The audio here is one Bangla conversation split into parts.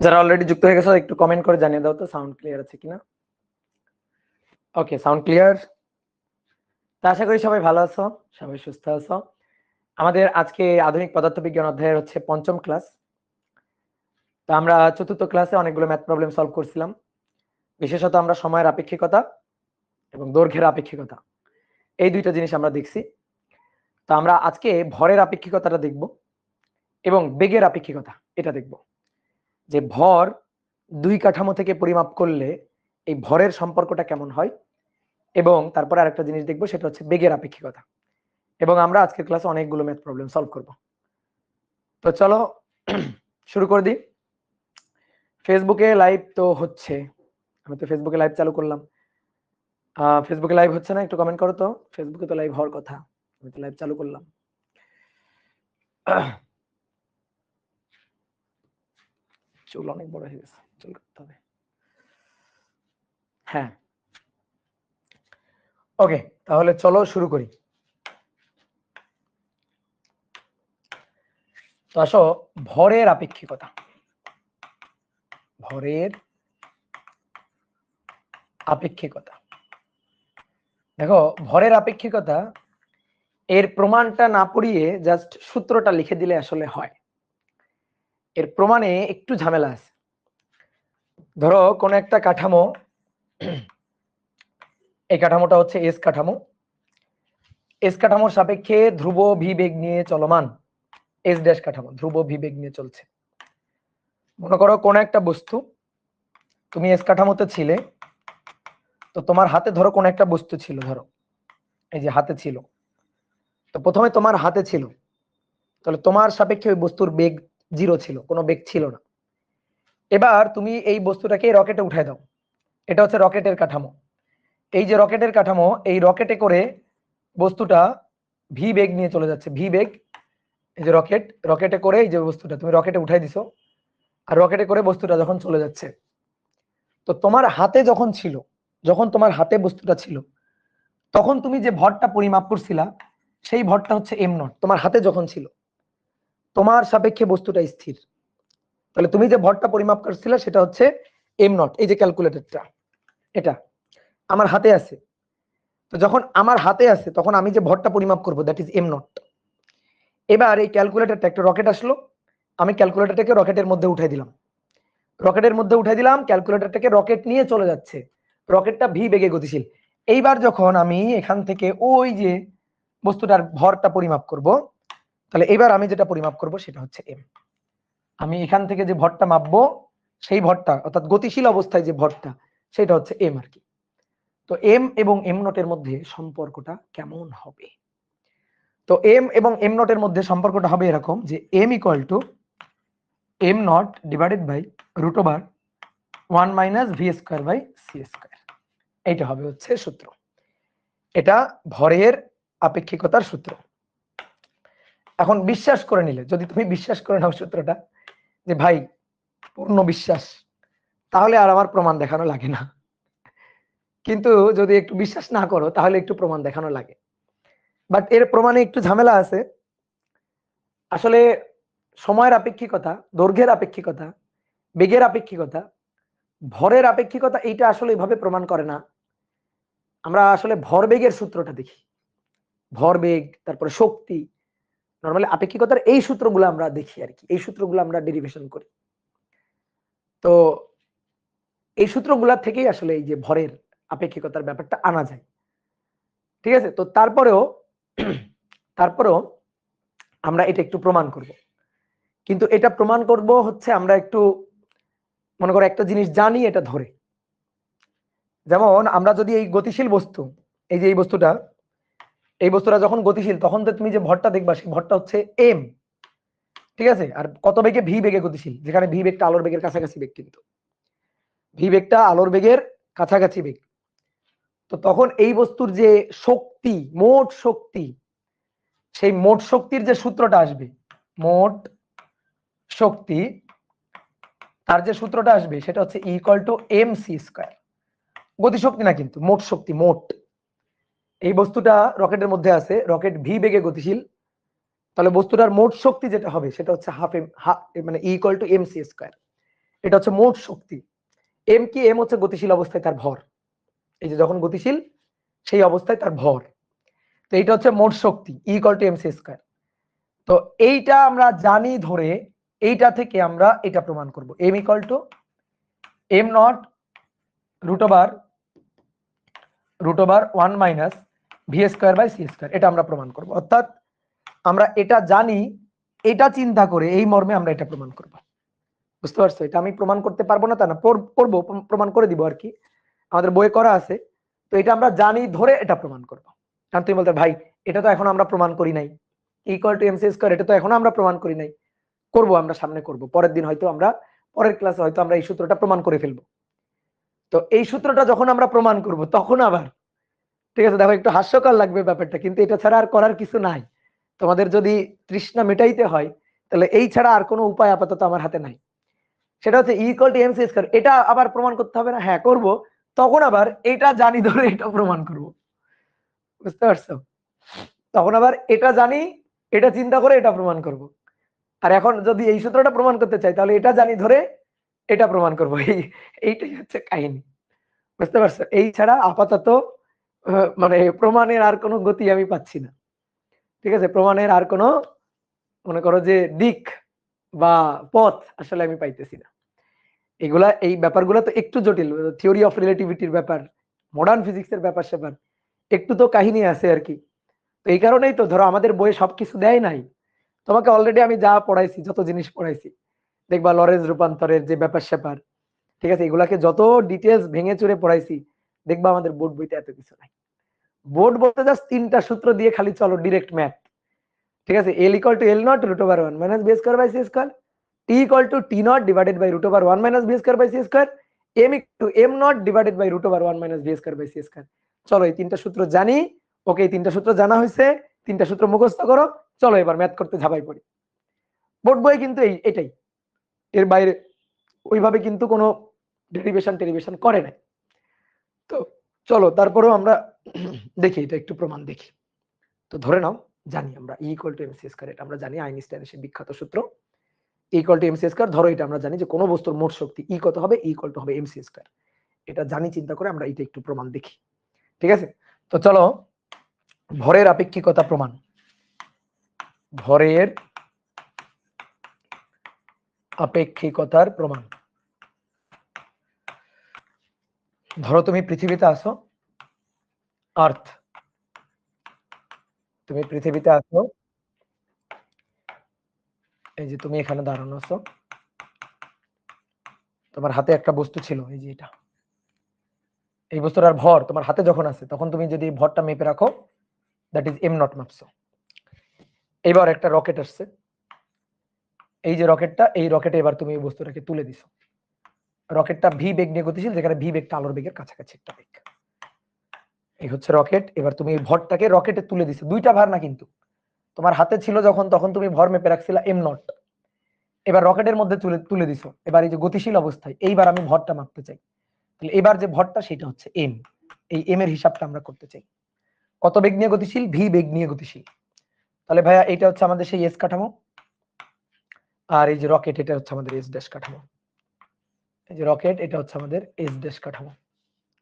যারা অলরেডি যুক্ত হয়ে গেছো একটু কমেন্ট করে জানিয়ে দাও তো সাউন্ড ক্লিয়ার আছে কিনা। ওকে, সাউন্ড ক্লিয়ার। তা আশা করি সবাই ভালো আছো, সবাই সুস্থ আছো। আমাদের আজকে আধুনিক পদার্থবিজ্ঞান অধ্যায়ের হচ্ছে পঞ্চম ক্লাস। তো আমরা চতুর্থ ক্লাসে অনেকগুলো ম্যাথ প্রবলেম সলভ করছিলাম। বিশেষত আমরা সময়ের আপেক্ষিকতা এবং দৈর্ঘ্যের আপেক্ষিকতা এই দুইটা জিনিস আমরা দেখছি। তো আমরা আজকে ভরের আপেক্ষিকতাটা দেখব এবং বেগের আপেক্ষিকতা এটা দেখব, যে ভর দুই কাঠামো থেকে পরিমাপ করলে এই ভরের সম্পর্কটা কেমন হয়, এবং তারপরে আরেকটা জিনিস দেখবো সেটা হচ্ছে বেগের আপেক্ষিকতা। এবং আমরা আজকের ক্লাসে অনেকগুলো ম্যাথ প্রবলেম সলভ করব। তো চলো শুরু করে দিই। ফেসবুকে লাইভ তো হচ্ছে, আমি তো ফেসবুকে লাইভ চালু করলাম। ফেসবুকে লাইভ হচ্ছে না, একটু কমেন্ট করো তো। ফেসবুকে তো লাইভ হওয়ার কথা, আমি তো লাইভ চালু করলাম। চুল অনেক বড় হয়ে গেছে, চুল করতে হবে। হ্যাঁ, ওকে, তাহলে চলো শুরু করি। তো আসো, ভরের আপেক্ষিকতা। ভরের আপেক্ষিকতা, দেখো ভরের আপেক্ষিকতা এর প্রমাণটা না পড়িয়ে জাস্ট সূত্রটা লিখে দিলে আসলে হয়। এর প্রমাণে একটু ঝামেলা আছে। ধরো কোন একটা কাঠামো, এই কাঠামোটা হচ্ছে এস কাঠামো। এস কাঠামোর সাপেক্ষে ধ্রুব ভি বেগ নিয়ে চলমান। এস ড্যাশ কাঠামো ধ্রুব ভি বেগ নিয়ে চলছে। মনে করো কোন একটা বস্তু, তুমি এস কাঠামোতে ছিলে, তো তোমার হাতে ধরো কোন একটা বস্তু ছিল, ধরো এই যে হাতে ছিল। তো প্রথমে তোমার হাতে ছিল, তাহলে তোমার সাপেক্ষে ওই বস্তুর বেগ 0 ছিল, কোনো বেগ ছিল না। এবার তুমি এই বস্তুটাকে রকেটে উঠায় দাও। এটা হচ্ছে রকেটের কাঠামো। এই যে রকেটের কাঠামো, এই রকেটে করে বস্তুটা ভি বেগ নিয়ে চলে যাচ্ছে। ভি বেগ, এই যে রকেট, রকেটে করে এই যে বস্তুটা তুমি রকেটে উঠাই দিছো, আর রকেটে করে বস্তুটা যখন চলে যাচ্ছে, তো তোমার হাতে যখন ছিল, যখন তোমার হাতে বস্তুটা ছিল, তখন তুমি যে ভরটা পরিমাপ করছিলা, সেই ভরটা হচ্ছে এম নট। তোমার হাতে যখন ছিল, তোমার সাপেক্ষে বস্তুটা স্থির, তাহলে তুমি যে ভরটা পরিমাপ করছিলে সেটা হচ্ছে এম নট। এই যে ক্যালকুলেটরটা, এটা আমার হাতে আছে। তো যখন আমার হাতে আছে, তখন আমি যে ভরটা পরিমাপ করব, দ্যাট ইজ এম নট। এবার এই ক্যালকুলেটরটা, একটা রকেট আসলো, আমি ক্যালকুলেটরটাকে রকেটের মধ্যে উঠাই দিলাম। রকেটের মধ্যে উঠাই দিলাম, ক্যালকুলেটরটাকে রকেট নিয়ে চলে যাচ্ছে। রকেটটা ভি বেগে গতিশীল। এইবার যখন আমি এখান থেকে ওই যে বস্তুটার ভরটা পরিমাপ করব, তাহলে এবার আমি যেটা পরিমাপ করব সেটা হচ্ছে এম। আমি এখান থেকে যে ভরটা মাপবো, সেই ভরটা অর্থাৎ গতিশীল অবস্থায় যে ভরটা, সেটা হচ্ছে এম আর কি। তো এম এবং এম নটের মধ্যে সম্পর্কটা কেমন হবে? তো এম এবং এম নটের মধ্যে সম্পর্কটা হবে এরকম, যে m equal to M naught divided by root over 1 minus V square by C square. এইটা হবে হচ্ছে সূত্র। এটা ভরের আপেক্ষিকতার সূত্র। এখন বিশ্বাস করে নিলে, যদি তুমি বিশ্বাস করে নাও সূত্রটা, যে ভাই পূর্ণ বিশ্বাস, তাহলে আর আমার প্রমাণ দেখানো লাগে না। কিন্তু যদি একটু বিশ্বাস না করো, তাহলে একটু প্রমাণ দেখানো লাগে। বাট এর প্রমাণে একটু ঝামেলা আছে। আসলে সময়ের আপেক্ষিকতা, দৈর্ঘ্যের আপেক্ষিকতা, বেগের আপেক্ষিকতা, ভরের আপেক্ষিকতা, এইটা আসলে এইভাবে প্রমাণ করে না। আমরা আসলে ভরবেগের সূত্রটা দেখি, ভরবেগ, তারপরে শক্তি। নরমালি আপেক্ষিকতার এই সূত্রগুলো আমরা দেখি আর কি, এই সূত্রগুলো আমরা ডেরিভেশন করি। তো এই সূত্রগুলা থেকেই আসলে এই যে ভরের আপেক্ষিকতার ব্যাপারটা আনা যায়। ঠিক আছে, তো তারপরেও আমরা এটা একটু প্রমাণ করব। কিন্তু এটা প্রমাণ করব হচ্ছে আমরা একটু, মনে করো একটা জিনিস জানি এটা ধরে। যেমন আমরা যদি এই গতিশীল বস্তু, এই যে এই বস্তুটা যখন গতিশীল, তখন তো তুমি যে ভরটা দেখবা, সেই ভরটা হচ্ছে এম। ঠিক আছে, আর কত বেগে? ভি বেগে গতিশীল, যেখানে ভি বেগটা আলোর বেগের কাছাকাছি বেগ, কিন্তু ভি বেগটা আলোর বেগের কাছাকাছি বেগ। তো তখন এই বস্তুর যে শক্তি, মোট শক্তি, সেই মোট শক্তির যে সূত্রটা আসবে, মোট শক্তি, তার যে সূত্রটা আসবে সেটা হচ্ছে equal to M C square. গতিশক্তি না কিন্তু, মোট শক্তি, মোট। এই বস্তুটা রকেটের মধ্যে আছে, রকেট ভি বেগে গতিশীল, তাহলে বস্তুটার মোট শক্তি যেটা হবে সেটা হচ্ছে হাফ এম, মানে equal to M C square. এটা হচ্ছে মোট শক্তি। এম কি? এম হচ্ছে গতিশীল অবস্থায় তার ভর। এই যে যখন গতিশীল সেই অবস্থায় তার ভর। তো এইটা হচ্ছে মোট শক্তি ইকুয়াল টু এমসি স্কয়ার। তো এইটা আমরা জানি ধরে এইটা থেকে আমরা এটা প্রমাণ করব। M equal to M naught root over 1 minus V square by C square. এটা আমরা প্রমাণ করব। অর্থাৎ আমরা এটা জানি, এটা চিন্তা করে এই মর্মে আমরা এটা প্রমাণ করব। বুঝতে পারছো? এটা আমি প্রমাণ করতে পারবো না তা না, করবো, প্রমাণ করে দিব আর কি, আমাদের বইয়ে করা আছে। তো এটা আমরা জানি ধরে এটা প্রমাণ করব। কারণ তুমি বলতে ভাই এটা তো এখন আমরা প্রমাণ করি নাই, ইকুয়াল টু এমসি স্কয়ার এটা তো এখন আমরা প্রমাণ করি নাই। করব, আমরা সামনে করব, পরের দিন হয়তো আমরা, পরের ক্লাসে হয়তো আমরা এই সূত্রটা প্রমাণ করে ফেলবো। তো এই সূত্রটা যখন আমরা প্রমাণ করব তখন আবার, ঠিক আছে, দেখো একটু হাস্যকর লাগবে ব্যাপারটা, কিন্তু এটা ছাড়া আর করার কিছু নাই। তোমাদের যদি তৃষ্ণা মেটাইতে হয় তাহলে এই ছাড়া আর কোনো উপায় আপাতত আমার হাতে নাই। সেটা হচ্ছে ইকুয়াল টু এমসি স্কয়ার। এটা আবার প্রমাণ করতে হবে না? হ্যাঁ করব। তখন আবার এটা জানি ধরে এটা প্রমাণ করব। বুঝতে পারছো? তখন আবার এটা জানি, এটা চিন্তা করে এটা প্রমাণ করব। আর এখন যদি এই সূত্রটা প্রমাণ করতে চাই তাহলে এটা জানি ধরে এটা প্রমাণ করব। এইটাই হচ্ছে কাহিনী। বুঝতে পারছো? এই ছাড়া আপাতত মানে প্রমাণের আর কোনো গতি আমি পাচ্ছি না। ঠিক আছে, প্রমাণের আর কোনো, মনে করো যে দিক বা পথ আসলে আমি পাইতেছি না। এগুলা, এই ব্যাপারগুলো তো একটু জটিল, থিওরি অফ রিলেটিভিটির ব্যাপার, মডার্ন ফিজিক্সের ব্যাপার স্যাপার, একটু তো কাহিনী আছে আর কি। তো এই কারণেই তো ধরো আমাদের বইয়ে সবকিছু দেয় নাই। তোমাকে অলরেডি আমি যা পড়াইছি, যত জিনিস পড়াইছি, দেখবা লরেন্স রূপান্তরের যে ব্যাপার স্যাপার, ঠিক আছে, এগুলাকে যত ডিটেলস ভেঙে চুরে পড়াইছি, দেখবা আমাদের বোর্ড বইতে এত কিছু নাই। বোর্ড বলতে জাস্ট 3টা সূত্র দিয়ে খালি চলো, ডিরেক্ট ম্যাথ। ঠিক আছে, L equal to L naught root over 1 minus B square by C square, T equal to T naught divided by root over 1 minus B square by C square, M equal to M naught divided by root over 1 minus B square by C square. চলো এই 3টা সূত্র জানি। ওকে, এই 3টা সূত্র জানা হয়েছে, 3টা সূত্র মুখস্থ করো। চলো এবার ম্যাথ করতে ঝাঁপাই পড়ি। বোর্ড বই কিন্তু এটাই, এর বাইরে ওইভাবে কিন্তু কোনো ডেরিভেশন করে নাই। তো চলো তারপরেও আমরা দেখি, এটা একটু প্রমাণ দেখি। তো ধরে নাও জানি আমরা ই ইকুয়াল টু এমসি স্কয়ার, এটা আমরা জানি আইনস্টাইনের সেই বিখ্যাত সূত্র ই ইকুয়াল টু এমসি স্কয়ার। ধরো এটা আমরা জানি যে কোনো বস্তুর মোট শক্তি ই কত হবে, ই ইকুয়াল টু হবে এমসি স্কয়ার। এটা জানি চিন্তা করে আমরা এটা একটু প্রমাণ দেখি। ঠিক আছে, তো চলো ভরের আপেক্ষিকতা প্রমাণ। ভরের আপেক্ষিকতার প্রমাণ। ধরো তুমি পৃথিবীতে আসো, আর্থ, তুমি পৃথিবীতে আসো, এই যে তুমি এখানে দাঁড়ানো আছো, তোমার হাতে একটা বস্তু ছিল, এই যে এটা, এই বস্তুটার ভর তোমার হাতে যখন আছে তখন তুমি যদি ভরটা মেপে রাখো, দ্যাট ইজ এম নট মাপছো। এবার একটা রকেট আসছে, এই যে রকেটটা, এই রকেটে এবার তুমি এই বস্তুটাকে তুলে দিছো। রকেটটা ভি বেগ নিয়ে গতিশীল, যেখানে ভি বেগটা আলোর বেগের কাছাকাছি একটা বেগ। এই হচ্ছে রকেট। এবার তুমি এই ভরটাকে রকেটে তুলে দিছো, দুইটা ভার না কিন্তু, তোমার হাতে ছিল যখন তখন তুমি ভর মেপে রাখছিলা এম নট, এবার রকেটের মধ্যে তুলে তুলে দিছো। এবার এই যে গতিশীল অবস্থায় এইবার আমি ভরটা মাপতে চাই, তাহলে এবার যে ভরটা সেটা হচ্ছে এম। এই এম এর হিসাবটা আমরা করতে চাই। কত বেগ নিয়ে গতিশীল? ভি বেগ নিয়ে গতিশীল। তাহলে ভাইয়া এটা হচ্ছে আমাদের সেই এস কাঠামো, আর এই যে রকেট এটা হচ্ছে আমাদের এস ড্যাশ কাঠামো। এই যে রকেট এটা হচ্ছে আমাদের এস ড্যাশ কাঠামো।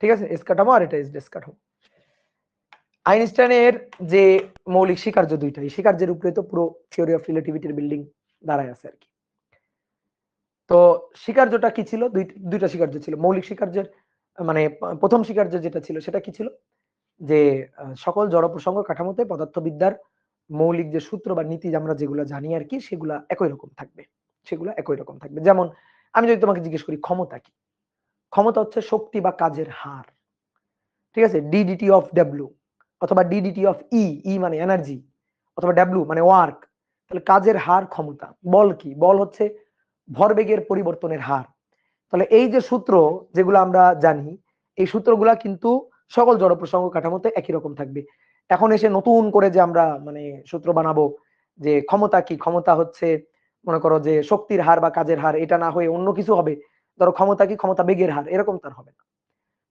ঠিক আছে, এস কাঠামো আর এটা এস ড্যাশ কাঠামো। আইনস্টাইনের যে মৌলিক স্বীকার্য দুইটা, এই স্বীকার্যের উপরে তো পুরো থিওরি অফ রিলেটিভিটির বিল্ডিং দাঁড়ায় আছে আর কি। তো স্বীকার্যটা কি ছিল? দুইটা স্বীকার্য ছিল। মৌলিক স্বীকার্যের মানে প্রথম স্বীকার্য যেটা ছিল সেটা কি ছিল, যে সকল জড় প্রসঙ্গ কাঠামোতে পদার্থবিদ্যার মৌলিক যে সূত্র বা নীতি আমরা যেগুলো জানি আর কি, সেগুলা একই রকম থাকবে। সেগুলা একই রকম থাকবে। যেমন আমি যদি তোমাকে জিজ্ঞেস করি ক্ষমতা কি, ক্ষমতা হচ্ছে শক্তি বা কাজের হার। ঠিক আছে, ডিডিটি অফ ডব্লিউ অথবা ডিডিটি অফ ই, ই মানে এনার্জি, অথবা ডব্লিউ মানে ওয়ার্ক। তাহলে কাজের হার ক্ষমতা। বল কি? বল হচ্ছে ভরবেগের পরিবর্তনের হার। তাহলে এই যে সূত্র যেগুলো আমরা জানি, এই সূত্রগুলা কিন্তু সকল জড় প্রসঙ্গ কাঠামোতে একই রকম থাকবে। এখন এসে নতুন করে যে আমরা মানে সূত্র বানাবো যে ক্ষমতা কি, ক্ষমতা হচ্ছে মনে করো যে শক্তির হার বা কাজের হার, এটা না হয়ে অন্য কিছু হবে, ধরো ক্ষমতা কি, ক্ষমতা বেগের হার, এরকম তার হবে না।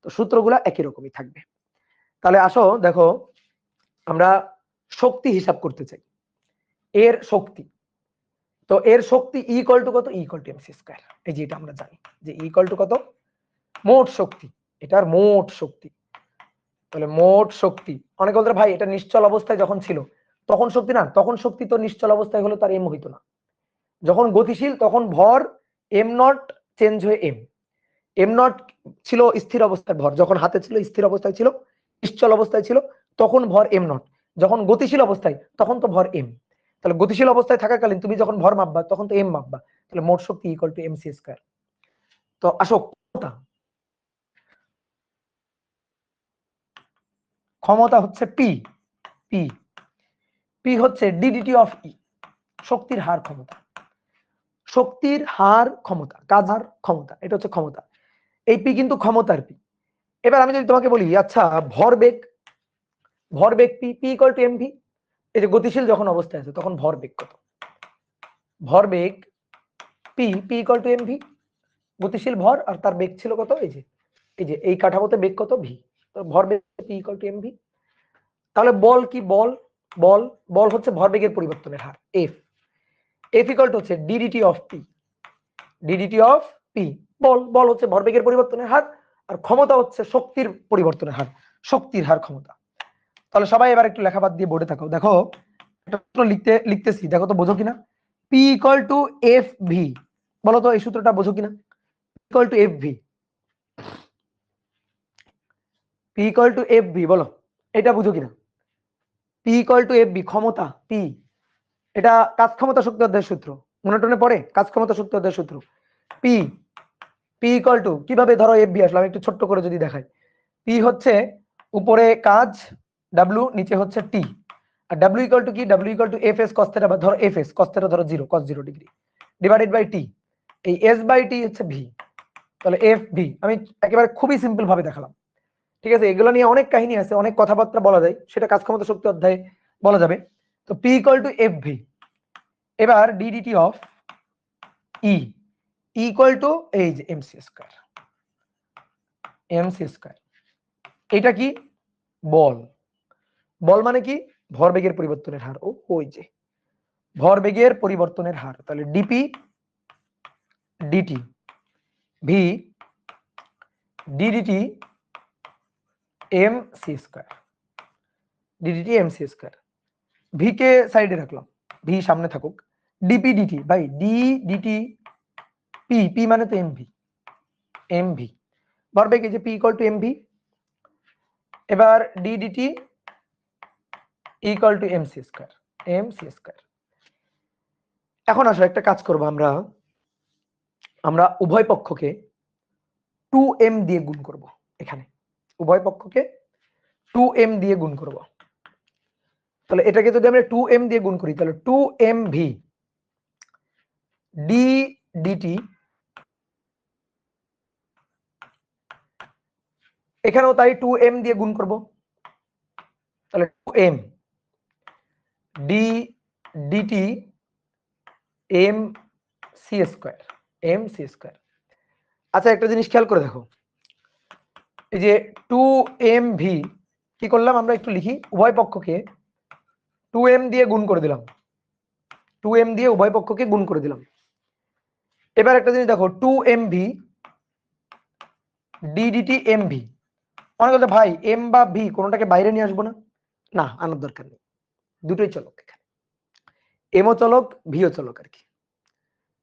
তো সূত্রগুলা একই রকমই থাকবে। তাহলে আসো দেখো, আমরা শক্তি হিসাব করতে চাই, এর শক্তি। তো এর শক্তি ই ইকুয়াল টু কত, ই ইকুয়াল টু এমসি স্কয়ার। এই যে এটা আমরা জানি যে ই ইকুয়াল টু কত, মোট শক্তি, এটার মোট শক্তি। তাহলে মোট শক্তি, অনেকে বলতে ভাই এটা নিশ্চল অবস্থায় যখন ছিল তখন শক্তি, না তখন শক্তি তো নিশ্চল অবস্থায় হলে তার এম হইতো না। যখন গতিশীল তখন ভর এম নট চেঞ্জ হয়ে এম, এম নট ছিল স্থির অবস্থায় ভর, যখন হাতে ছিল স্থির অবস্থায় ছিল, নিশ্চল অবস্থায় ছিল তখন ভর এম নট, যখন গতিশীল অবস্থায় তখন তো ভর এম। তাহলে গতিশীল অবস্থায় থাকাকালীন তুমি যখন ভর মাপবা তখন তো এম মাপবা, তাহলে মোট শক্তি ইকুয়াল টু এমসি স্কয়ার। তো আসো ক্ষমতা হচ্ছে পি, পি পি হচ্ছে ডিডিটি অফ ই, শক্তির হার ক্ষমতা, শক্তির হার ক্ষমতা, কাজ হার ক্ষমতা, এটা হচ্ছে ক্ষমতা। এই পি কিন্তু ক্ষমতার পি। এবার আমি যদি তোমাকে বলি আচ্ছা ভরবেগ, ভরবেগ P, P equal two MV. এই যে গতিশীল যখন অবস্থায় আছে তখন ভরবেগ কত, ভরবেগ P, P equal two MV, গতিশীল ভর আর তার বেগ ছিল কত, এই যে এই কাঠামোতে বেগ কত ভি, তো ভরবেগ পি ইকুয়াল টু এমভি। তাহলে বল কি, বল বল বল হচ্ছে ভরবেগের পরিবর্তনের হার এফ, এফ ইকুয়াল টু হচ্ছে DDT of P, DDT of P. বল, বল হচ্ছে ভরবেগের পরিবর্তনের হার, আর ক্ষমতা হচ্ছে শক্তির পরিবর্তনের হার, শক্তির হার ক্ষমতা। তাহলে সবাই এবার একটু লেখাপাত দিয়ে বোর্ডে থাকো, দেখো এটা লিখতেছি, দেখো তো বোঝো কিনা। P equal to F V, বলো তো এই সূত্রটা বোঝো কিনা। Equal to F V, P equal to F V, বলো এটা বুঝো কিনা। P equal to F V, ক্ষমতা পি, এটা কাজ ক্ষমতা শক্তি অধ্যায়ের সূত্র, মনে টনে পড়ে কাজ ক্ষমতা শক্তি অধ্যায়ের সূত্র। পি, পি ইকুয়াল টু, কিভাবে ধরো এফ ভি আসলে আমি একটু ছোট্ট করে যদি দেখাই, পি হচ্ছে উপরে কাজ ডাব্লিউ, নিচে হচ্ছে টি, আর ডাব্লিউ ইকুয়াল টু কি, W equal to F S cos theta, বা ধরো এফ এস কস থিটা ধরো 0 cos 0 degree divided by T, এই এস বাই টি হচ্ছে ভি। তাহলে এফ ভি আমি একেবারে খুবই সিম্পল ভাবে দেখালাম, ঠিক আছে। এগুলো নিয়ে অনেক কাহিনী আছে, অনেক কথাবার্তা বলা যায়, সেটা কাজ ক্ষমতা শক্তি অধ্যায়ে বলা যাবে। তো P equal to F V. এবার DDT of E equal to এই যে এমসি স্কয়ার, এমসি স্কয়ার। এটা কি, বল, বল মানে কি, ভরবেগের পরিবর্তনের হার, ও ওই যে ভরবেগের পরিবর্তনের হার। তাহলে DP DT V DDT M C square, DDT M C square. V কে সাইডে রাখলাম, ভি সামনে থাকুক, ডিপি ডিটি ভাই ডি ডিটি পি, পি মানে তো এম ভি, এম ভি ভরবেগ, এই যে P equal to M V. এবার D DT equal to M C square, M C square. এখন আসো একটা কাজ করবো আমরা, আমরা উভয় পক্ষকে 2m দিয়ে গুণ করব, এখানে উভয় পক্ষকে 2m দিয়ে গুণ করব। তাহলে এটাকে যদি আমরা 2m দিয়ে গুণ করি তাহলে 2mv ডি ডিটি, এখানেও তাই 2m দিয়ে গুণ করব, তাহলে 2m d d t m C square, M C square. আচ্ছা একটা জিনিস খেয়াল করে দেখো, এই যে 2mv কি করলাম আমরা, একটু লিখি, উভয় পক্ষকে 2m দিয়ে গুণ করে দিলাম, 2m দিয়ে উভয় পক্ষকে গুণ করে দিলাম। এবার একটা জিনিস দেখো 2mv ডিডিটি এমভি, অনেক বলতে ভাই এম বা ভি কোনোটাকে বাইরে নিয়ে আসবো না, না আনার দরকার নেই, দুটোই চলক এখানে, এমও চলক ভিও চলক আর কি,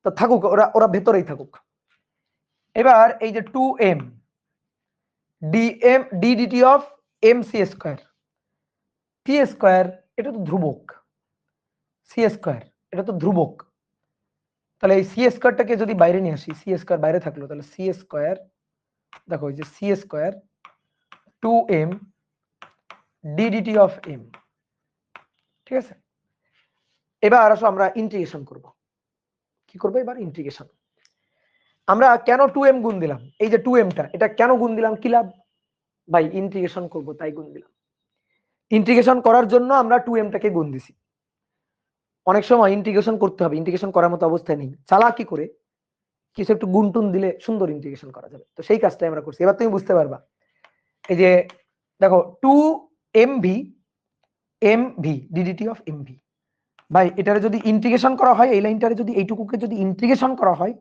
তো থাকুক ওরা, ওরা ভেতরেই থাকুক। এবার এই যে 2m d m d d t of m C square, p square এটা তো ধ্রুবক, সি স্কয়ার এটা তো ধ্রুবক, তাহলে এই সি স্কয়ারটাকে যদি বাইরে নিয়ে আসি, সি স্কয়ার বাইরে থাকলো, তাহলে সি স্কয়ার, দেখো এই যে c square 2m d d t of m, ঠিক আছে। এবার আসো আমরা ইন্টিগ্রেশন করব, কি করবো এবার ইন্টিগ্রেশন। আমরা কেন 2m গুণ দিলাম, এই যে 2m টা এটা কেন গুণ দিলাম, কি লাভ ভাই, ইন্টিগ্রেশন করব তাই গুণ দিলাম, ইন্টিগ্রেশন করার জন্য আমরা 2m টাকে গুণ দিছি। অনেক সময় ইন্টিগ্রেশন করতে হবে, ইন্টিগ্রেশন করার মতো অবস্থায় নেই, চালাকি করে কিছু একটু গুণ টুন দিলে সুন্দর ইন্টিগ্রেশন করা যাবে, তো সেই কাজটাই আমরা করছি। এবার তুমি বুঝতে পারবা, এই যে দেখো 2mv MV DDT of MV, ভাই এটারে যদি ইন্টিগ্রেশন করা হয়, এই লাইনটারে যদি এইটুকুকে যদি ইন্টিগ্রেশন করা হয়,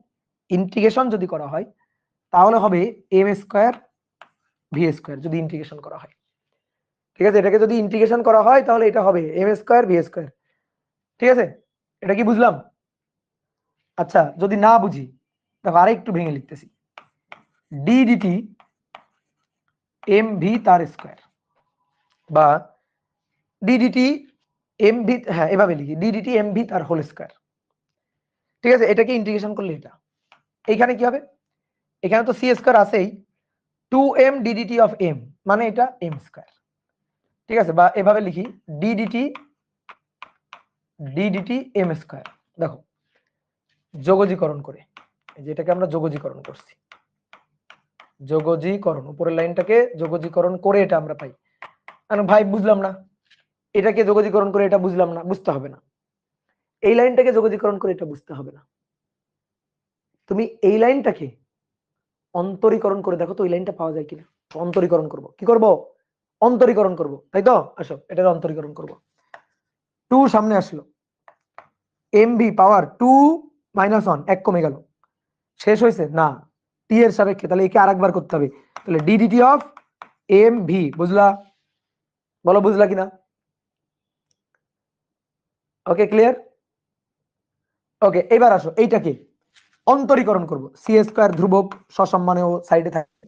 ইন্টিগ্রেশন যদি করা হয় তাহলে হবে এম স্কয়ার ভি স্কয়ার, যদি ইন্টিগ্রেশন করা হয়। ঠিক আছে, এটাকে যদি ইন্টিগ্রেশন করা হয় তাহলে এটা হবে এম স্কয়ার ভি স্কয়ার। ঠিক আছে, এটা কি বুঝলাম? আচ্ছা, যদি না বুঝি দেখো আরেকটু ভেঙে লিখতেছি, ডি ডিটি এম ভি তার স্কয়ার, বা ডি ডিটি এম ভি, হ্যাঁ এভাবে লিখি, ডি ডিটি এম ভি তার হোল স্কয়ার। ঠিক আছে, এটাকে ইন্টিগ্রেশন করলে এটা, এইখানে কি হবে, এখানে তো সি স্কয়ার আছেই, 2m ডিডিটি অফ এম মানে এটা এম স্কয়ার। ঠিক আছে, বা এভাবে লিখি ডিডিটি ডিডিটি এম স্কয়ার। দেখো যোগজীকরণ করে, যেটাকে আমরা যোগজীকরণ করছি, যোগজীকরণ, উপরের লাইনটাকে যোগজীকরণ করে এটা আমরা পাই। ভাই বুঝলাম না, এটাকে যোগজীকরণ করে এটা বুঝলাম না, বুঝতে হবে না। এই লাইনটাকে যোগজীকরণ করে এটা বুঝতে হবে না, তুমি এই লাইনটাকে অন্তরীকরণ করে দেখো তো ওই লাইনটা পাওয়া যায় কিনা। অন্তরীকরণ করব, কি করব, অন্তরীকরণ করব, তাই তো? আসো এটার অন্তরীকরণ করব। 2 সামনে আসলো, এমভি পাওয়ার 2 মাইনাস 1, এক কমে গেল, শেষ হয়েছে না, টি এর সাপেক্ষে, তাহলে একে আরেকবার করতে হবে, তাহলে ডিডিটি অফ এম ভি, বুঝলা? বলো বুঝলা কিনা? ওকে, ক্লিয়ার? ওকে, এবার আসো এইটাকে অন্তরীকরণ করব, সি স্কয়ার ধ্রুবক সসম্মানেও সাইডে থাকে,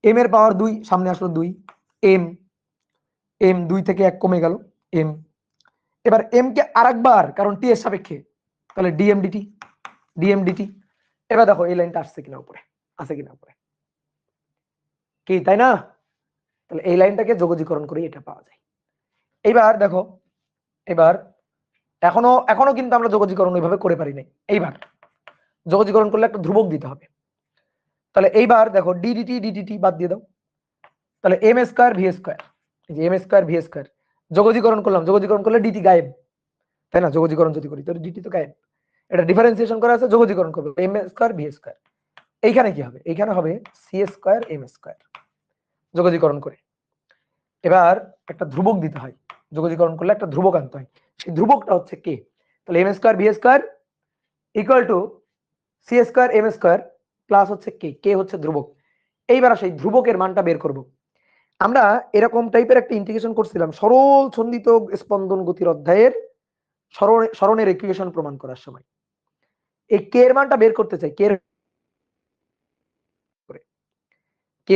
এম এর পাওয়ার 2 সামনে আসলো 2, এম এম 2 থেকে 1 কমে গেল এম, এবার এম কে আরেকবার, কারণ টি এর সাপেক্ষে, তাহলে ডিএম ডিটি, ডিএম ডিটি। এবার দেখো এই লাইনটা আসছে কিনা উপরে, আছে কিনা উপরে, কি তাই না? তাহলে এই লাইনটাকে যোগজীকরণ করে এটা পাওয়া যায়। এইবার দেখো, এবার এখনো এখনো কিন্তু আমরা যোগজীকরণ ওইভাবে করে পারি নাই, এইবার যোগজীকরণ করলে একটা ধ্রুবক দিতে হবে। তাহলে এইবার দেখো ডিডিটি ডিডিটি বাদ দিয়ে দাও, তাহলে এম স্কয়ার ভি স্কয়ার, এই যে এম স্কয়ার ভি স্কয়ার যোগজীকরণ করলাম, যোগজীকরণ করলে ডিটি গায়েব, তাই না? যোগজীকরণ যদি করি তাহলে ডিটি তো গায়েব, এটা ডিফারেন্সিয়েশন করা আছে, যোগজীকরণ করবে এম স্কয়ার ভি স্কয়ার। এইখানে কি হবে, এইখানে হবে সি স্কয়ার এম স্কয়ার, যোগজীকরণ করে। এবার একটা ধ্রুবক দিতে হয়, যোগজীকরণ করলে একটা ধ্রুবক আনতে হয়, সেই ধ্রুবকটা হচ্ছে কে, তাহলে m square v square equal to c square m square plus হচ্ছে কে, কে হচ্ছে ধ্রুবক। এইবার সেই ধ্রুবকের মানটা বের করব। আমরা এরকম টাইপের একটা ইন্টিগ্রেশন করছিলাম সরল ছন্দিত স্পন্দন গতির অধ্যায়ের সরণের ইকুয়েশন প্রমাণ করার সময়। এই কে এর মানটা বের করতে চাই, কে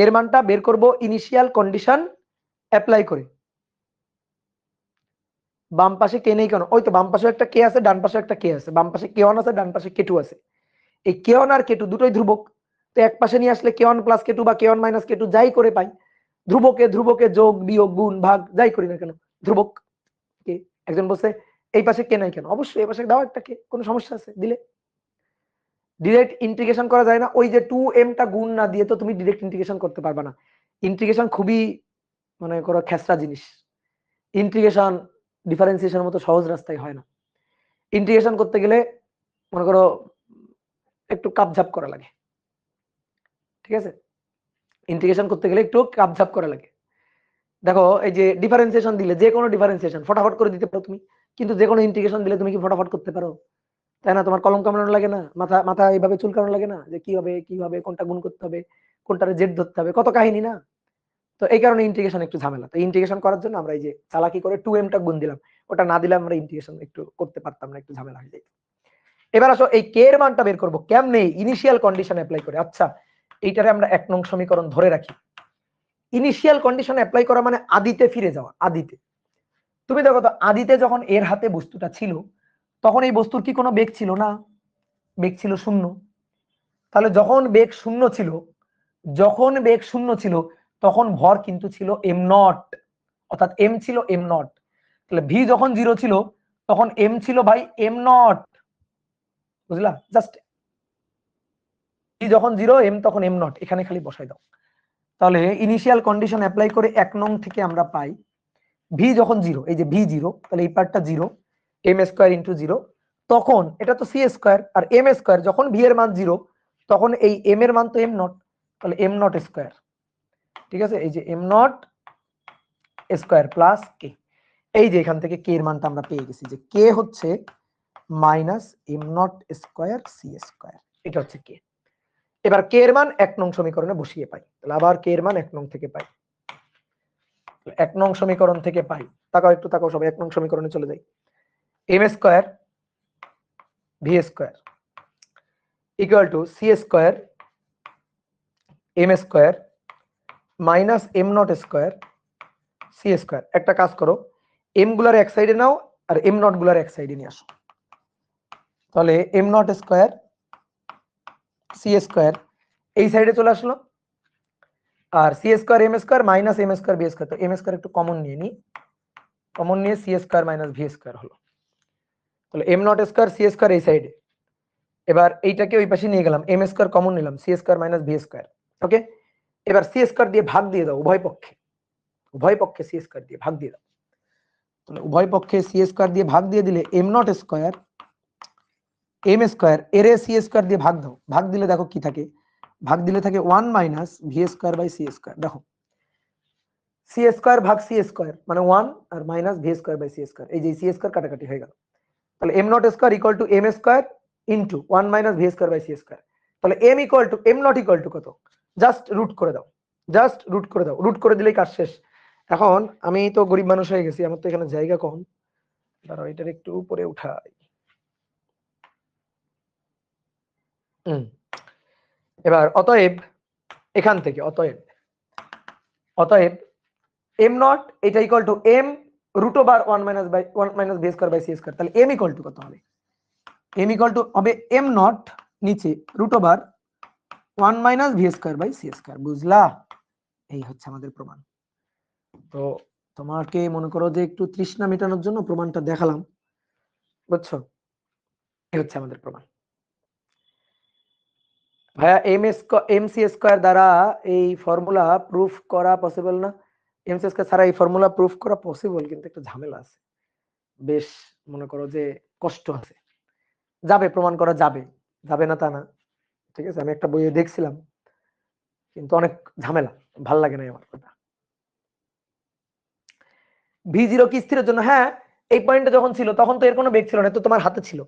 এর মানটা বের করব ইনিশিয়াল কন্ডিশন অ্যাপ্লাই করে। বাম পাশে কে নেই কেন, ওই তো বাম পাশে একটা কে আছে, ডান পাশে একটা কে আছে, বাম পাশে কে1 আছে, ডান পাশে কে2 আছে। এই কে1 আর কে2 দুটোই ধ্রুবক, তো এক পাশে নিয়ে আসলে কে1 প্লাস কে2 বা কে1 মাইনাস কে2 যাই করে পাই, ধ্রুবকে ধ্রুবকে যোগ বিয়োগ গুণ ভাগ যাই করি না কেন ধ্রুবক কে। একজন বলছে এই পাশে কে নাই কেন, অবশ্যই এই পাশে দাও একটা কে, কোনো সমস্যা আছে দিলে? ডিরেক্ট ইন্টিগ্রেশন করা যায় না, ওই যে 2m টা গুণ না দিয়ে তো তুমি ডিরেক্ট ইন্টিগ্রেশন করতে পারবে না। ইন্টিগ্রেশন খুবই মনে করো খেসরা জিনিস, ইন্টিগ্রেশন ডিফারেন্সিয়েশনের মতো সহজ রাস্তায় হয় না। ইন্টিগ্রেশন করতে গেলে মনে করো একটু কাপঝাপ করা লাগে, ঠিক আছে? ইন্টিগ্রেশন করতে গেলে একটু কাপঝাপ করা লাগে। দেখো এই যে ডিফারেন্সিয়েশন দিলে, যে কোনো ডিফারেন্সিয়েশন ফটাফট করে দিতে পারো তুমি, কিন্তু যে কোনো ইন্টিগ্রেশন দিলে তুমি কি ফটাফট করতে পারো? তাই না? তোমার কলম কামড়ানো লাগে না, মাথা মাথা এইভাবে চুল কামড়ানো লাগে না, যে কি হবে কি হবে, কোনটা গুণ করতে হবে, কোনটারে জেড ধরতে হবে, কত কাহিনী না। তো এই কারণে ইন্টিগ্রেশন একটু ঝামেলা। তো ইন্টিগ্রেশন করার জন্য আমরা এই যে চালাকি করে 2m টা গুণ দিলাম, ওটা না দিলে আমরা ইন্টিগ্রেশন একটু করতে পারতাম না, একটু ঝামেলা হয়ে যায়। এবার আসো এই কে এর মানটা বের করব কেমনে, ইনিশিয়াল কন্ডিশন অ্যাপ্লাই করে। আচ্ছা, এইটারে আমরা 1 নং সমীকরণ ধরে রাখি। ইনিশিয়াল কন্ডিশন অ্যাপ্লাই করা মানে আদিতে ফিরে যাওয়া, আদিতে। তুমি দেখো তো আদিতে যখন এর হাতে বস্তুটা ছিল তখন এই বস্তুর কি কোনো বেগ ছিল না, বেগ ছিল 0। তাহলে যখন বেগ 0 ছিল, যখন বেগ 0 ছিল তখন ভর কিন্তু ছিল m0, অর্থাৎ m ছিল m0। তাহলে v যখন 0 ছিল তখন m ছিল ভাই m0, বুঝলা? জাস্ট v যখন 0 m তখন m0, এখানে খালি বসাই দাও। তাহলে ইনিশিয়াল কন্ডিশন অ্যাপ্লাই করে 1 নং থেকে আমরা পাই v যখন 0, এই যে v 0, তাহলে এই পার্টটা 0, m স্কয়ার ইনটু 0, তখন এটা তো c স্কয়ার, আর m স্কয়ার যখন v এর মান 0 তখন এই m এর মান তো m0, তাহলে m0 স্কয়ার। ঠিক আছে, এই যে m0 স্কয়ার প্লাস k। এই যে এখান থেকে কে এর মানটা আমরা পেয়ে গেছি যে কে হচ্ছে minus m naught square C square, এটা হচ্ছে কে। এবার কে এর মান 1 নং সমীকরণে বসিয়ে পাই, তাহলে আবার কে এর মান 1 নং থেকে পাই, 1 নং সমীকরণ থেকে পাই, তাকাও একটু তাকাও সবাই, 1 নং সমীকরণে চলে যাই। M square v square equal to c square M square minus m naught square C square. একটা কাজ করো, এম গুলার এক সাইডে নাও আর এম নট গুলার এক সাইডে নিয়ে আসো, তাহলে M naught square C square এই সাইডে চলে আসলো, আর C square M square minus M square B square, তো এম স্কোয়ার একটু কমন নিয়ে নি, কমন নিয়ে C square minus V square হলো, তাহলে M naught square C square এই সাইডে। এবার এইটাকে ওই পাশে নিয়ে গেলাম, এম স্কোয়ার কমন নিলাম, C square minus V square. Okay, এবার সি স্কোয়ার দিয়ে ভাগ দিয়ে দাও উভয় পক্ষে, উভয় পক্ষে সি স্কোয়ার দিয়ে ভাগ দিয়ে দাও, তাহলে উভয় পক্ষে সি স্কোয়ার দিয়ে ভাগ দিয়ে দিলে m naught square M square এর সি স্কোয়ার দিয়ে ভাগ দাও, ভাগ দিলে দেখো কি থাকে, ভাগ দিলে থাকে 1 minus V square by C square. দেখো সি স্কোয়ার ভাগ সি স্কোয়ার মানে 1 আর minus V square by C square, এই যে সি স্কোয়ার কাটাকাটি হয়ে গেল, তাহলে M naught square equal to M square into 1 minus V square by C square, তাহলে M equal to M naught equal to কত, জাস্ট রুট করে দাও, জাস্ট রুট করে দাও, রুট করে দিলেই কাজ শেষ। এখন আমি তো গরিব মানুষ হয়ে গেছি, আমার তো এখানে জায়গা কম, দাঁড়াও এটার একটু উপরে উঠাই। এবার অতএব এখান থেকে অতএব এম নট এটা equal to m root over 1 minus by 1 minus V square by C square, তাহলে এম ইকুয়াল টু কত হবে, এম ইকুয়াল টু হবে এম নট নিচে root over 1 minus V square by C square. বুঝলা, এই হচ্ছে আমাদের প্রমাণ। তো তোমাকে মনে করো যে একটু তৃষ্ণা মেটানোর জন্য প্রমাণটা দেখালাম, বুঝছো, এই হচ্ছে আমাদের প্রমাণ। ভাইয়া এম সি স্কয়ার দ্বারা এই ফর্মুলা প্রুফ করা পসিবল না? এম সি স্কয়ার ছাড়া এই ফর্মুলা প্রুফ করা পসিবল, কিন্তু একটা ঝামেলা আছে, বেশ মনে করো যে কষ্ট আছে, যাবে প্রমাণ করা যাবে, যাবে না তা না, ঠিক আছে, আমি একটা বইয়ে দেখছিলাম, কিন্তু অনেক ঝামেলা, ভাল লাগে না আমার কথা। ভি জিরো কি স্থিরের জন্য? হ্যাঁ, এই পয়েন্টে যখন ছিল তখন তো এর কোনো বেগ ছিল না, তো তোমার হাতে ছিল,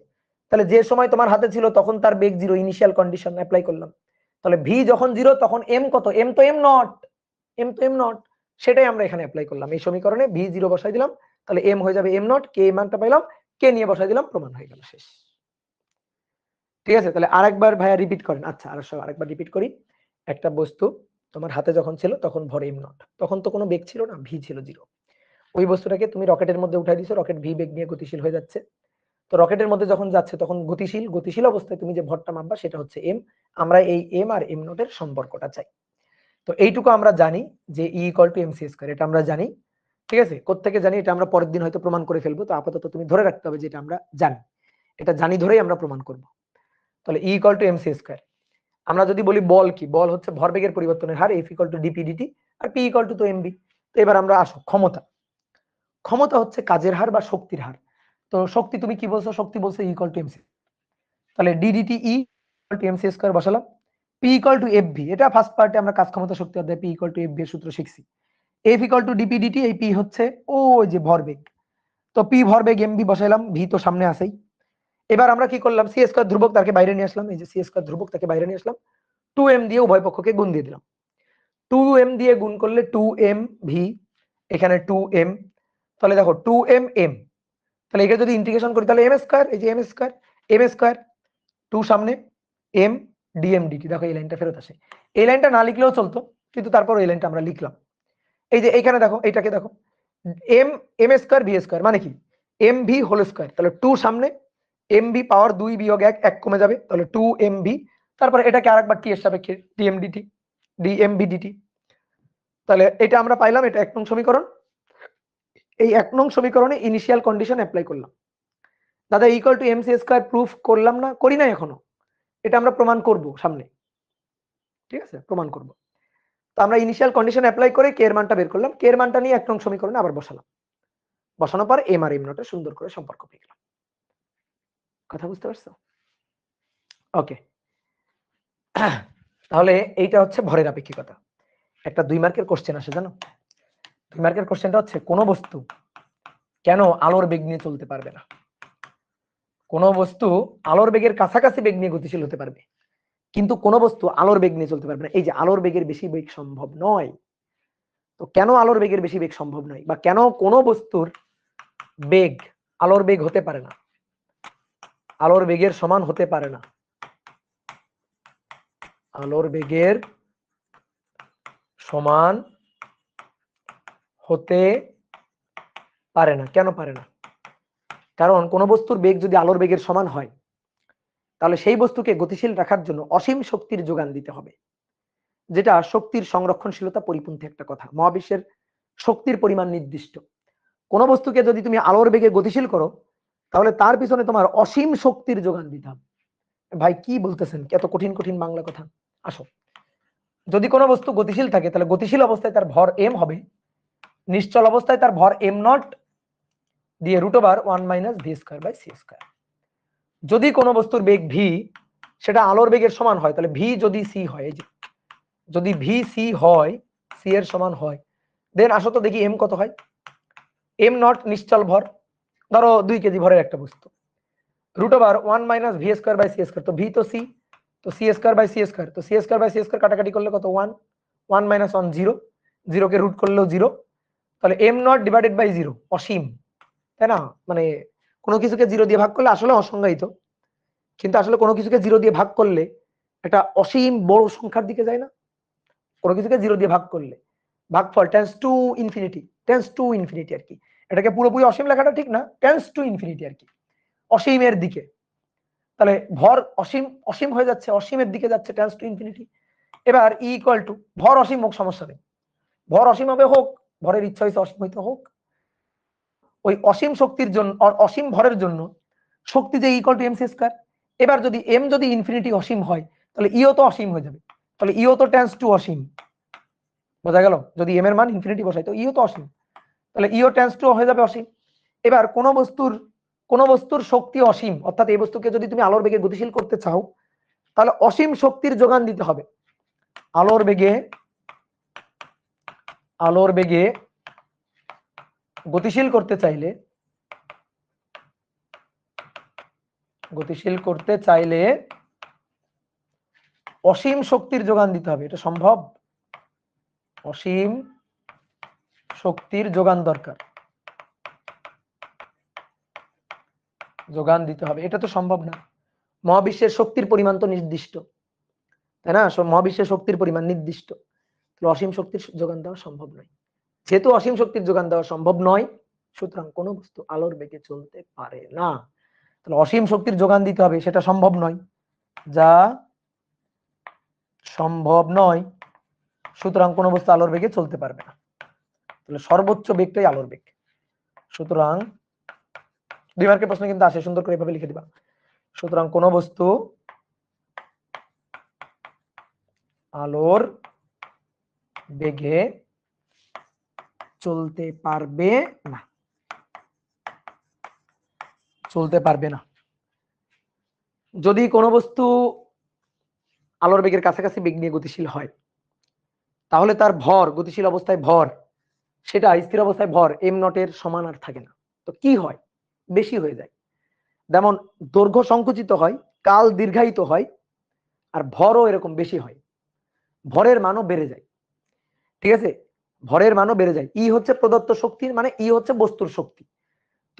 তাহলে যে সময় তোমার হাতে ছিল তখন তার বেগ জিরো, ইনিশিয়াল কন্ডিশন অ্যাপ্লাই করলাম, তাহলে ভি যখন জিরো তখন এম কত, এম তো এম নট, এম তো এম নট, সেটাই আমরা এখানে অ্যাপ্লাই করলাম, এই সমীকরণে ভি জিরো বসাই দিলাম, তাহলে এম হয়ে যাবে এম নট, কে মানটা পাইলাম, কে নিয়ে বসাই দিলাম, প্রমাণ হয়ে গেল, শেষ। ঠিক আছে, তাহলে আরেকবার ভাইয়া রিপিট করেন। আচ্ছা আরেকবার রিপিট করি, একটা বস্তু তোমার হাতে যখন ছিল তখন ভর এম নট, তখন তো কোনো বেগ ছিল না, ভি ছিল জিরো, ওই বস্তুটাকে তুমি রকেটের মধ্যে উঠাই দিছো, রকেট ভি বেগ নিয়ে গতিশীল হয়ে যাচ্ছে, তো রকেটের মধ্যে যখন যাচ্ছে তখন গতিশীল অবস্থায় তুমি যে ভরটা মাপবা সেটা হচ্ছে এম, আমরা এই এম আর এম নটের সম্পর্কটা চাই। তো এইটুকু আমরা জানি যে E equal to M C square, এটা আমরা জানি, ঠিক আছে, কোত্থেকে জানি এটা আমরা পরের দিন হয়তো প্রমাণ করে ফেলবো, তো আপাতত তুমি ধরে রাখতে হবে যে এটা আমরা জানি, এটা জানি ধরেই আমরা প্রমাণ করব। তাহলে E equal to M C square, আমরা যদি বলি বল কি, বল হচ্ছে ভরবেগের পরিবর্তনের হার, F equal to DP DT, আর পি ইকুয়াল টু তো এমবি। তো এবার আমরা আসো ক্ষমতা, ক্ষমতা হচ্ছে কাজের হার বা শক্তির হার, তো শক্তি তুমি কি বলছো, শক্তি বলছো ইকুয়াল টু এমসি, তাহলে DDT E equal to MC square বসালাম, পি ইকুয়াল টু এফভি, এটা ফার্স্ট পার্টে আমরা কাজ ক্ষমতা শক্তি অধ্যায় পি ইকুয়াল টু এফভি এর সূত্র শিখছি, F equal to DP d t, এই পি হচ্ছে ওই যে ভরবেগ, তো পি ভরবেগ, এমভি বসাইলাম, ভি তো সামনে আছেই। এবার আমরা কি করলাম, সি স্কয়ার ধ্রুবক তাকে বাইরে নিয়ে আসলাম, এই যে সি স্কয়ার ধ্রুবক তাকে বাইরে নিয়ে আসলাম, 2m দিয়ে উভয় পক্ষকে গুণ দিয়ে দিলাম, 2m দিয়ে গুণ করলে 2m ভি, এখানে 2m, তাহলে দেখো 2m m, তাহলে এটা যদি ইন্টিগ্রেশন করি তাহলে এম স্কয়ার, এই যে এম স্কয়ার 2 সামনে এম ডিএম ডিটি, দেখো এই লাইনটা ফেরত আসে, এই লাইনটা না লিখলেও চলতো, কিন্তু তারপর এই লাইনটা আমরা লিখলাম। এই যে এইখানে দেখো, এইটাকে দেখো, m m square v square মানে কি, এম ভি হোল স্কয়ার, তাহলে 2 সামনে এম ভি পাওয়ার 2 বিয়োগ 1, 1 কমে যাবে, তাহলে 2 এম ভি, তারপরে এটাকে আরেকবার টি এর সাপেক্ষে d m d t, d m v d t, তাহলে এটা আমরা পাইলাম, এটা 1 নং সমীকরণ। এই 1 নং সমীকরণে ইনিশিয়াল কন্ডিশন অ্যাপ্লাই করলাম। দাদা equal to MC square proof করলাম না, করি না এখনো, এটা আমরা প্রমাণ করব সামনে, ঠিক আছে, প্রমাণ করব। তো আমরা ইনিশিয়াল কন্ডিশন অ্যাপ্লাই করে কে এর মানটা বের করলাম, কে এর মানটা নিয়ে 1 নং সমীকরণে আবার বসালাম, বসানোর পর এম আর এম নটের সুন্দর করে সম্পর্ক পেয়ে গেলাম। কথা বুঝতে পারছো? ওকে, তাহলে এইটা হচ্ছে ভরের আপেক্ষিকতা। একটা 2 মার্কের কোশ্চেন আসে জানো, 2 মার্কের কোশ্চেনটা হচ্ছে কোন বস্তু কেন আলোর বেগ নিয়ে চলতে পারবে না? কোনো বস্তু আলোর বেগের কাছাকাছি বেগ নিয়ে গতিশীল হতে পারবে, কিন্তু কোনো বস্তু আলোর বেগ নিয়ে চলতে পারবে না। এই যে আলোর বেগের বেশি বেগ সম্ভব নয়, তো কেন আলোর বেগের বেশি বেগ সম্ভব নয়, বা কেন কোনো বস্তুর বেগ আলোর বেগ হতে পারে না, আলোর বেগের সমান হতে পারে না, আলোর বেগের সমান হতে পারে না? কেন পারে না? কারণ কোনো বস্তুর বেগ যদি আলোর বেগের সমান হয়, তাহলে সেই বস্তুকে গতিশীল রাখার জন্য অসীম শক্তির যোগান দিতে হবে, যেটা শক্তির সংরক্ষণশীলতা পরিপন্থী একটা কথা। মহাবিশ্বের শক্তির পরিমাণ নির্দিষ্ট। কোনো বস্তুকে যদি তুমি আলোর বেগে গতিশীল করো, তাহলে তার পিছনে তোমার অসীম শক্তির যোগান দিতে হবে। ভাই কি বলতেছেন, এত কঠিন কঠিন বাংলা কথা। আসো, যদি কোনো বস্তু গতিশীল থাকে, তাহলে গতিশীল অবস্থায় তার ভর m হবে, নিশ্চল অবস্থায় তার ভর m0 দিয়ে √1 - v²/c²। যদি কোনো বস্তুর বেগ v সেটা আলোর বেগের সমান হয়, তাহলে v যদি c হয়, এই যে যদি v c হয়, c এর সমান হয়, দেন আসো তো দেখি m কত হয়। m0 নিশ্চল ভর, ধরো 2 কেজি ভরের একটা বস্তু, √1 - v²/c²। তো v তো c, তো c²/c², তো c²/c² কাটাকাটি করলে কত? 1, 1 - 1 0, 0 কে রুট করলেও 0, তাহলে m0 / 0 অসীম, তাই না? মানে কোনো কিছুকে 0 দিয়ে ভাগ করলে আসলে অসংজ্ঞায়িত, কিন্তু আসলে কোনো কিছুকে 0 দিয়ে ভাগ করলে একটা অসীম বড় সংখ্যার দিকে যায় না? কোনো কিছুকে 0 দিয়ে ভাগ করলে ভাগফল টেন্স টু ইনফিনিটি আর কি। এটাকে পুরোপুরি অসীম লেখাটা ঠিক না, টেন্স টু ইনফিনিটি আর কি, অসীমের দিকে। তাহলে ভর অসীম অসীম হয়ে যাচ্ছে, অসীমের দিকে যাচ্ছে, টেন্স টু ইনফিনিটি। এবার ই ইকুয়াল টু ভর অসীম হোক, সমস্যা নেই, ভর অসীম হবে হোক, ভরের ইচ্ছা হয়েছে অসীম হইতে হোক। ওই অসীম শক্তির জন্য, অসীম ভরের জন্য শক্তি যে ইকুয়াল টু mc²। এবার যদি m যদি ইনফিনিটি অসীম হয়, তাহলে ইও তো অসীম হয়ে যাবে, তাহলে ইও তো টেন্স টু অসীম। বোঝা গেল? যদি m এর মান ইনফিনিটি বসাই, তো ইও তো অসীম, তাহলে ইও টেন্স টু হয়ে যাবে অসীম। এবার কোন বস্তুর শক্তি অসীম, অর্থাৎ এই বস্তুকে যদি তুমি আলোর বেগে গতিশীল করতে চাও, তাহলে অসীম শক্তির যোগান দিতে হবে। আলোর বেগে গতিশীল করতে চাইলে অসীম শক্তির যোগান দিতে হবে। এটা সম্ভব? অসীম শক্তির যোগান দরকার, যোগান দিতে হবে, এটা তো সম্ভব না। মহাবিশ্বের শক্তির পরিমাণ তো নির্দিষ্ট, তাই না? মহাবিশ্বের শক্তির পরিমাণ নির্দিষ্ট, তাহলে অসীম শক্তির যোগান দেওয়া সম্ভব নয়। যেহেতু অসীম শক্তির যোগান দেওয়া সম্ভব নয়, সুতরাং কোনো বস্তু আলোর বেগে চলতে পারে না। তাহলে অসীম শক্তির যোগান দিতে হবে, সেটা সম্ভব নয়, যা সম্ভব নয়, সুতরাং কোনো বস্তু আলোর বেগে চলতে পারবে না। তাহলে সর্বোচ্চ বেগটাই আলোর বেগ। সুতরাং 2 মার্কের প্রশ্ন কিন্তু আসে, সুন্দর করে এভাবে লিখে দিবা। সুতরাং কোনো বস্তু আলোর বেগে চলতে পারবে না, চলতে পারবে না। যদি কোনো বস্তু আলোর বেগের কাছাকাছি বেগ নিয়ে গতিশীল হয়, তাহলে তার ভর, গতিশীল অবস্থায় ভর, সেটা স্থির অবস্থায় ভর m0 এর সমান আর থাকে না। তো কি হয়? বেশি হয়ে যায়। যেমন দৈর্ঘ্য সংকুচিত হয়, কাল দীর্ঘায়িত হয়, আর ভরও এরকম বেশি হয়, ভরের মানও বেড়ে যায়। ঠিক আছে? ভরের মানও বেড়ে যায়। ই হচ্ছে প্রদত্ত শক্তির, মানে ই হচ্ছে বস্তুর শক্তি।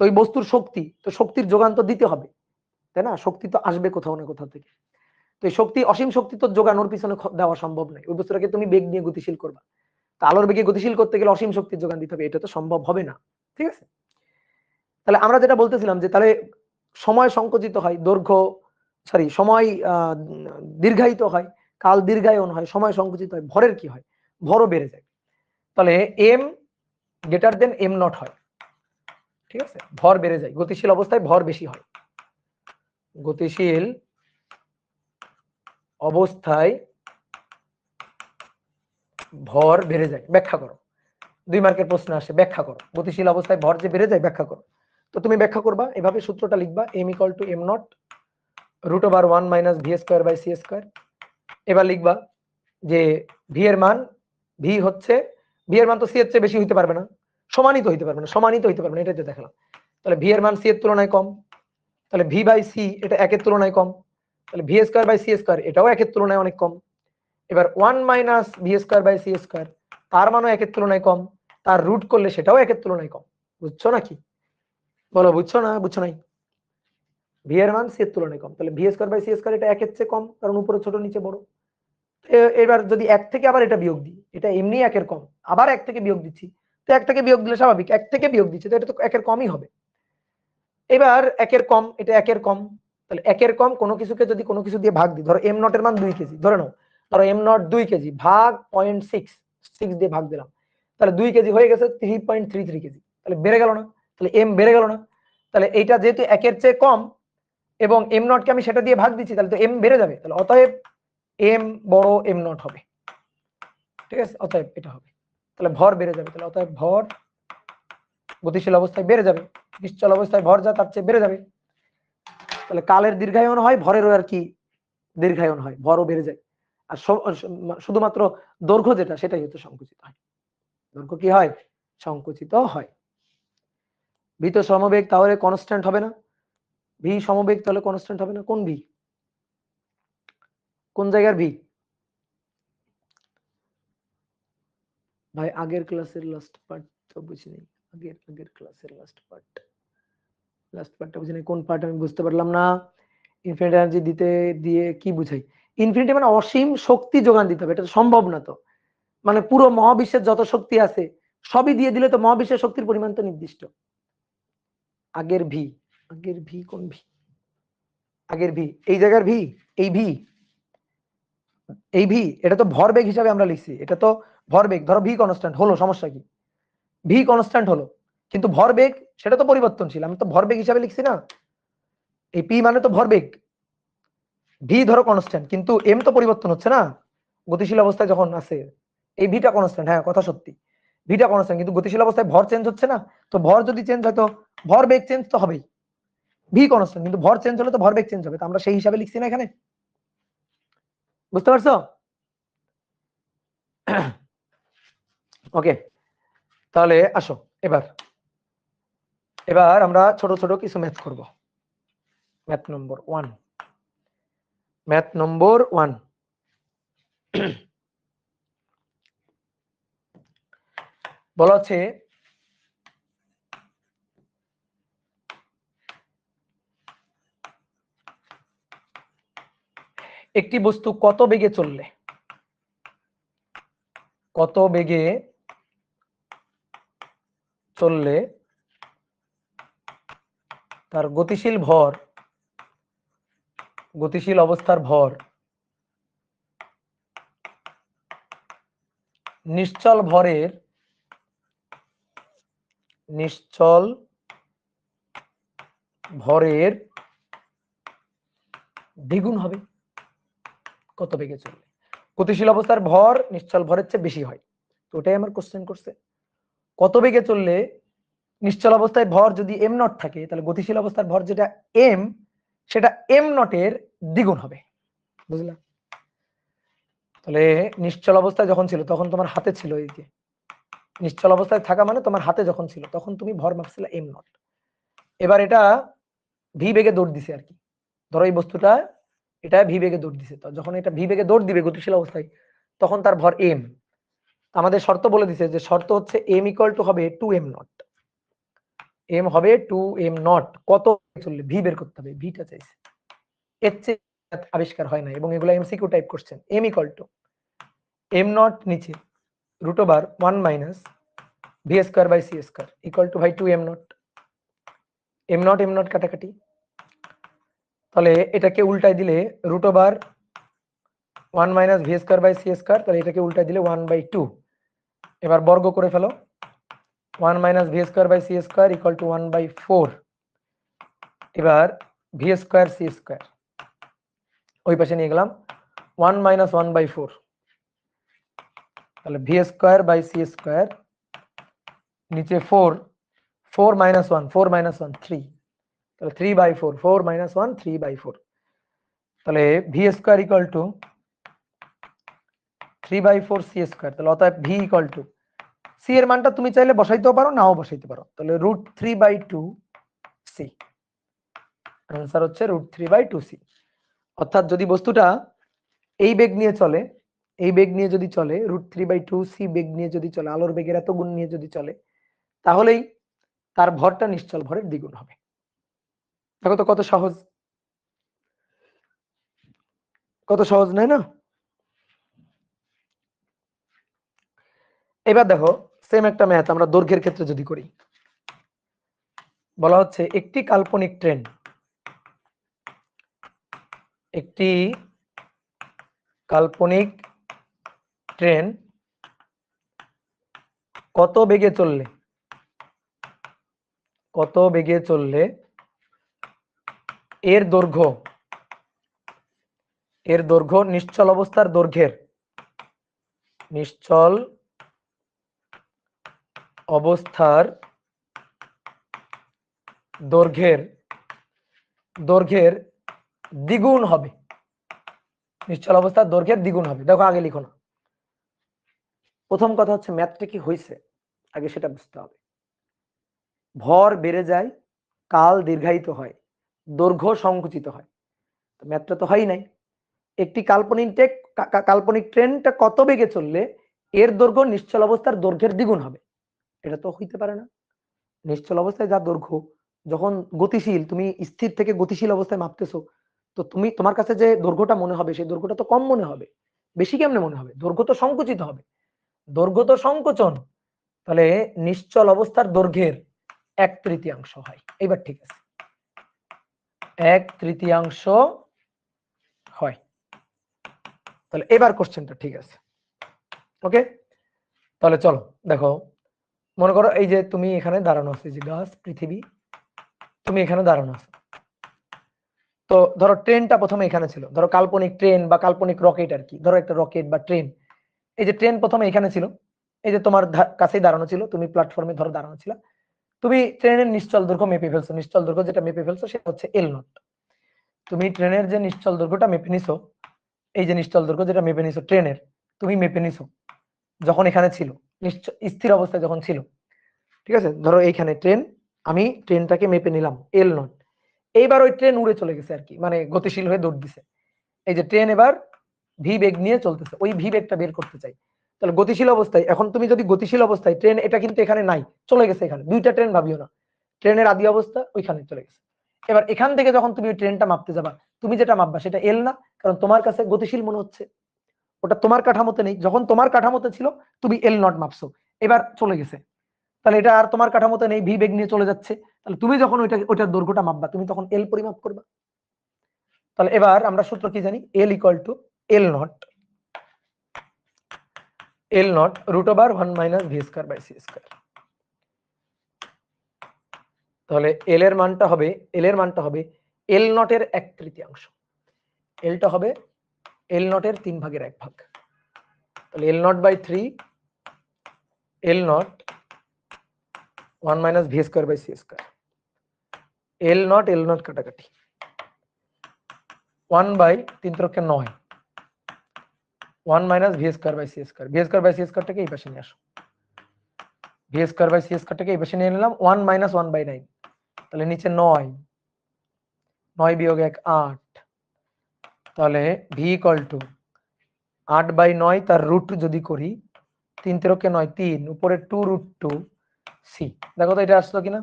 তো এই বস্তুর শক্তি, তো শক্তির যোগান তো দিতে হবে, তাই না? শক্তি তো আসবে কোথাও না কোথাও থেকে। তো এই শক্তি, অসীম শক্তি তো যোগানোর পিছনে দেওয়া সম্ভব নয়। ওই বস্তুটাকে তুমি বেগ নিয়ে গতিশীল করবা, তা আলোর বেগে গতিশীল করতে গেলে অসীম শক্তির যোগান দিতে হবে, এটা তো সম্ভব হবে না। ঠিক আছে? তাহলে আমরা যেটা বলতেছিলাম যে তাহলে সময় সংকুচিত হয়, সময় দীর্ঘায়িত হয়, কাল দীর্ঘায়ন হয়, সময় সংকুচিত হয়, ভরের কি হয়? ভরও বেড়ে যায়। তাহলে m > m0 হয়। ঠিক আছে? ভর বেড়ে যায়, গতিশীল অবস্থায় ভর বেশি হয়, গতিশীল অবস্থায় ভর বেড়ে যায়। ব্যাখ্যা করো। 2 মার্কের প্রশ্ন আসে, ব্যাখ্যা করো। গতিশীল অবস্থায় ভর যে বেড়ে যায়, ব্যাখ্যা করো। তো তুমি ব্যাখ্যা করবা, এভাবে সূত্রটা লিখবা, m = m0 √1 - v²/c²। এবার লিখবা যে v এর মান, v এর মান তো c এর চেয়ে বেশি হইতে পারবে না, সমানিত হইতে পারবে না, সমানিত হইতে পারবে না, এটাই তো দেখালাম। তাহলে ভি এর মান সি এর তুলনায় কম, তাহলে ভি বাই সি এটা একের তুলনায় কম, তাহলে V square by C square এটাও একের তুলনায় অনেক কম। এবার 1 minus V square by C square তার মানও একের তুলনায় কম, তার রুট করলে সেটাও একের তুলনায় কম। বুঝছো নাকি? বলো বুঝছো না বুঝছো নাই? ভি এর মান সি এর তুলনায় কম, তাহলে V square by C square এটা একের চেয়ে কম, কারণ উপরে ছোট নিচে বড়। এবার যদি এক থেকে আবার এটা বিয়োগ দিই, এটা এমনি একের কম, আবার এক থেকে বিয়োগ দিচ্ছি, তো এক থেকে বিয়োগ দিলে স্বাভাবিক, এক থেকে বিয়োগ দিচ্ছি তো এটা তো একের কমই হবে। এবার একের কম, এটা একের কম, তাহলে একের কম কোনো কিছুকে যদি কোনো কিছু দিয়ে ভাগ দিই, ধরো এম নট এর মান 2 কেজি ধরে নাও, ধরো এম নট 2 কেজি ভাগ 0.6 দিয়ে ভাগ দিলাম, তাহলে 2 কেজি হয়ে গেছে 3.33 কেজি, তাহলে বেড়ে গেল না? তাহলে এম বেড়ে গেল না? তাহলে এইটা যেহেতু একের চেয়ে কম এবং এম নট কে আমি সেটা দিয়ে ভাগ দিচ্ছি, তাহলে তো এম বেড়ে যাবে, তাহলে অতএব এম বড় এম নট হবে। ঠিক আছে, অতএব এটা হবে, তাহলে ভর বেড়ে যাবে, তাহলে অতএব ভর গতিশীল অবস্থায় বেড়ে যাবে, নিশ্চল অবস্থায় ভর যা তার চেয়ে বেড়ে যাবে। তাহলে কালের দীর্ঘায়ন হয়, ভরেরও আর কি দীর্ঘায়ন হয়, ভরও বেড়ে যায়। আর শুধুমাত্র দৈর্ঘ্য যেটা সেটাই হচ্ছে সংকুচিত হয়, দৈর্ঘ্য কি হয়? সংকুচিত হয়। ভি তো সমবেগ, তাহলে কনস্ট্যান্ট হবে না, ভি সমবেগ তাহলে কনস্ট্যান্ট হবে না। কোন ভি? কোন জায়গার ভি? ভাই আগের ক্লাসের লাস্ট পার্ট তো বুঝিনি, আগের ক্লাসের লাস্ট পার্টটা বুঝিনি, কোন পার্ট আমি বুঝতে পারলাম না। ইনফিনিট এনার্জি দিয়ে কি বুঝাই? ইনফিনিটি মানে অসীম শক্তি যোগান দিতে হবে, এটা তো সম্ভব না। তো মানে পুরো মহাবিশ্বের যত শক্তি আছে সবই দিয়ে দিলে তো মহাবিশ্বের শক্তির পরিমাণ তো নির্দিষ্ট। আগের ভি কোন ভি? আগের ভি এই জায়গার ভি, এই ভি এটা তো ভরবেগ হিসাবে আমরা লিখছি, এটা তো ভরবেগ, ধরো ভি কনস্ট্যান্ট হলো, সমস্যা কি? ভি কনস্ট্যান্ট হলো, কিন্তু ভরবেগ সেটা তো পরিবর্তনশীল, আমি তো ভরবেগ হিসাবে লিখছি না। এই পি মানে তো ভরবেগ, ভি ধরো কনস্ট্যান্ট, কিন্তু এম তো পরিবর্তন হচ্ছে না গতিশীল অবস্থায় যখন আছে। এই ভিটা কনস্ট্যান্ট, হ্যাঁ কথা সত্যি, ভিটা কনস্ট্যান্ট, কিন্তু গতিশীল অবস্থায় ভর চেঞ্জ হচ্ছে না। তো ভর যদি চেঞ্জ হয় তো ভরবেগ চেঞ্জ তো হবেই। ভি কনস্ট্যান্ট, কিন্তু ভর চেঞ্জ হলে তো ভরবেগ চেঞ্জ হবে, তো আমরা সেই হিসাবে লিখছি না এখানে। বুঝতে পারছো? ওকে, তাহলে আসো এবার আমরা ছোট ছোট কিছু ম্যাথ করব। ম্যাথ নম্বর 1 বলা হচ্ছে একটি বস্তু কত বেগে চললে তার গতিশীল অবস্থার ভর নিশ্চল ভরের দ্বিগুণ হবে। কত বেগে চললে গতিশীল অবস্থার ভর নিশ্চল ভরের চেয়ে বেশি হয়, তো ওটাই আমার কোশ্চেন করছে। কত বেগে চললে নিশ্চল অবস্থায় ভর যদি এম নট থাকে, তাহলে গতিশীল অবস্থার ভর যেটা এম, সেটা এম নটের দ্বিগুণ হবে। বুঝলা? তাহলে নিশ্চল অবস্থায় যখন ছিল তখন তোমার হাতে ছিল, এই যে নিশ্চল অবস্থায় থাকা মানে তোমার হাতে যখন ছিল তখন তুমি ভর মাপছিলে এম নট। এবার এটা ভি বেগে দৌড় দিছে আর কি, ধরো এই বস্তুটা এটা ভি বেগে দৌড় দিছে, তো যখন এটা ভি বেগে দৌড় দিবে গতিশীল অবস্থায় তখন তার ভর এম। আমাদের শর্ত বলে দিছে যে শর্ত হচ্ছে এম ইকুয়াল টু হবে 2m নট, এম হবে 2m নট। কত চললে ভি বের করতে হবে, ভিটা চাইছে, এর চেয়ে আবিষ্কার হয় না, এবং এগুলো MCQ type question. M equal to M naught নিচে root over 1 minus V square by C square equal to ভাই 2m নট। এম নট কাটাকাটি, তাহলে এটাকে উল্টাই দিলে root over 1 minus V square by C square, তাহলে এটাকে উল্টাই দিলে 1/2। এবার বর্গ করে ফেলো, 1 minus V square by C square equal to 1/4। এবার ভি স্কয়ার সি স্কয়ার ওই পাশে নিয়ে গেলাম, 1 মাইনাস 1/4, তাহলে V square by C square নিচে 4 মাইনাস 1 3, তাহলে 3/4, 4 মাইনাস 1 3/4, তাহলে V square equal to 3/4 c square, তাহলে অতএব ভি ইকুয়াল টু সি এর মানটা তুমি চাইলে বসাইতেও পারো, নাও বসাইতে পারো। তাহলে √3/2 সি, आंसर হচ্ছে √3/2 সি। অর্থাৎ যদি বস্তুটা এই বেগ নিয়ে চলে, এই বেগ নিয়ে যদি চলে, √3/2 সি বেগ নিয়ে যদি চলে, আলোর বেগের এত গুণ নিয়ে যদি চলে, তাহলেই তার ভরটা নিশ্চল ভরের দ্বিগুণ হবে। দেখো তো কত সহজ, কত সহজ নয় না? এবার দেখো সেম একটা ম্যাথ আমরা দৈর্ঘ্যের ক্ষেত্রে যদি করি, বলা হচ্ছে একটি কাল্পনিক ট্রেন, একটি কাল্পনিক ট্রেন কত বেগে চললে, কত বেগে চললে এর দৈর্ঘ্য, এর দৈর্ঘ্য নিশ্চল অবস্থার দৈর্ঘ্যের, নিশ্চল অবস্থার দৈর্ঘ্যের, দৈর্ঘ্যের দ্বিগুণ হবে, নিশ্চল অবস্থার দৈর্ঘ্যের দ্বিগুণ হবে। দেখো আগে লিখো না, প্রথম কথা হচ্ছে ম্যাথটা কি হয়েছে আগে সেটা বুঝতে হবে। ভর বেড়ে যায়, কাল দীর্ঘায়িত হয়, দৈর্ঘ্য সংকুচিত হয়, তো ম্যাথটা তো হয় নাই। একটি কাল্পনিক ট্রেনটা কত বেগে চললে এর দৈর্ঘ্য নিশ্চল অবস্থার দৈর্ঘ্যের দ্বিগুণ হবে, এটা তো হইতে পারে না। নিশ্চল অবস্থায় যা দৈর্ঘ্য, যখন গতিশীল, তুমি স্থির থেকে গতিশীল অবস্থায় মাপতেছো, তো তুমি তোমার কাছে যে দৈর্ঘ্যটা মনে হবে সেই দৈর্ঘ্যটা তো কম মনে হবে, বেশি কেমনে মনে হবে? দৈর্ঘ্য তো সংকুচিত হবে, দৈর্ঘ্য তো সংকোচন, তাহলে নিশ্চল অবস্থার দৈর্ঘ্যের 1/3 হয়। এবার ঠিক আছে, 1/3 হয়। তাহলে এবার কোশ্চেনটা ঠিক আছে, ওকে। তাহলে চলো দেখো, মনে করো এই যে তুমি এখানে দাঁড়ানো আছো, যে গাছ পৃথিবী, তুমি এখানে দাঁড়ানো আছো। তো ধরো ট্রেনটা প্রথমে এখানে ছিল, ধরো কাল্পনিক ট্রেন বা কাল্পনিক রকেট আর কি, ধরো একটা রকেট বা ট্রেন, এই যে ট্রেন প্রথমে এখানে ছিল, এই যে তোমার কাছেই দাঁড়ানো ছিল, তুমি প্ল্যাটফর্মে ধরো দাঁড়ানো ছিল, তুমি ট্রেনের নিশ্চল দৈর্ঘ্য মেপে ফেলছো, নিশ্চল দৈর্ঘ্য যেটা মেপে ফেলছো সেটা হচ্ছে L0। তুমি ট্রেনের যে নিশ্চল দৈর্ঘ্যটা মেপে নিছো, এই যে নিশ্চল দৈর্ঘ্য যেটা মেপে নিছো ট্রেনের, তুমি মেপে নিছো যখন এখানে ছিল, স্থির অবস্থায় যখন ছিল, ঠিক আছে। ধরো এইখানে ট্রেন, আমি ট্রেনটাকে মেপে নিলাম L0। এইবার ওই ট্রেন উড়ে চলে গেছে আর কি, মানে গতিশীল হয়ে দৌড় দিছে। এই যে ট্রেন এবার ভি বেগ নিয়ে চলতেছে, ওই ভি বেগটা বের করতে চাই। তাহলে গতিশীল অবস্থায়, এখন তুমি যদি গতিশীল অবস্থায় ট্রেন, এটা কিন্তু এখানে নাই, চলে গেছে এখানে, দুইটা ট্রেন ভাবিও না, ট্রেনের আদি অবস্থা ওইখানে চলে গেছে। এবার এখান থেকে যখন তুমি ট্রেনটা মাপতে যাবা, তুমি যেটা মাপবা সেটা এল না, কারণ তোমার কাছে গতিশীল মনে হচ্ছে, ওটা তোমার কাঠামোতে নেই। যখন তোমার কাঠামোতে ছিল তুমি L0 মাপছো, এবার চলে গেছে, তাহলে এটা আর তোমার কাঠামোতে নেই, ভি বেগ নিয়ে চলে যাচ্ছে। তাহলে তুমি যখন ওইটার দৈর্ঘ্যটা মাপবা, তুমি তখন এল পরিমাপ করবা। তাহলে এবার আমরা সূত্র কি জানি, L = L0, L0 √1 - v²/c²। তাহলে এল এর মানটা হবে, L0 এর 1/3, এলটা হবে L0 এর 3/1 তাহলে L0/3, L0 1 - v²/c²। L0 কাটাকাটি, 1/3 9, 1 - v²/c²। v²/c² এই পাশে নিয়ে আসো, v²/c² এই পাশে নিয়ে নিলাম, 1 - 1/9, তাহলে নিচে 9, 9 - 1 8, তাহলে v = 8/9, তার রুট যদি করি 3 × 9 3, উপরে 2√2 সি। দেখো তো এটা আসলো কিনা,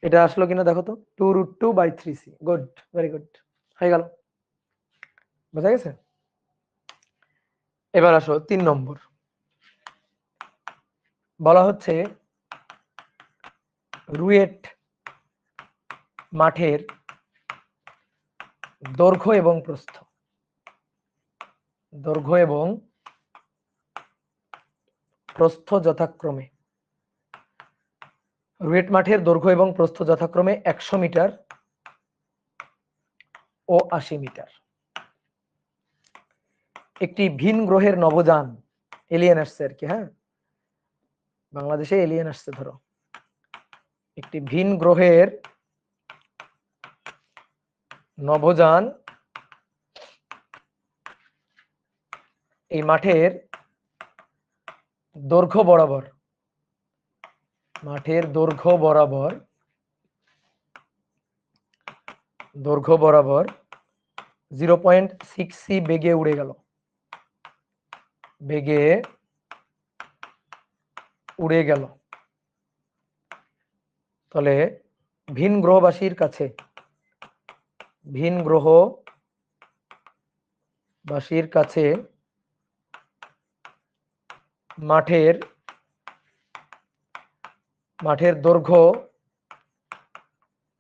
এটা আসলো কিনা দেখো তো, 2√2/3 সি। গুড, ভেরি গুড, হয়ে গেল, বোঝা গেছে। এবার আসো 3 নম্বর, বলা হচ্ছে রুয়েট মাঠের দৈর্ঘ্য এবং প্রস্থ, দৈর্ঘ্য এবং প্রস্থ যথাক্রমে, রুয়েট মাঠের দৈর্ঘ্য এবং প্রস্থ যথাক্রমে 100 মিটার ও 80 মিটার। একটি ভিন গ্রহের নভোযান, এলিয়েন আসছে আর কি, হ্যাঁ, বাংলাদেশে এলিয়েন আসছে, ধরো একটি ভিন গ্রহের নভোযান এই মাঠের দৈর্ঘ্য বরাবর, মাঠের দৈর্ঘ্য বরাবর, দৈর্ঘ্য বরাবর 0.6 বেগে উড়ে গেল, বেগে উড়ে গেল। তাহলে ভিন গ্রহবাসীর কাছে, ভিন গ্রহবাসীর কাছে মাঠের দৈর্ঘ্য,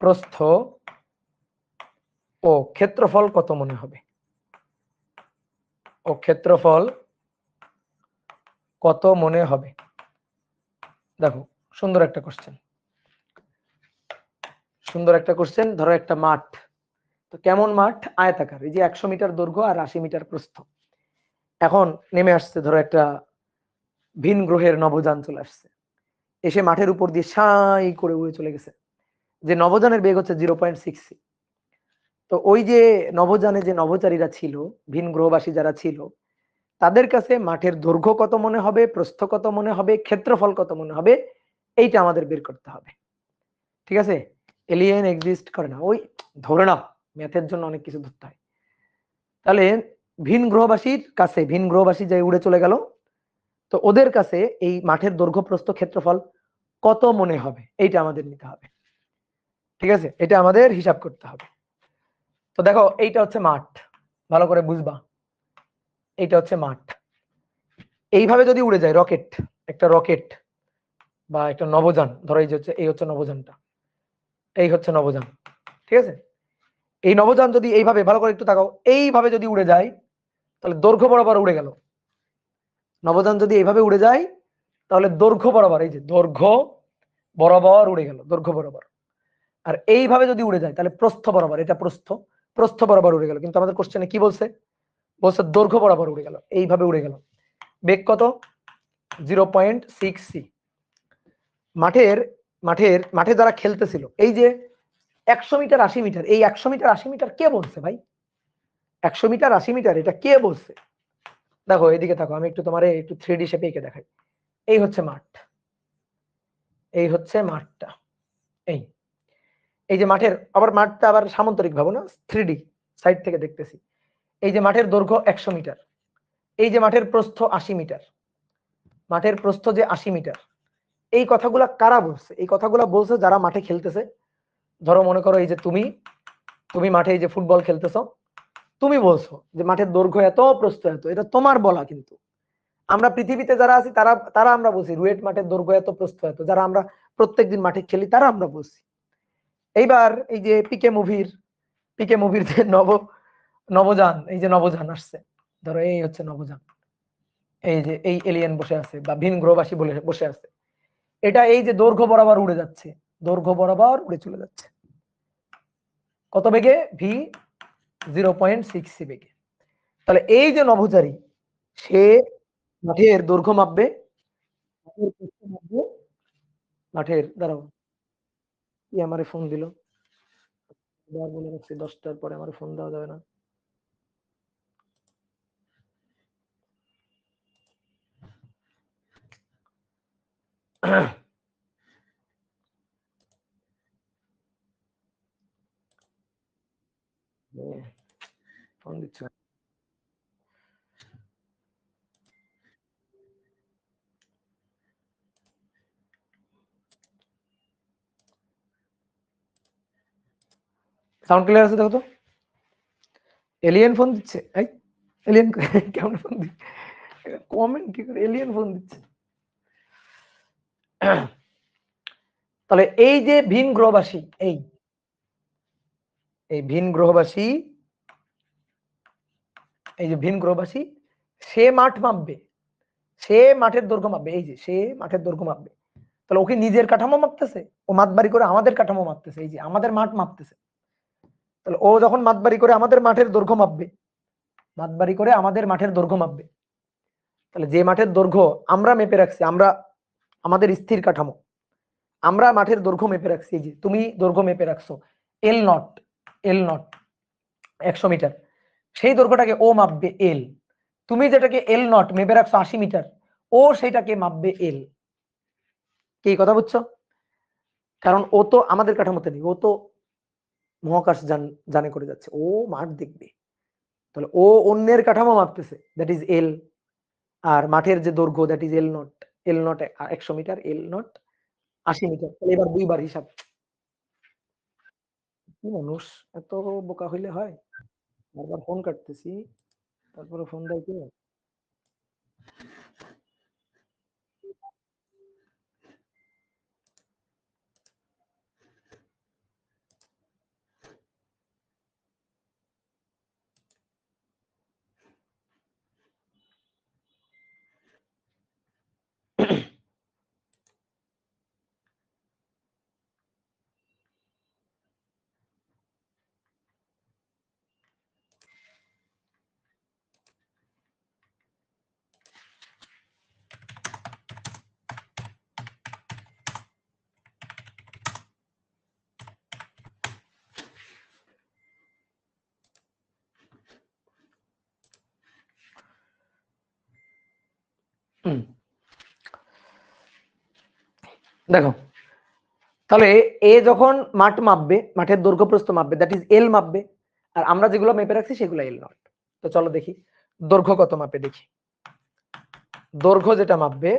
প্রস্থ ও ক্ষেত্রফল কত মনে হবে? ও ক্ষেত্রফল কত মনে হবে? দেখো সুন্দর একটা কোশ্চেন, সুন্দর একটা কোশ্চেন। ধরো একটা মাঠ, তো কেমন মাঠ? আয়তাকার। এই যে 100 মিটার দৈর্ঘ্য আর 80 মিটার প্রস্থ। এখন নেমে আসছে ধরো একটা ভিন গ্রহের নভোযান চলে আসছে, এসে মাঠের উপর দিয়ে সাই করে উড়ে চলে গেছে। যে নভোযানের বেগ হচ্ছে 0.6। তো ওই যে নভোযানে যে নভোচারীরা ছিল, ভিন গ্রহবাসী যারা ছিল, তাদের কাছে মাঠের দৈর্ঘ্য কত মনে হবে, প্রস্থ কত মনে হবে, ক্ষেত্রফল কত মনে হবে, এইটা আমাদের বের করতে হবে। ঠিক আছে? এলিয়েন এক্সিস্ট করে না, ওই ধরে নাও ম্যাথের জন্য অনেক কিছু ধরতে হয়। তাহলে ভিন গ্রহবাসীর কাছে, ভিন গ্রহবাসী যে উড়ে চলে গেল, তো ওদের কাছে এই মাঠের দৈর্ঘ্য প্রস্থ ক্ষেত্রফল কত মনে হবে, এইটা আমাদের নিতে হবে। ঠিক আছে? এটা আমাদের হিসাব করতে হবে। তো দেখো এইটা হচ্ছে মাঠ, ভালো করে বুঝবা, এইটা হচ্ছে মাঠ। এইভাবে যদি উড়ে যায় রকেট, একটা রকেট বা একটা নভোযান, ধরো এই হচ্ছে নভোযানটা, এই হচ্ছে নভোযান। ঠিক আছে? এই নভোযান যদি এইভাবে, ভালো করে একটু তাকাও, এইভাবে যদি উড়ে যায়, তাহলে দৈর্ঘ্য বরাবর উড়ে গেল। নভোযান যদি এইভাবে উড়ে যায়, তাহলে দৈর্ঘ্য বরাবর, এই যে দৈর্ঘ্য বরাবর উড়ে গেল, দৈর্ঘ্য বরাবর। আর এইভাবে যদি উড়ে যায় তাহলে প্রস্থ বরাবর, এটা প্রস্থ, প্রস্থ বরাবর উড়ে গেল। কিন্তু আমাদের কোশ্চেনে কি বলছে? বলছে দৈর্ঘ্য বরাবর উড়ে গেল, এইভাবে উড়ে গেল। বেগ কত? 0.6 মাঠের মাঠের মাঠে যারা খেলতেছিল, এই যে 100 মিটার 80 মিটার, এই 100 মিটার 80 মিটার কে বলছে ভাই? 100 মিটার 80 মিটার এটা কে বলছে? দেখো এদিকে থাকো, আমি একটু তোমার একটু 3D শেপে এঁকে দেখাই। এই হচ্ছে মাঠ, এই হচ্ছে মাঠটা, এই এই যে মাঠের, আবার মাঠটা আবার সামান্তরিক ভাবো না, 3D সাইড থেকে দেখতেছি। এই যে মাঠের দৈর্ঘ্য 100 মিটার, এই যে মাঠের প্রস্থ 80 মিটার, মাঠের প্রস্থ যে 80 মিটার, এই কথাগুলা কারা বলছে? এই কথাগুলা বলছে যারা মাঠে খেলতেছে। ধরো মনে করো এই যে তুমি মাঠে এই যে ফুটবল খেলতেছো, তুমি বলছো যে মাঠের দৈর্ঘ্য এত, প্রস্থ এত, এটা তোমার বলা। কিন্তু আমরা পৃথিবীতে যারা আছি তারা তারা আমরা বলছি রুয়েট মাঠের দৈর্ঘ্য এত, প্রস্থ এত। যারা আমরা প্রত্যেকদিন মাঠে খেলি তারা আমরা বলছি। এইবার এই যে পিকে মুভির যে নভোযান, এই যে নভোযান আসছে, ধরো এই হচ্ছে নভোযান, এই যে এই এলিয়েন বসে আছে বা ভিন গ্রহবাসী বসে আছে, এটা এই যে দৈর্ঘ্য বরাবর উড়ে যাচ্ছে, দৈর্ঘ্য বরাবর উড়ে চলে যাচ্ছে কত বেগে? ভি 0.6 বেগে। তাহলে এই যে নভোচারী, সে মাঠের দৈর্ঘ্য মাপবে, মাঠের দাঁড়াও, কি আমারে ফোন দিল, বলে রাখছি 10টার পরে আমার ফোন দেওয়া যাবে না। ফোন দিচ্ছে, সাউন্ড ক্লিয়ার আছে দেখো তো? এলিয়েন ফোন দিচ্ছে, এই এলিয়েন কেমন ফোন দিচ্ছে, কমেন্ট কি করে, এলিয়েন ফোন দিচ্ছে। তাহলে এই যে ভিন গ্রহবাসী, এই ভিন গ্রহবাসী, এই যে ভিন গ্রহবাসী, সে মাঠ মাপবে, সে মাঠের দৈর্ঘ্য মাপবে, এই যে সে মাঠের দৈর্ঘ্য মাপবে। তাহলে ওকে নিজের কাঠামো মাপতেছে, ও মাতবাড়ি করে আমাদের কাঠামো মাপতেছে, এই যে আমাদের মাঠ মাপতেছে। তাহলে ও যখন মাতবাড়ি করে আমাদের মাঠের দৈর্ঘ্য মাপবে, মাতবাড়ি করে আমাদের মাঠের দৈর্ঘ্য মাপবে, তাহলে যে মাঠের দৈর্ঘ্য আমরা মেপে রাখছি, আমরা আমাদের স্থির কাঠামো, আমরা মাঠের দৈর্ঘ্য মেপে রাখছি, এই যে তুমি দৈর্ঘ্য মেপে রাখছো এল নট 100 মিটার, সেই দৈর্ঘ্যটাকে ও মাপবে এল। তুমি যেটাকে এল নট মেপে রাখছো 80 মিটার, ও সেটাকে মাপবে এল। কি কথা বুঝছো? কারণ ও তো আমাদের কাঠামোতে নেই, ও তো মহাকাশ জানে করে যাচ্ছে, ও মাঠ দেখবে, তাহলে ও অন্যের কাঠামো মাপতেছে, দ্যাট ইজ এল। আর মাঠের যে দৈর্ঘ্য that is L naught. L naught 100 metre, l naught 80 metre. তাহলে এবার দুইবার হিসাব। কি মানুষ, এত বোকা হইলে হয়? বারবার ফোন কাটতেছি, তারপরে ফোন দেয় কি? দেখো, তাহলে এ যখন মাঠ মাপবে, মাঠের দৈর্ঘ্য প্রস্থ মাপবে, দ্যাট ইজ এল মাপবে। আর আমরা যেগুলো মেপে রাখছি সেগুলো এল নট। তো চলো দেখি দৈর্ঘ্য কত মাপে। দেখি দৈর্ঘ্য যেটা মাপবে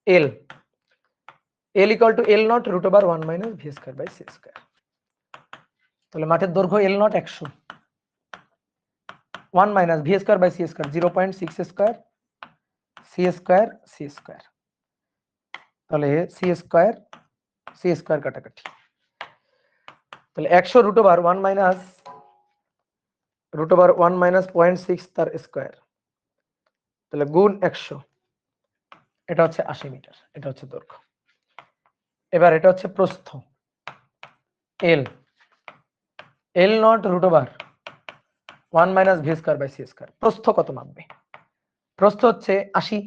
L, L equal to L naught root over 1 minus V square by C square. তাহলে মাঠের দৈর্ঘ্য L naught 100, 1 minus V square by C square 0.6 square, C square C square. তাহলে সি স্কয়ার কাটাকাটি, তাহলে 100 রুট ওভার 1 মাইনাস 0.6 তার স্কয়ার, তাহলে গুণ 100, এটা হচ্ছে 80 মিটার, এটা হচ্ছে দৈর্ঘ্য। এবার এটা হচ্ছে প্রস্থ L, L naught root over 1 minus V square by C square. প্রস্থ কত মাপবে? প্রস্থ হচ্ছে 80,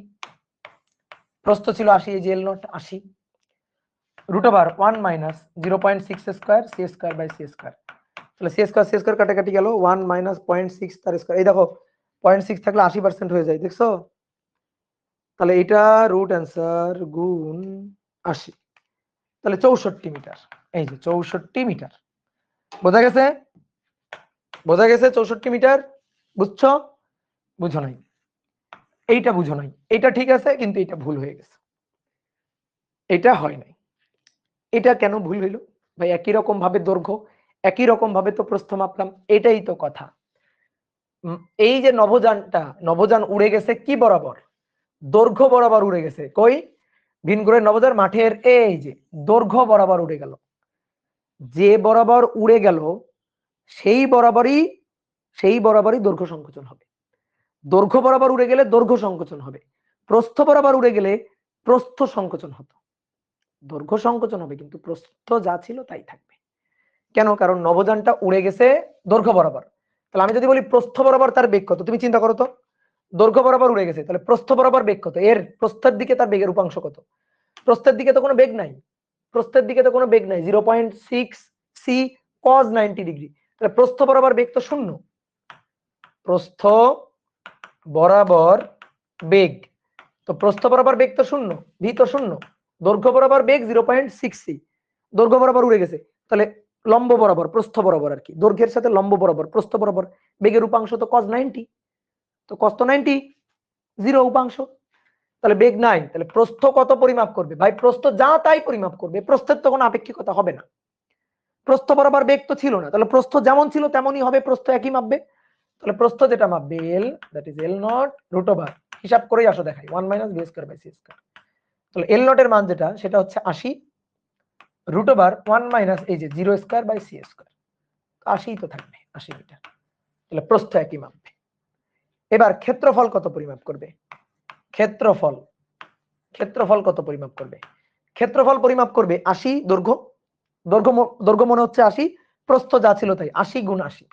প্রস্থ ছিল 80, এই যে L naught 80 root over 1 minus 0.6 square C square by C square. তাহলে সি স্কয়ার কাটাকাটি গেল, 1 মাইনাস 0.6 তার স্কয়ার। এই দেখো 0.6 থাকলে 80% হয়ে যায়, দেখছো? তাহলে এটা রুট অ্যান্সার গুণ 80, তাহলে 64 মিটার। এই যে 64 মিটার, বোঝা গেছে? বোঝা গেছে 64 মিটার? বুঝছো? বুঝো নাই? এইটা বুঝো নাই, এইটা ঠিক আছে, কিন্তু এটা ভুল হয়ে গেছে, এটা হয় নাই। এটা কেন ভুল হইল ভাই? একই রকম ভাবে দৈর্ঘ্য, একই রকম ভাবে তো প্রস্থ মাপলাম, এটাই তো কথা। এই যে নভোযান উড়ে গেছে কি বরাবর? দৈর্ঘ্য বরাবর উড়ে গেছে। কই? ভিনগ্রহের নভোযান মাঠের এই যে দৈর্ঘ্য বরাবর উড়ে গেল। যে বরাবর উড়ে গেল সেই বরাবরই দৈর্ঘ্য সংকোচন হবে। দৈর্ঘ্য বরাবর উড়ে গেলে দৈর্ঘ্য সংকোচন হবে, প্রস্থ বরাবর উড়ে গেলে প্রস্থ সংকোচন হতো। দৈর্ঘ্য সংকোচন হবে কিন্তু প্রস্থ যা ছিল তাই থাকবে। কেন? কারণ নভোযানটা উড়ে গেছে দৈর্ঘ্য বরাবর। তাহলে আমি যদি বলি প্রস্থ বরাবর তার বেগ কত, তুমি চিন্তা করো তো। দৈর্ঘ্য বরাবর উড়ে গেছে, তাহলে প্রস্থ বরাবর বেগ কত? এর প্রস্থের দিকে তার বেগের উপাংশ কত? প্রস্থের দিকে তো কোনো বেগ নাই, প্রস্থের দিকে তো কোনো বেগ নাই, 0.6 সি cos 90 ডিগ্রি। তাহলে প্রস্থ বরাবর বেগ তো শূন্য। প্রস্থ বরাবর বেগ, তো প্রস্থ বরাবর বেগ তো শূন্য, ভি তো শূন্য। দৈর্ঘ্য বরাবর বেগ 0.6 সি, দৈর্ঘ্য বরাবর উড়ে গেছে, তাহলে লম্ব বরাবর প্রস্থ বরাবর আর কি, দৈর্ঘ্যের সাথে লম্ব বরাবর প্রস্থ বরাবর বেগের উপাংশ তো cos 90, তো cos তো 90, জিরো উপাংশ। তাহলে বেগ নাই, তাহলে প্রস্থ কত পরিমাপ করবে ভাই? প্রস্থ যা তাই পরিমাপ করবে, প্রস্থের তো কোনো আপেক্ষিকতা হবে না। প্রস্থ বরাবর বেগ তো ছিল না, তাহলে প্রস্থ যেমন ছিল তেমনই হবে, প্রস্থ একই মাপবে। তাহলে প্রস্থ যেটা মাপবে L, that is L naught root over, হিসাব করেই আসো দেখাই, 1 minus V square by C square. তাহলে এল নট এর মান যেটা, সেটা হচ্ছে 80 রুট ওভার 1 মাইনাস এই যে 0 স্কয়ার বাই সি স্কয়ার। 80 তো থাকবে, 80 মিটার। তাহলে প্রস্থ একই মাপবে। এবার ক্ষেত্রফল কত পরিমাপ করবে? ক্ষেত্রফল, ক্ষেত্রফল কত পরিমাপ করবে? ক্ষেত্রফল পরিমাপ করবে 80 দৈর্ঘ্য, দৈর্ঘ্য মনে হচ্ছে 80, প্রস্থ যা ছিল তাই, 80 গুণ 80।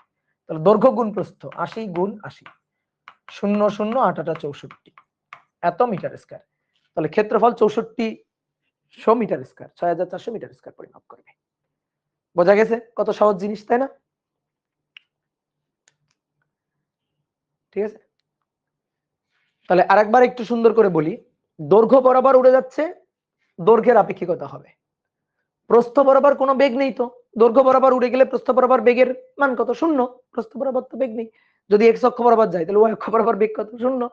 তাহলে দৈর্ঘ্য গুণ প্রস্থ 80 গুণ 80, 0 0 8 8 64, এত মিটার স্কয়ার। তাহলে ক্ষেত্রফল 6400 মিটার স্কয়ার, 6400 মিটার স্কয়ার পরিমাপ করবে। বোঝা গেছে কত সহজ জিনিস, তাই না? ঠিক আছে, তাহলে আরেকবার একটু সুন্দর করে বলি। দৈর্ঘ্য বরাবর উড়ে যাচ্ছে, দৈর্ঘ্যের আপেক্ষিকতা হবে। প্রস্থ বরাবর কোনো বেগ নেই, তো দৈর্ঘ্য বরাবর উড়ে গেলে প্রস্থ বরাবর বেগের মান কত? 0। প্রস্থ বরাবর তো বেগ নেই। যদি এক্স অক্ষ বরাবর যায় তাহলে ওয়াই অক্ষ বরাবর বেগ কত? 0।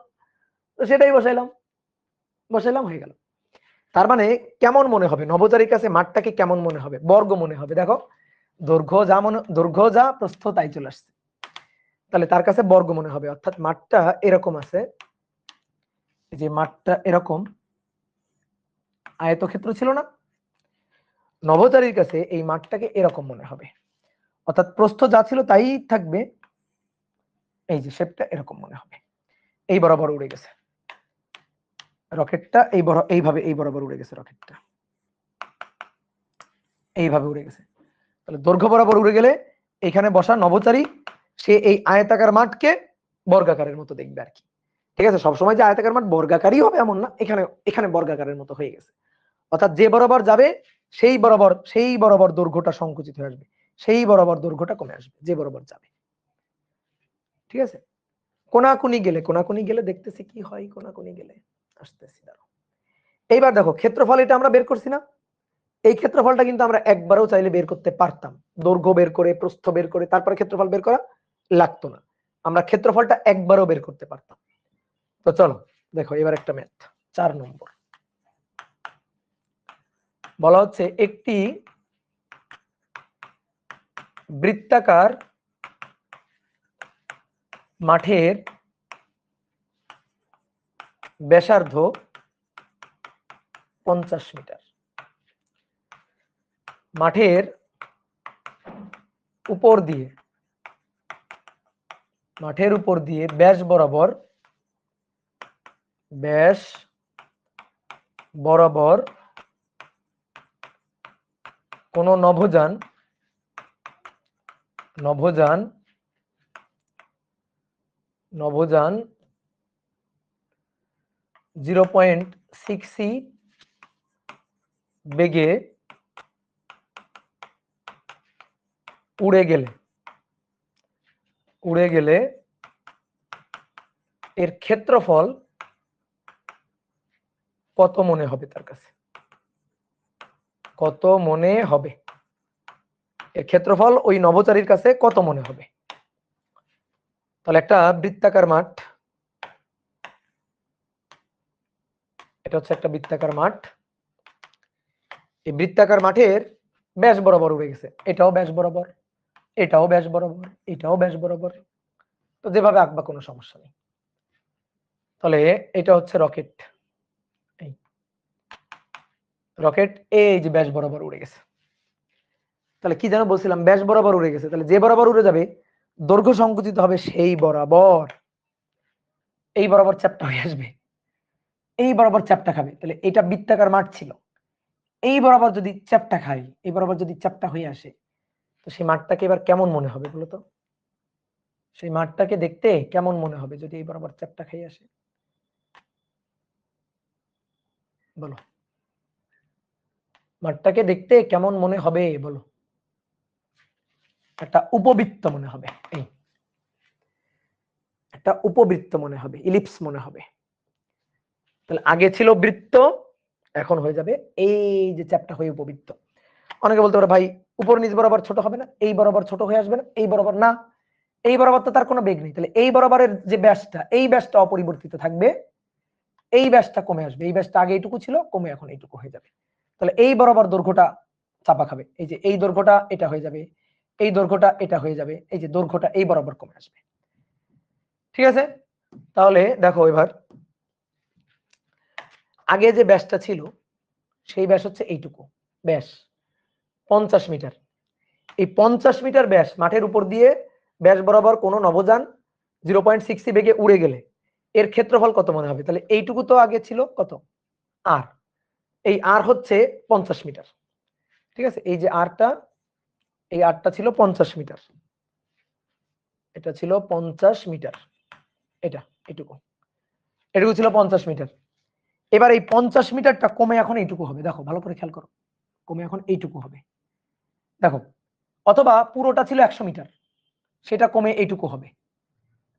তো সেটাই বসাইলাম হয়ে গেল। তার মানে কেমন মনে হবে নভোচারীর কাছে মাঠটাকে? কেমন মনে হবে? বর্গ মনে হবে। দেখো দৈর্ঘ্য যা প্রস্থ তাই চলে আসছে, তাহলে তার কাছে বর্গ মনে হবে। অর্থাৎ মাঠটা এরকম আছে, যে মাঠটা এরকম আয়তক্ষেত্র ছিল না, নভোচারীর কাছে এই মাঠটাকে এরকম মনে হবে। অর্থাৎ প্রস্থ যা ছিল তাই থাকবে, এই যে শেপটা এরকম মনে হবে। এই বরাবর উড়ে গেছে রকেটটা, এই বরাবর উড়ে গেছে রকেটটা, এইভাবে উড়ে গেছে। তাহলে দৈর্ঘ্য বরাবর উড়ে গেলে এখানে বসা নভোচারী সে এই আয়তাকার মাঠকে বর্গাকারের মতো দেখবে আর কি। ঠিক আছে, সবসময় যে আয়তাকার মাঠ বর্গাকারই হবে এমন না, এখানে বর্গাকারের মতো হয়ে গেছে। অর্থাৎ যে বরাবর যাবে সেই বরাবর দৈর্ঘ্যটা সংকুচিত হয়ে আসবে, সেই বরাবর দৈর্ঘ্যটা কমে আসবে যে বরাবর যাবে। ঠিক আছে, কোনাকুনি গেলে দেখতেছি কি হয়। কোনাকুনি গেলে আসতেছি, দাঁড়াও। এইবার দেখো ক্ষেত্রফল, এটা আমরা বের করছি না? এই ক্ষেত্রফলটা কিন্তু আমরা একবারও চাইলে বের করতে পারতাম। দৈর্ঘ্য বের করে, প্রস্থ বের করে, তারপরে ক্ষেত্রফল বের করা লাগতো না। আমরা ক্ষেত্রফলটা একবারও বের করতে পারতাম। তো চলো দেখো এবার একটা ম্যাথ, 4 নম্বর। বলা হচ্ছে একটি বৃত্তাকার মাঠের ব্যাসার্ধ 50 মিটার। মাঠের উপর দিয়ে ব্যাস বরাবর কোন নভোযান 0.6 বেগে উড়ে গেলে এর ক্ষেত্রফল কত মনে হবে? তার কাছে কত মনে হবে? এর ক্ষেত্রফল ওই নভোচারীর কাছে কত মনে হবে? তাহলে একটা বৃত্তাকার মাঠ, এটা হচ্ছে একটা বৃত্তাকার মাঠ। এই বৃত্তাকার মাঠের ব্যাস বরাবর উড়ে গেছে, এটাও ব্যাস বরাবর, এটাও ব্যাস বরাবর, এটাও ব্যাস বরাবর। তো যেভাবে আঁকবা কোনো সমস্যা নেই। তাহলে এটা হচ্ছে রকেট, এই যে ব্যাস বরাবর উড়ে গেছে। তাহলে কি যেন বলছিলাম? ব্যাস বরাবর উড়ে গেছে, তাহলে যে বরাবর উড়ে যাবে দৈর্ঘ্য সংকুচিত হবে সেই বরাবর, এই বরাবর চ্যাপ্টা হয়ে আসবে, এই বরাবর চ্যাপ্টা খাবে। তাহলে এটা বৃত্তাকার মাঠ ছিল, এই বরাবর যদি চ্যাপ্টা খাই, এই বরাবর যদি চ্যাপ্টা হয়ে আসে, তো সেই মাঠটাকে এবার কেমন মনে হবে বলো তো? সেই মাঠটাকে দেখতে কেমন মনে হবে যদি এই বরাবর চ্যাপ্টা খেয়ে আসে? বলো, মাঠটাকে দেখতে কেমন মনে হবে বলো? একটা উপবৃত্ত মনে হবে, এই একটা উপবৃত্ত মনে হবে, ইলিপস মনে হবে। তাহলে আগে ছিল বৃত্ত, এখন হয়ে যাবে এই যে চ্যাপ্টা হয়ে উপবৃত্ত। অনেকে বলতে পারে ভাই উপর নিচ বরাবর ছোট হবে না? এই বরাবর ছোট হয়ে আসবে না? এই বরাবর না, এই বরাবর তো তার কোনো বেগ নেই, তাহলে এই বরাবরের যে ব্যাসটা, এই ব্যাসটা অপরিবর্তিত থাকবে, এই ব্যাসটা কমে আসবে, এই ব্যাসটা আগে এইটুকু ছিল, কমে এখন এইটুকু হয়ে যাবে। তাহলে এই বরাবর দৈর্ঘ্যটা চাপা খাবে, এই যে এই দৈর্ঘ্যটা এটা হয়ে যাবে, এই দৈর্ঘ্যটা এটা হয়ে যাবে, এই যে দৈর্ঘ্যটা এই বরাবর কমে আসবে। ঠিক আছে, তাহলে দেখো এবার আগে যে ব্যাসটা ছিল সেই ব্যাস হচ্ছে এইটুকু ব্যাস, 50 মিটার। এই 50 মিটার ব্যাস মাঠের উপর দিয়ে ব্যাস বরাবর কোনো নভোযান 0.6 বেগে উড়ে গেলে এর ক্ষেত্রফল কত মনে হবে? তাহলে এইটুকু তো আগে ছিল কত? আর এই আর হচ্ছে 50 মিটার। ঠিক আছে, এই যে আরটা, এই আরটা ছিল 50 মিটার, এটা ছিল 50 মিটার, এটা এটুকু ছিল 50 মিটার। এবার এই 50 মিটারটা কমে এখন এইটুকু হবে, দেখো ভালো করে খেয়াল করো, কমে এখন এইটুকু হবে দেখো। অথবা পুরোটা ছিল 100 মিটার, সেটা কমে এইটুকু হবে,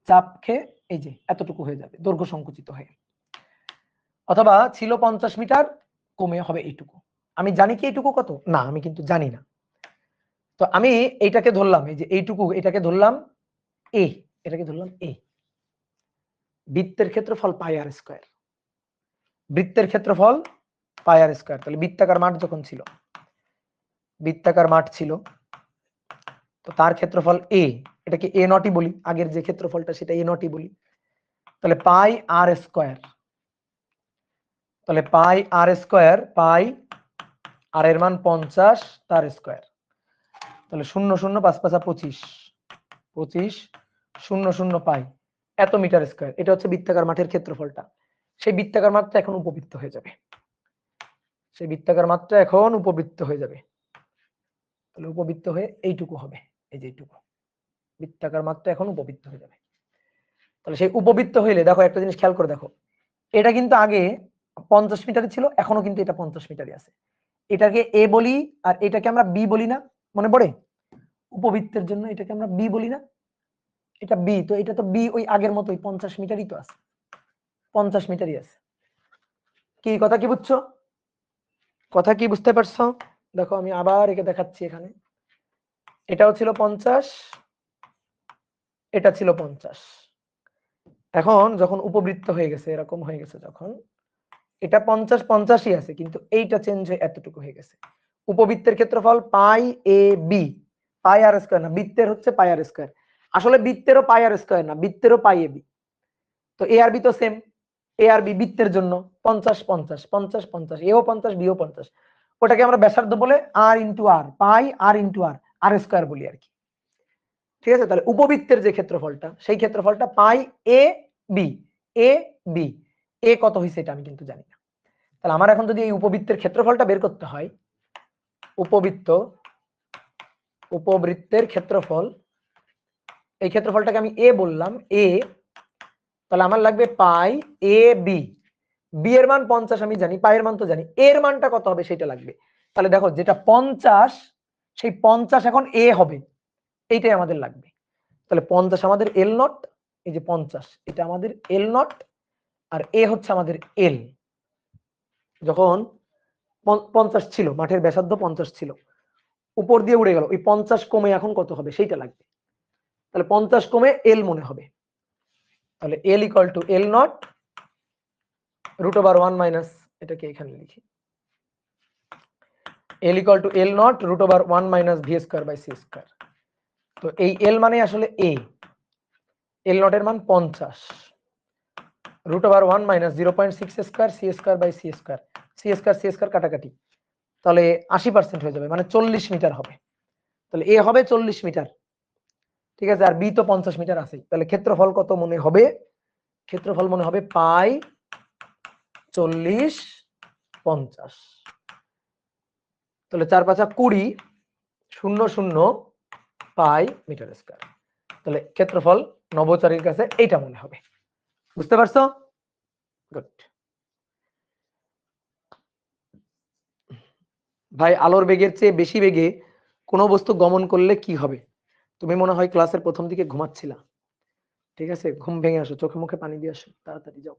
চাপ খেয়ে এই যে এতটুকু হয়ে যাবে দৈর্ঘ্য সংকুচিত হয়ে। অথবা ছিল 50 মিটার, কমে হবে এইটুকু। আমি জানি কি এইটুকু কত? না, আমি কিন্তু জানি না। তো আমি এইটাকে ধরলাম, এই যে এইটুকু, এটাকে ধরলাম এ, এটাকে ধরলাম এ। বৃত্তের ক্ষেত্রফল পাই আর স্কয়ার, বৃত্তের ক্ষেত্রফল পাই আর স্কয়ার। তাহলে বৃত্তাকার মাঠ যখন ছিল, বৃত্তাকার মাঠ ছিল, তো তার ক্ষেত্রফল এ, এটাকে এ নটই বলি, আগের যে ক্ষেত্রফলটা সেটা এ নটই বলি। তাহলে পাই আর স্কয়ার, তাহলে পাই আর স্কয়ার, পাই আর এর মান 50, তার স্কয়ার। তাহলে 0 0 5 5 25, 25 0 0 পাই এত মিটার স্কয়ার। এটা হচ্ছে বৃত্তাকার মাঠের ক্ষেত্রফলটা। সেই বৃত্তাকার মাঠটা এখন উপবৃত্ত হয়ে যাবে, সেই বৃত্তাকার মাঠটা এখন উপবৃত্ত হয়ে যাবে। তাহলে উপবৃত্ত হয়ে এইটুকু হবে, এই যে এইটুকু বৃত্তাকার মাঠটা এখন উপবৃত্ত হয়ে যাবে। তাহলে সেই উপবৃত্ত হইলে দেখো একটা জিনিস খেয়াল করে দেখো, এটা কিন্তু আগে 50 মিটারে ছিল, এখনো কিন্তু এটা 50 মিটারই আছে। এটাকে এ বলি আর এটাকে আমরা বি বলি না, মনে পড়ে? উপবৃত্তের জন্য এটাকে আমরা বি বলি না, এটা বি। তো এটা তো বি ওই আগের মতোই 50 মিটারই তো আছে, 50 মিটারই আছে। কি কথা কি বুঝছো? কথা কি বুঝতে পারছো? দেখো আমি আবার একে দেখাচ্ছি, এখানে এটাও ছিল 50, এটা ছিল 50। এখন যখন উপবৃত্ত হয়ে গেছে, এরকম হয়ে গেছে, যখন এটা 50 50ই আছে, কিন্তু এইটা চেঞ্জ হয়ে এতটুকু হয়ে গেছে। উপবৃত্তের ক্ষেত্রফল পাই A B, pi r square না, বৃত্তের হচ্ছে পাই আর স্কয়ার। আসলে বৃত্তেরও পাই আর স্কয়ার না, বৃত্তেরও পাই এ বি। তো এ আর বি তো সেম, এ আর বি বৃত্তের জন্য 50 50 50 50, এও 50 বিও 50। ওটাকে আমরা ব্যাসার্ধ বলে আর ইন্টু আর, পাই আর ইন্টু আর, আর স্কয়ার বলি আর কি। ঠিক আছে? তাহলে উপবৃত্তের যে ক্ষেত্রফলটা, সেই ক্ষেত্রফলটা পাই এ বি, এ বি। এ কত হয়েছে এটা আমি কিন্তু জানি না। তাহলে আমার এখন যদি এই উপবৃত্তের ক্ষেত্রফলটা বের করতে হয়, উপবৃত্তের ক্ষেত্রফল, এই ক্ষেত্রফলটাকে আমি এ বললাম, এ। তাহলে আমার লাগবে পাই এ বি, বি এর মান 50 আমি জানি, পাই এর মান তো জানি, এর মানটা কত হবে সেটা লাগবে। তাহলে দেখো যেটা 50, সেই 50 এখন এ হবে, এইটাই আমাদের লাগবে। তাহলে 50 আমাদের এল নট, এই যে 50 এটা আমাদের এল নট, আর এ হচ্ছে আমাদের এল। যখন 50 ছিল, মাঠের ব্যাসার্ধ 50 ছিল, উপর দিয়ে উড়ে গেল, ওই 50 কমে এখন কত হবে সেইটা লাগবে। তাহলে 50 কমে এল মনে হবে। তাহলে L equal to L naught root over 1 minus, এটাকে এখানে লিখি, L equal to L naught root over 1 minus V square by C square. তো এই এল মানে আসলে এ, এল নট এর মান 50, root over 1 minus 0.6 square C square by C square, C square কাটাকাটি, তাহলে 80% হয়ে যাবে, মানে 40 মিটার হবে। তাহলে এ হবে 40 মিটার, ঠিক আছে, আর বি তো 50 মিটার আছে। তাহলে ক্ষেত্রফল কত মনে হবে? ক্ষেত্রফল মনে হবে পাই 40 50। তাহলে 4 5 20, 0 0 পাই মিটার স্কয়ার। তাহলে ক্ষেত্রফল নভোচারীর কাছে এইটা মনে হবে। বুঝতে পারছো? গুড। ভাই আলোর বেগের চেয়ে বেশি বেগে কোনো বস্তু গমন করলে কি হবে? তুমি মনে হয় ক্লাসের প্রথম দিকে ঘুমাচ্ছিলা। ঠিক আছে, ঘুম ভেঙে আসো, চোখে মুখে পানি দিয়ে আসো, তাড়াতাড়ি যাও।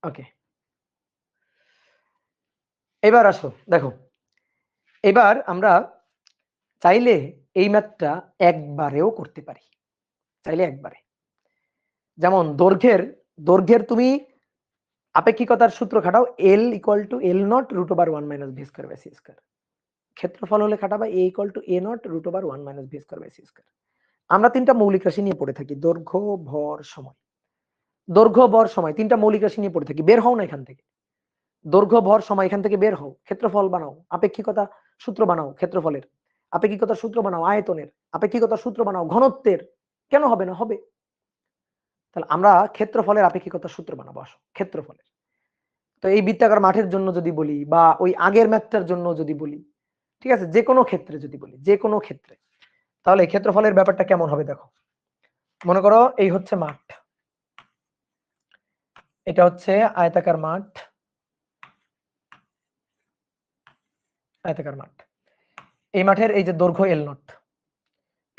ওকে, এবার আসো দেখো, এবার আমরা চাইলে এই ম্যাথটা একবারেও করতে পারি, চাইলে একবারে। যেমন দৈর্ঘ্যের তুমি আপেক্ষিকতার সূত্র খাটাও, L equal to L naught root over 1 minus V square by C square. ক্ষেত্রফল হলে খাটাবা A equal to A naught root over 1 minus V square by C square. আমরা তিনটা মৌলিক রাশি নিয়ে পড়ে থাকি, দৈর্ঘ্য ভর সময়। দৈর্ঘ্য ভর সময় তিনটা মৌলিক রাশি নিয়ে পড়ে থাকি, বের হও না এখান থেকে। দৈর্ঘ্য ভর সময় এখান থেকে বের হও, ক্ষেত্রফল বানাও, আপেক্ষিকতা সূত্র বানাও ক্ষেত্রফলের, আপেক্ষিকতার সূত্র বানাও আয়তনের, আপেক্ষিকতার সূত্র বানাও ঘনত্বের। কেন হবে না? হবে। তাহলে আমরা ক্ষেত্রফলের আপেক্ষিকতার সূত্র বানাবো, আসো ক্ষেত্রফলের। তো এই বৃত্তাকার মাঠের জন্য যদি বলি, বা ওই আগের ম্যাথটার জন্য যদি বলি, ঠিক আছে, যে কোনো ক্ষেত্রে যদি বলি, যে কোনো ক্ষেত্রে, তাহলে ক্ষেত্রফলের ব্যাপারটা কেমন হবে দেখো। মনে করো এই হচ্ছে মাঠ, এটা হচ্ছে আয়তাকার মাঠ, আয়তাকার মাঠ। এই মাঠের এই যে দৈর্ঘ্য এল নট,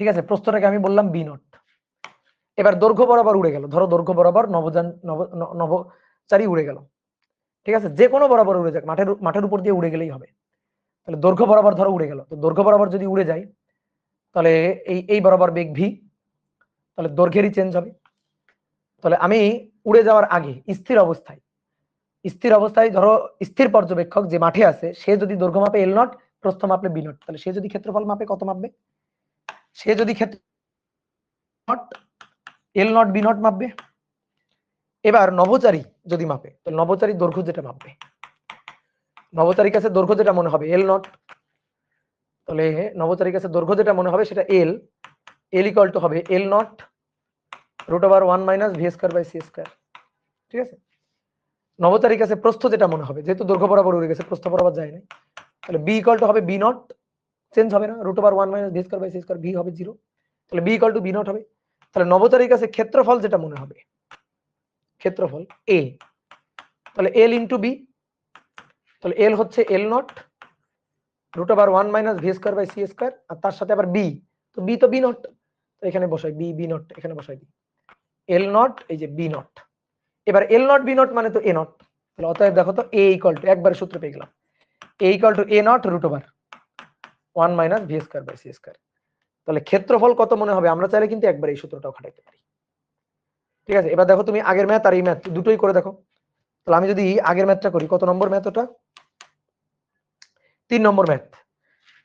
ঠিক আছে, প্রস্থটাকে আমি বললাম বি নট। এবার দৈর্ঘ্য বরাবর উড়ে গেল, ধরো দৈর্ঘ্য বরাবর নভোচারী উড়ে গেল, ঠিক আছে, যে কোনো বরাবর উড়ে যাক, মাঠের উপর দিয়ে উড়ে গেলেই হবে। তাহলে দৈর্ঘ্য বরাবর ধরো উড়ে গেল, তো দৈর্ঘ্য বরাবর যদি উড়ে যায় তাহলে এই বরাবর বেগ ভি, তাহলে দৈর্ঘ্যেরই চেঞ্জ হবে। তাহলে আমি উড়ে যাওয়ার আগে স্থির অবস্থায় ধরো স্থির পর্যবেক্ষক যে মাঠে আছে সে যদি দৈর্ঘ্য মাপে এল নট, প্রস্থ মাপলে বি নট, তাহলে সে যদি ক্ষেত্রফল মাপে কত মাপবে? সে যদি ক্ষেত্র এল নট বি নট মাপবে। এবার নভোচারী যদি মাপে, তাহলে নভোচারী দৈর্ঘ্য যেটা মাপবে, নভোচারীর কাছে দৈর্ঘ্য যেটা মনে হবে এল নট, তাহলে নভোচারীর কাছে দৈর্ঘ্য যেটা মনে হবে সেটা এল ইকুয়াল টু হবে L naught root over 1 minus V square by C square. ঠিক আছে, নভোচারীর কাছে প্রস্থ যেটা মনে হবে, যেহেতু দৈর্ঘ্য বরাবর উড়ে গেছে প্রস্থ বরাবর যায় না, তাহলে বি ইকুয়াল টু হবে বি নট, চেঞ্জ হবে না, root over 1 minus V square by C square, v হবে 0, তাহলে b equal to b naught হবে। তাহলে নভোচারীর কাছে ক্ষেত্রফল যেটা মনে হবে, ক্ষেত্রফল এ, তাহলে এল ইন্টু বি, তাহলে এল হচ্ছে L naught root over 1 minus V square by C square, আর তার সাথে আবার বি, তো বি তো বি নট, তো এখানে বসাই বি নট, এখানে বসাই দিই এল নট, এই যে বি নট। এবার এল নট বি নট মানে তো এ নট, তাহলে অতএব দেখো তো এ ইকুয়াল টু, একবারে সূত্র পেয়ে গেলাম, A equal to A naught root over 1 minus V square by C square. তাহলে ক্ষেত্রফল কত মনে হবে? আমরা চাইলে কিন্তু একবার এই সূত্রটাও খাটাইতে পারি। ঠিক আছে, এবার দেখো তুমি আগের ম্যাথ আর এই ম্যাথ দুটোই করে দেখো। তাহলে আমি যদি আগের ম্যাথটা করি, কত নম্বর ম্যাথ ওটা? 3 নম্বর ম্যাথ।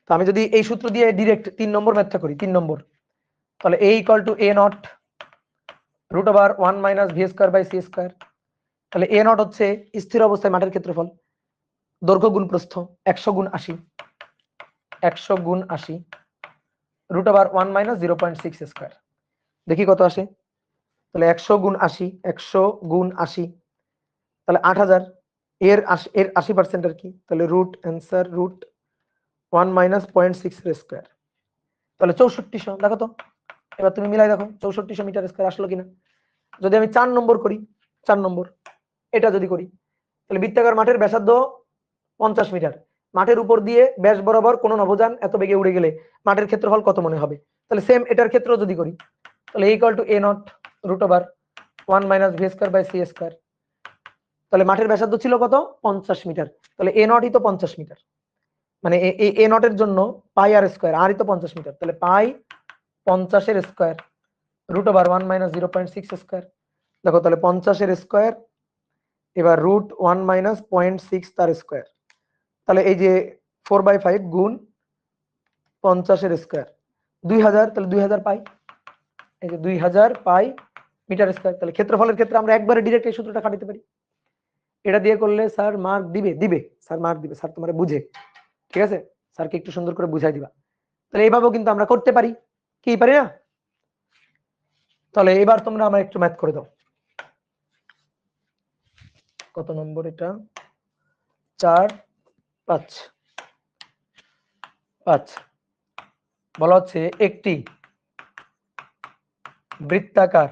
তো আমি যদি এই সূত্র দিয়ে ডাইরেক্ট 3 নম্বর ম্যাথটা করি, 3 নম্বর, তাহলে a equal to a naught root over 1 minus V square by C square. তাহলে a নট হচ্ছে স্থির অবস্থায় মাঠের ক্ষেত্রফল, দৈর্ঘ্য গুণ প্রস্থ 100 গুণ 80, 100 গুণ 80 রুট ওভার 1 মাইনাস 0.6 স্কয়ার। দেখি কত আসে। তাহলে 100 গুণ 80, 100 গুণ 80, তাহলে 8000, এর 80% আর কি, তাহলে root answer root 1 minus 0.6 square, তাহলে 6400। দেখো তো, এবার তুমি মিলাই দেখো 6400 মিটার স্কয়ার আসলো কিনা। যদি আমি 4 নম্বর করি, 4 নম্বর এটা যদি করি, তাহলে বৃত্তাকার মাঠের ব্যাসার্ধ 50 মিটার, মাঠের উপর দিয়ে ব্যাস বরাবর কোন নভোযান এত বেগে উড়ে গেলে মাঠের ক্ষেত্রফল কত মনে হবে? তাহলে সেম এটার ক্ষেত্র যদি করি, তাহলে equal to A naught root over 1 minus V square by C square. তাহলে মাঠের ব্যাসার্ধ ছিল কত? 50 মিটার, তাহলে এ নটই তো 50 মিটার, মানে এ নটের জন্য পাই আর স্কয়ার, আরই তো 50 মিটার, তাহলে পাই 50 এর square root over 1 minus 0.6 square. দেখো তাহলে 50 এর স্কয়ার, এবার রুট 1 মাইনাস 0.6 তার স্কয়ার, তাহলে এই যে 4/5 গুণ 50 এর স্কয়ার 2000, তাহলে 2000 পাই, এই যে 2000 পাই মিটার স্কয়ার। তাহলে ক্ষেত্রফলের ক্ষেত্রে আমরা একবারে ডাইরেক্ট এই সূত্রটা খাটাতে পারি। এটা দিয়ে করলে স্যার মার্ক দিবে স্যার মার্ক দিবে, স্যার তোমারে বুঝে, ঠিক আছে, স্যারকে একটু সুন্দর করে বুঝাই দিবা। তাহলে এইভাবেও কিন্তু আমরা করতে পারি, কি পারি না? তাহলে এবার তোমরা আমার একটু ম্যাথ করে দাও। কত নম্বর এটা? 4 5 5 বলা হচ্ছে একটি বৃত্তাকার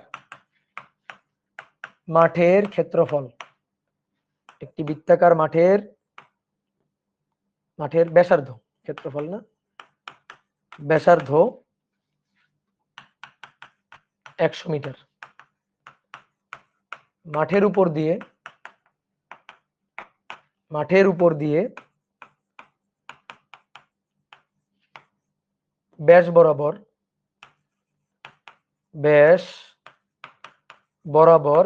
মাঠের ক্ষেত্রফল, একটি বৃত্তাকার মাঠের ব্যাসার্ধ, ক্ষেত্রফল না, ব্যাসার্ধ 100 মিটার, মাঠের উপর দিয়ে ব্যাস বরাবর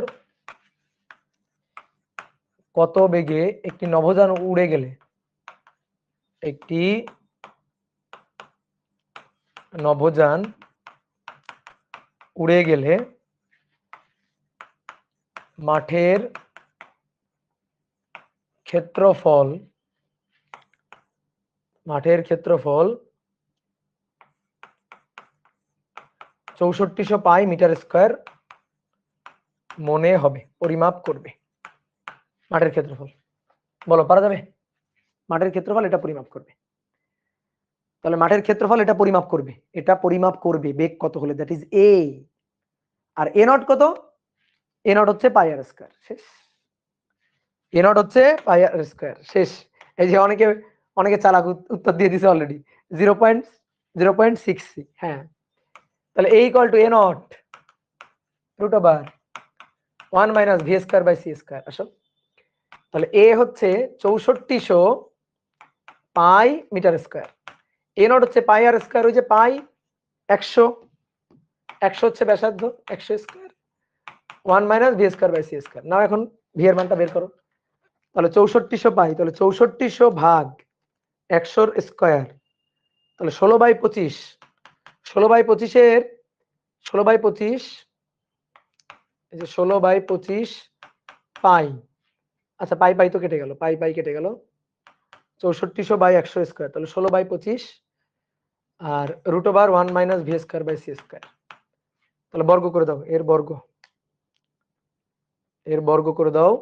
কত বেগে একটি নভোযান উড়ে গেলে, একটি নভোযান উড়ে গেলে মাঠের ক্ষেত্রফল 6400 পাই মিটার স্কয়ার মনে হবে, পরিমাপ করবে মাঠের ক্ষেত্রফল। বলো পারা যাবে? মাঠের ক্ষেত্রফল এটা পরিমাপ করবে, তাহলে মাঠের ক্ষেত্রফল এটা পরিমাপ করবে বেগ কত হলে, দ্যাট ইজ এ। আর এ নট কত? এ নট হচ্ছে পাই আর স্কয়ার, শেষ। এ নট হচ্ছে পাই আর স্কয়ার, শেষ। এই যে অনেকে চালাক উত্তর দিয়ে দিছে অলরেডি 0.6। হ্যাঁ, তাহলে a equal to a naught root over 1 minus V square by C square. আসলে তাহলে a হচ্ছে 6400 pi metre square, a naught হচ্ছে পাই আর স্কয়ার, ওই যে পাই 100, 100 হচ্ছে ব্যাসার্ধ, 100 square 1 minus V square by C square. নাও এখন ভি এর মানটা বের করো। তাহলে 6400 পাই, তাহলে 6400 ভাগ 100 স্কয়ার, তাহলে 16/25, 16/25 16/25, এই যে 16/25 পাই। আচ্ছা পাই পাই তো কেটে গেল, পাই পাই কেটে গেল, 6400 বাই 100 স্কয়ার, তাহলে 16/25 আর root over 1 minus V square by C square. তাহলে বর্গ করে দাও, এর বর্গ, এর বর্গ করে দাও।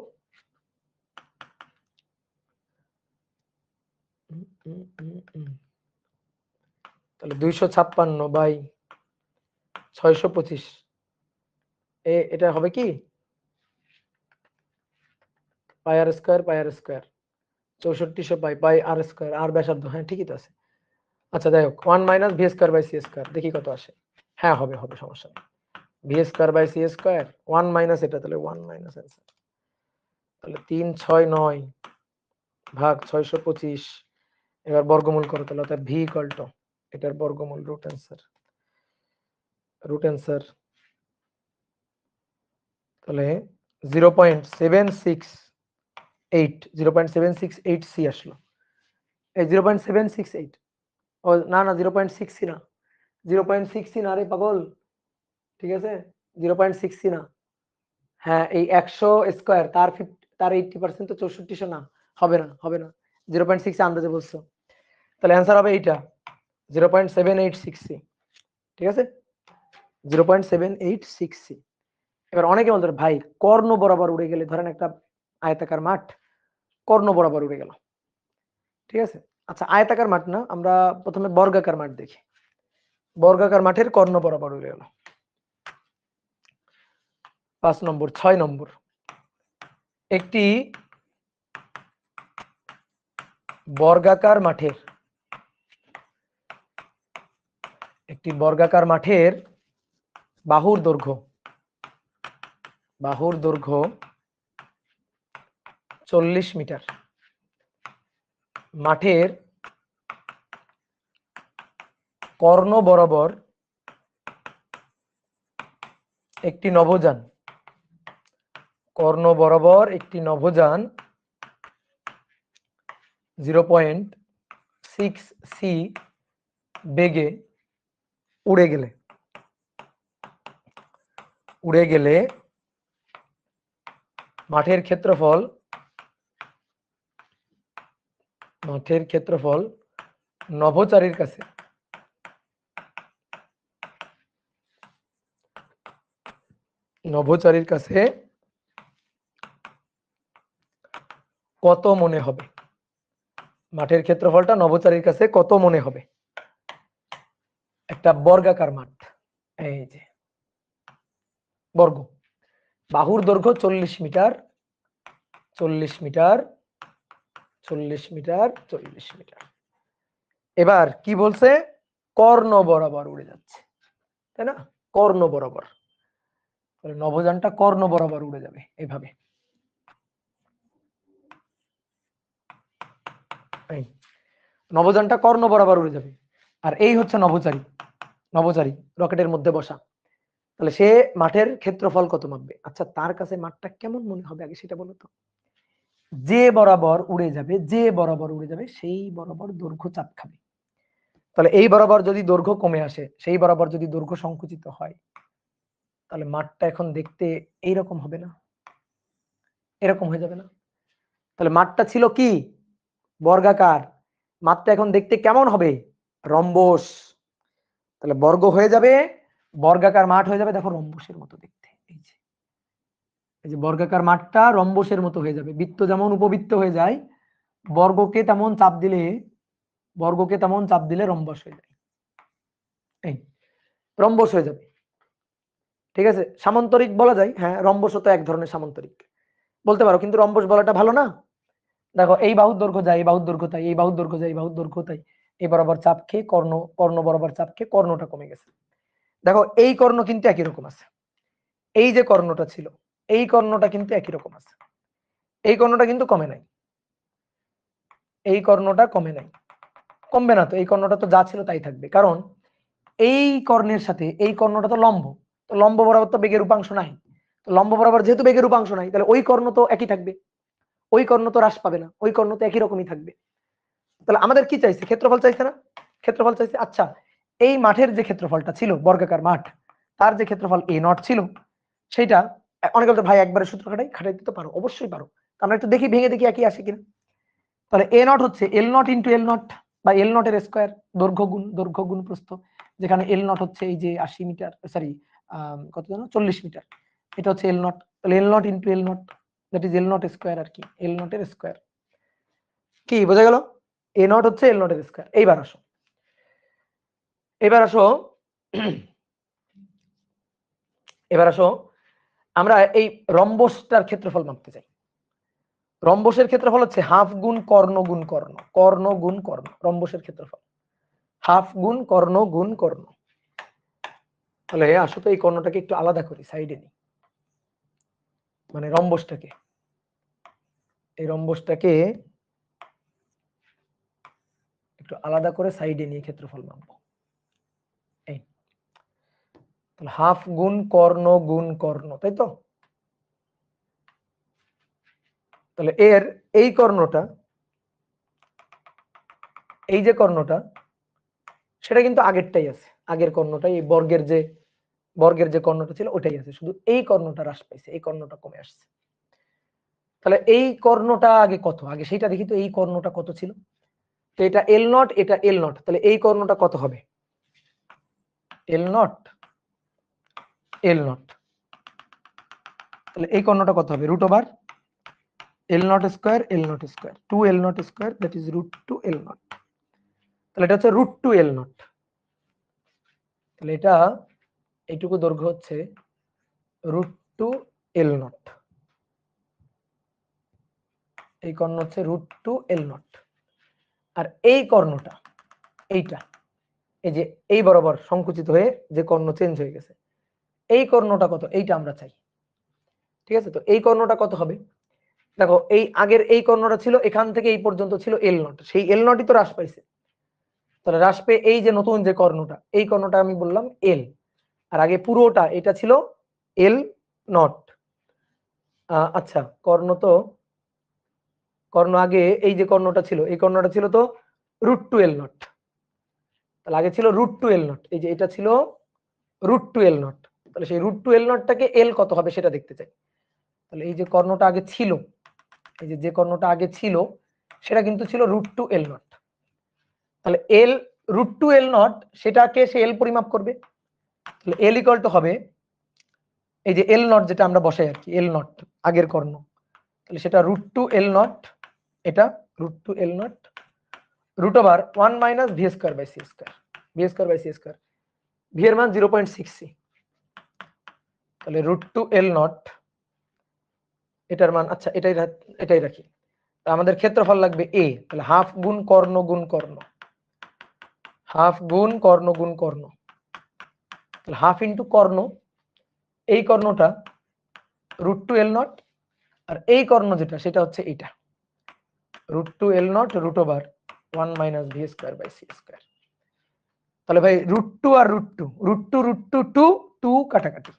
তাহলে 256 বাই 625, এটা হবে কি pi r square, pi r square 6400 pi, pi r square, r ব্যাসার্ধ, হ্যাঁ ঠিকই তো আছে। আচ্ছা যাই হোক, 1 minus V square by C square, দেখি কত আসে। হ্যাঁ হবে হবে, সমস্যা নেই। V square by C square 1 minus এটা, তাহলে 1 মাইনাস অ্যান্সার। তাহলে 369 ভাগ 625, এবার বর্গমূল করো, তাহলে অর্থাৎ ভি ইকুয়াল টু এটার বর্গমূল রুট অ্যান্সার, রুট অ্যান্সার। তাহলে 0.768, 0.768 সি আসলো। এই 0.768, ও না না 0.6 না, 0.6 না রে পাগল, ঠিক আছে 0.6 না। হ্যাঁ এই 100 স্কয়ার তার 80% তো 6400 না, হবে না হবে না, 0.6 আন্দাজে বলছো। তাহলে অ্যান্সার হবে এইটা 0.786 সি, ঠিক আছে 0.786 সি। এবার অনেকে বলতে ভাই কর্ণ বরাবর উড়ে গেলে, ধরেন একটা আয়তাকার মাঠ কর্ণ বরাবর উড়ে গেল, ঠিক আছে। আচ্ছা আয়তাকার মাঠ না, আমরা প্রথমে বর্গাকার মাঠ দেখি। বর্গাকার মাঠের কর্ণ বরাবর উড়ে গেল। 5 নম্বর, 6 নম্বর, একটি বর্গাকার মাঠের, একটি বর্গাকার মাঠের বাহুর দৈর্ঘ্য, বাহুর দৈর্ঘ্য 40 মিটার, মাঠের কর্ণ বরাবর একটি নভোযান, কর্ণ বরাবর একটি নভোযান 0.6 সি বেগে উড়ে গেলে, উড়ে গেলে মাঠের ক্ষেত্রফল, মাঠের ক্ষেত্রফল নভোচারীর কাছে কত মনে হবে, মাঠের ক্ষেত্রফলটা নভোচারীর কাছে কত মনে হবে। একটা বর্গাকার মাঠ, এই যে বর্গ, বাহুর দৈর্ঘ্য 40 মিটার, 40 মিটার, 40 মিটার, 40 মিটার। এবার কি বলছে, কর্ণ বরাবর উড়ে যাচ্ছে, তাই না, কর্ণ বরাবর, তাহলে নভোযানটা কর্ণ বরাবর উড়ে যাবে এইভাবে। নভোযানটা কর্ণ বরাবর উড়ে যাবে, আর এই হচ্ছে নভোচারী, নভোচারী রকেটের মধ্যে বসা। তাহলে সে মাঠের ক্ষেত্রফল কত মাপবে। আচ্ছা তার কাছে মাঠটা কেমন মনে হবে আগে সেটা বলো তো। যে বরাবর উড়ে যাবে, যে বরাবর উড়ে যাবে সেই বরাবর দৈর্ঘ্য চাপ খাবে। তাহলে এই বরাবর যদি দৈর্ঘ্য কমে আসে, সেই বরাবর যদি দৈর্ঘ্য সংকুচিত হয়, তাহলে মাঠটা এখন দেখতে এইরকম হবে না, এরকম হয়ে যাবে না। তাহলে মাঠটা ছিল কি বর্গাকার, মাঠটা এখন দেখতে কেমন হবে, রম্বস। তাহলে বর্গ হয়ে যাবে, বর্গাকার মাঠ হয়ে যাবে দেখো রম্বসের মতো দেখতে। এই যে বর্গাকার মাঠটা রম্বসের মতো হয়ে যাবে, বৃত্ত যেমন উপবৃত্ত হয়ে যায়, বর্গকে তেমন চাপ দিলে, বর্গকে তেমন চাপ দিলে রম্বস হয়ে যায়, এই রম্বস হয়ে যাবে, ঠিক আছে। সামান্তরিক বলা যায়, হ্যাঁ রম্বস তো এক ধরনের সামান্তরিক বলতে পারো, কিন্তু রম্বস বলাটা ভালো না। দেখো এই বাহুর দৈর্ঘ্য যায়, এই বাহুর দৈর্ঘ্য তাই, এই বাহুর দৈর্ঘ্য যায়, এই বাহুর দৈর্ঘ্য তাই, এই বরাবর চাপ খেয়ে কর্ণ, কর্ণ বরাবর চাপ খেয়ে কর্ণটা কমে গেছে। দেখো এই কর্ণ কিন্তু একই রকম আছে, এই যে কর্ণটা ছিল এই কর্ণটা কিন্তু একই রকম আছে, এই কর্ণটা কিন্তু কমে নাই, এই কর্ণটা কমে নাই, কমবে না তো, এই কর্ণটা তো যা ছিল তাই থাকবে, কারণ এই কর্ণের সাথে এই কর্ণটা তো লম্ব, তো লম্ব বরাবর তো বেগের উপাংশ নাই, তো লম্ব বরাবর যেহেতু বেগের উপাংশ নাই তাহলে ওই কর্ণ তো একই থাকবে, ওই কর্ণ তো হ্রাস পাবে না, ওই কর্ণ তো একই রকমই থাকবে। তাহলে আমাদের কি চাইছে? ক্ষেত্রফল চাইছে না? ক্ষেত্রফল চাইছে। আচ্ছা, এই মাঠের যে ক্ষেত্রফলটা ছিল, বর্গাকার মাঠ, তার যে ক্ষেত্রফল এ নট ছিল, সেটা অনেকে বলতে ভাই একবারে সূত্র খাটাই দিতে পারো, অবশ্যই পারো, আমরা একটু দেখি ভেঙে দেখি একই আসে কিনা। তাহলে এ নট হচ্ছে L naught into L not বা এল নটের স্কোয়ার, দৈর্ঘ্য গুণ প্রস্থ, যেখানে এল নট হচ্ছে এই যে 80 মিটার, সরি কত জানো 40 মিটার, এটা হচ্ছে এল নট, তাহলে L naught into L naught, that is L naught square আর কি, এল নটের স্কোয়ার। কি বোঝা গেল? এ নট হচ্ছে এল নটের স্কোয়ার। এইবার আসো, এবার আসো এবার আসো আমরা এই রম্বসটার ক্ষেত্রফল মাপতে চাই। রম্বসের ক্ষেত্রফল হচ্ছে হাফ গুণ কর্ণ গুণ কর্ণ, কর্ণ গুণ কর্ণ, রম্বসের ক্ষেত্রফল হাফ গুণ কর্ণ গুণ কর্ণ। তাহলে আসো তো এই কর্ণটাকে একটু আলাদা করি, সাইডে নিই, মানে রম্বসটাকে, এই রম্বসটাকে একটু আলাদা করে সাইডে নিয়ে ক্ষেত্রফল মাপবো। এই তাহলে হাফ গুণ কর্ণ গুণ কর্ণ, তাই তো? তাহলে এর এই কর্ণটা, এই যে কর্ণটা, সেটা কিন্তু আগেরটাই আছে, আগের কর্ণটাই, এই বর্গের যে কর্ণটা ছিল ওটাই আছে, শুধু এই কর্ণটা হ্রাস পাইছে, এই কর্ণটা কমে আসছে। তাহলে এই কর্ণটা আগে কত, আগে সেইটা দেখি তো, এই কর্ণটা কত ছিল? তো এটা এল নট, এটা এল নট, তাহলে এই কর্ণটা কত হবে? এল নট, এল নট, তাহলে এই কর্ণটা কত হবে? Root over l naught square, l naught square, 2 l naught square, that is root 2 l naught. তাহলে এটা হচ্ছে রুট 2 এল নট। তাহলে এটা এইটুকু দৈর্ঘ্য হচ্ছে রুট 2 এল নট, এই কর্ণ হচ্ছে রুট 2 এল নট। আর এই কর্ণটা, এইটা, এই যে এই বরাবর সংকুচিত হয়ে যে কর্ণ চেঞ্জ হয়ে গেছে, এই কর্ণটা কত? এইটা আমরা চাই, ঠিক আছে? তো এই কর্ণটা কত হবে? দেখো এই আগের এই কর্ণটা ছিল এখান থেকে এই পর্যন্ত ছিল এল নট, সেই এল নটই তো হ্রাস পাইছে, তাহলে হ্রাস পেয়ে এই যে নতুন যে কর্ণটা, এই কর্ণটা আমি বললাম এল, আর আগে পুরোটা এটা ছিল এল নট। আচ্ছা, কর্ণ আগে এই যে কর্ণটা ছিল, এই কর্ণটা ছিল তো রুট 2 এল নট, তাহলে আগে ছিল রুট 2 এল নট, এই যে এটা ছিল রুট 2 এল নট, তাহলে সেই রুট 2 এল নটটাকে এল কত হবে সেটা দেখতে চাই। তাহলে এই যে কর্ণটা আগে ছিল, এই যে কর্ণটা আগে ছিল সেটা কিন্তু ছিল রুট 2 এল নট, তাহলে এল রুট 2 এল নট, সেটাকে সে এল পরিমাপ করবে, তাহলে এল ইকুয়াল টু হবে এই যে এল নট যেটা আমরা বসাই আর কি, এল নট আগের কর্ণ, তাহলে সেটা রুট 2 এল নট, এটা root 2 l naught root over 1 minus V square by C square, v square by C square, v এর মান 0.6 সি, তাহলে রুট 2 এল নট, এটার মান, আচ্ছা এটাই রাখি, তা আমাদের ক্ষেত্রফল লাগবে এ, তাহলে হাফ গুণ কর্ণ গুণ কর্ণ, হাফ গুণ কর্ণ গুণ কর্ণ, তাহলে হাফ ইন্টু কর্ণ, এই কর্ণটা রুট 2 এল নট, আর এই কর্ণ যেটা সেটা হচ্ছে এইটা root 2 l naught root over 1 minus V square by C square. তাহলে ভাই রুট 2 আর রুট 2, রুট 2 রুট 2 2 2 কাটাকাটি,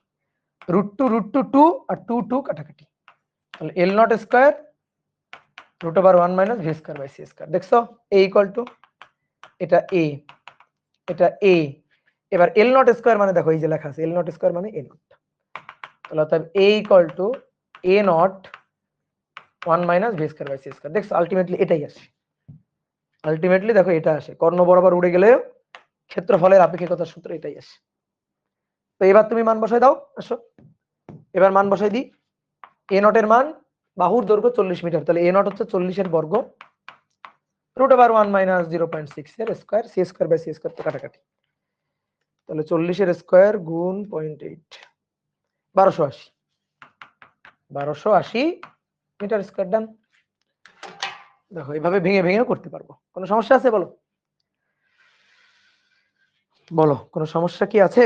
রুট 2 রুট 2 2 আর 2 2 কাটাকাটি, তাহলে L naught square root over 1 minus V square by C square. দেখছো এ ইকুয়াল টু, এটা এ, এটা এ, এবার এল নট স্কয়ার মানে দেখো এই যে লেখা আছে এল নট স্কয়ার মানে এ নট, তাহলে অর্থাৎ A equal to A naught 1 minus V square by C square. দেখছো আলটিমেটলি এটাই আসে, আলটিমেটলি দেখো এটা আসে, কর্ণ বরাবর উড়ে গেলে ক্ষেত্রফলের আপেক্ষিকতার সূত্র এটাই আসে। তো এবার তুমি মান বসাই দাও, আসো এবার মান বসাই দিই। এ নটের মান, বাহুর দৈর্ঘ্য 40 মিটার, তাহলে এ নট হচ্ছে 40 এর বর্গ, রুট ওভার 1 মাইনাস 0.6 এর square, C square by C square তো কাটাকাটি, তাহলে 40 এর স্কয়ার গুণ 0.8, 1280, 1280 মিটার স্কয়ার। ডান। দেখো এইভাবে ভেঙে ভেঙেও করতে পারবো, কোনো সমস্যা আছে বলো, বলো কোনো সমস্যা কি আছে?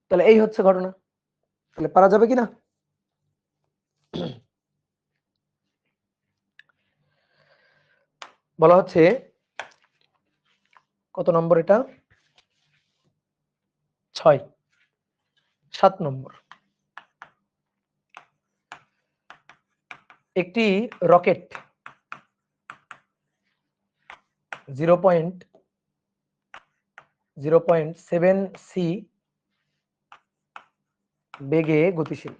তাহলে এই হচ্ছে ঘটনা। তাহলে পারা যাবে কিনা? বলা হচ্ছে কত নম্বর এটা? 6। 7 নম্বর। একটি রকেট 0.7 সি বেগে গতিশীল।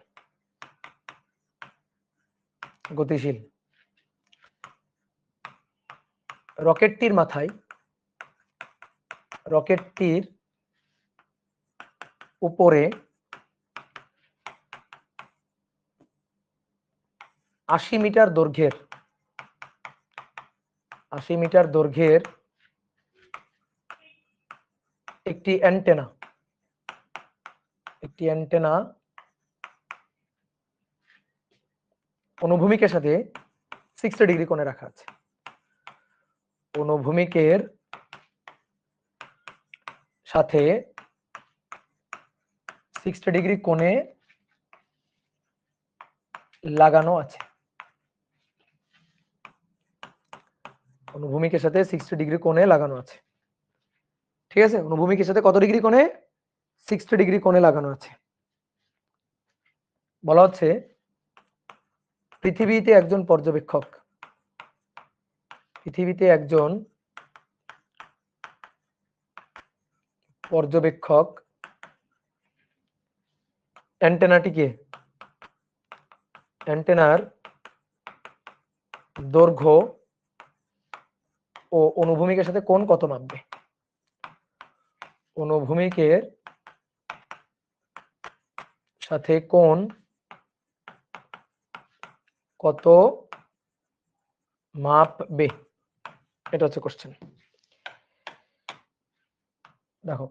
রকেটটির উপরে 80 মিটার দৈর্ঘ্যের একটি অ্যান্টেনা অনুভূমিকের সাথে 60 ডিগ্রি কোণে রাখা আছে। অনুভূমিকের সাথে 60 ডিগ্রি কোণে লাগানো আছে। অনুভূমিকের সাথে 60 ডিগ্রি কোণে লাগানো আছে। ঠিক আছে, অনুভূমিকের সাথে কত ডিগ্রি কোণে? 60 ডিগ্রি কোণে লাগানো আছে। বলা হচ্ছে পৃথিবীতে একজন পর্যবেক্ষক অ্যান্টেনার দৈর্ঘ্য ও অনুভূমিকের সাথে কোণ কত মাপবে? অনুভূমিকের সাথে কোণ কত মাপবে, এটা হচ্ছে কোশ্চেন। দেখো,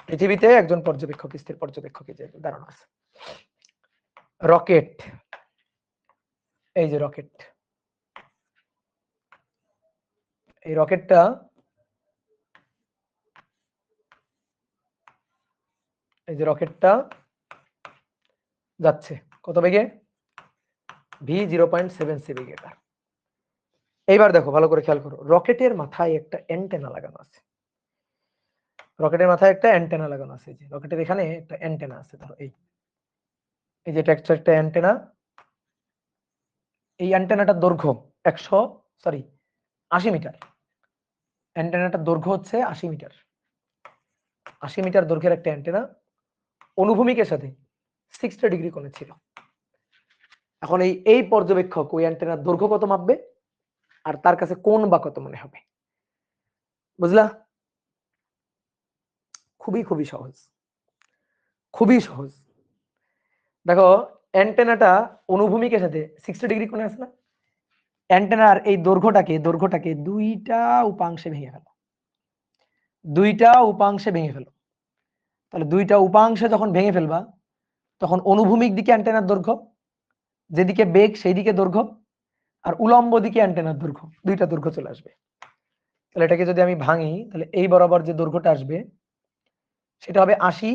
পৃথিবীতে একজন পর্যবেক্ষক, স্থির পর্যবেক্ষক যে দাঁড়ানো আছে। রকেট, এই যে রকেট, এই রকেটটা যাচ্ছে কত বেগে? v0.7 সি বেগে। এইবার দেখো, ভালো করে খেয়াল করো, রকেটের মাথায় একটা অ্যান্টেনা লাগানো আছে। রকেটের এখানে একটা অ্যান্টেনা আছে। ধরো এই যে এটা একটা অ্যান্টেনা। এই অ্যান্টেনাটার দৈর্ঘ্য 80 মিটার। অ্যান্টেনাটার দৈর্ঘ্য হচ্ছে 80 মিটার। 80 মিটার দৈর্ঘ্যের একটা অ্যান্টেনা অনুভূমিকের সাথে 60 ডিগ্রি কোণে ছিল। এখন এই পর্যবেক্ষক ওই অ্যান্টেনার দৈর্ঘ্য কত মাপবে আর তার কাছে কোণ বা কত মনে হবে? বুঝলা? খুবই সহজ। দেখো, অ্যান্টেনাটা অনুভূমিকের সাথে 60 ডিগ্রি কোণে আছে না? অ্যান্টেনার এই দৈর্ঘ্যটাকে দুইটা উপাংশে ভেঙে ফেলো। তাহলে দুইটা উপাংশে যখন ভেঙে ফেলবা, তখন অনুভূমিক দিকে অ্যান্টেনার দৈর্ঘ্য, যেদিকে বেগ সেই দিকে দৈর্ঘ্য, আর উলম্ব দিকে অ্যান্টেনার দৈর্ঘ্য, দুইটা দৈর্ঘ্য চলে আসবে। তাহলে এটাকে যদি আমি ভাঙি, তাহলে এই বরাবর যে দৈর্ঘ্যটা আসবে সেটা হবে 80।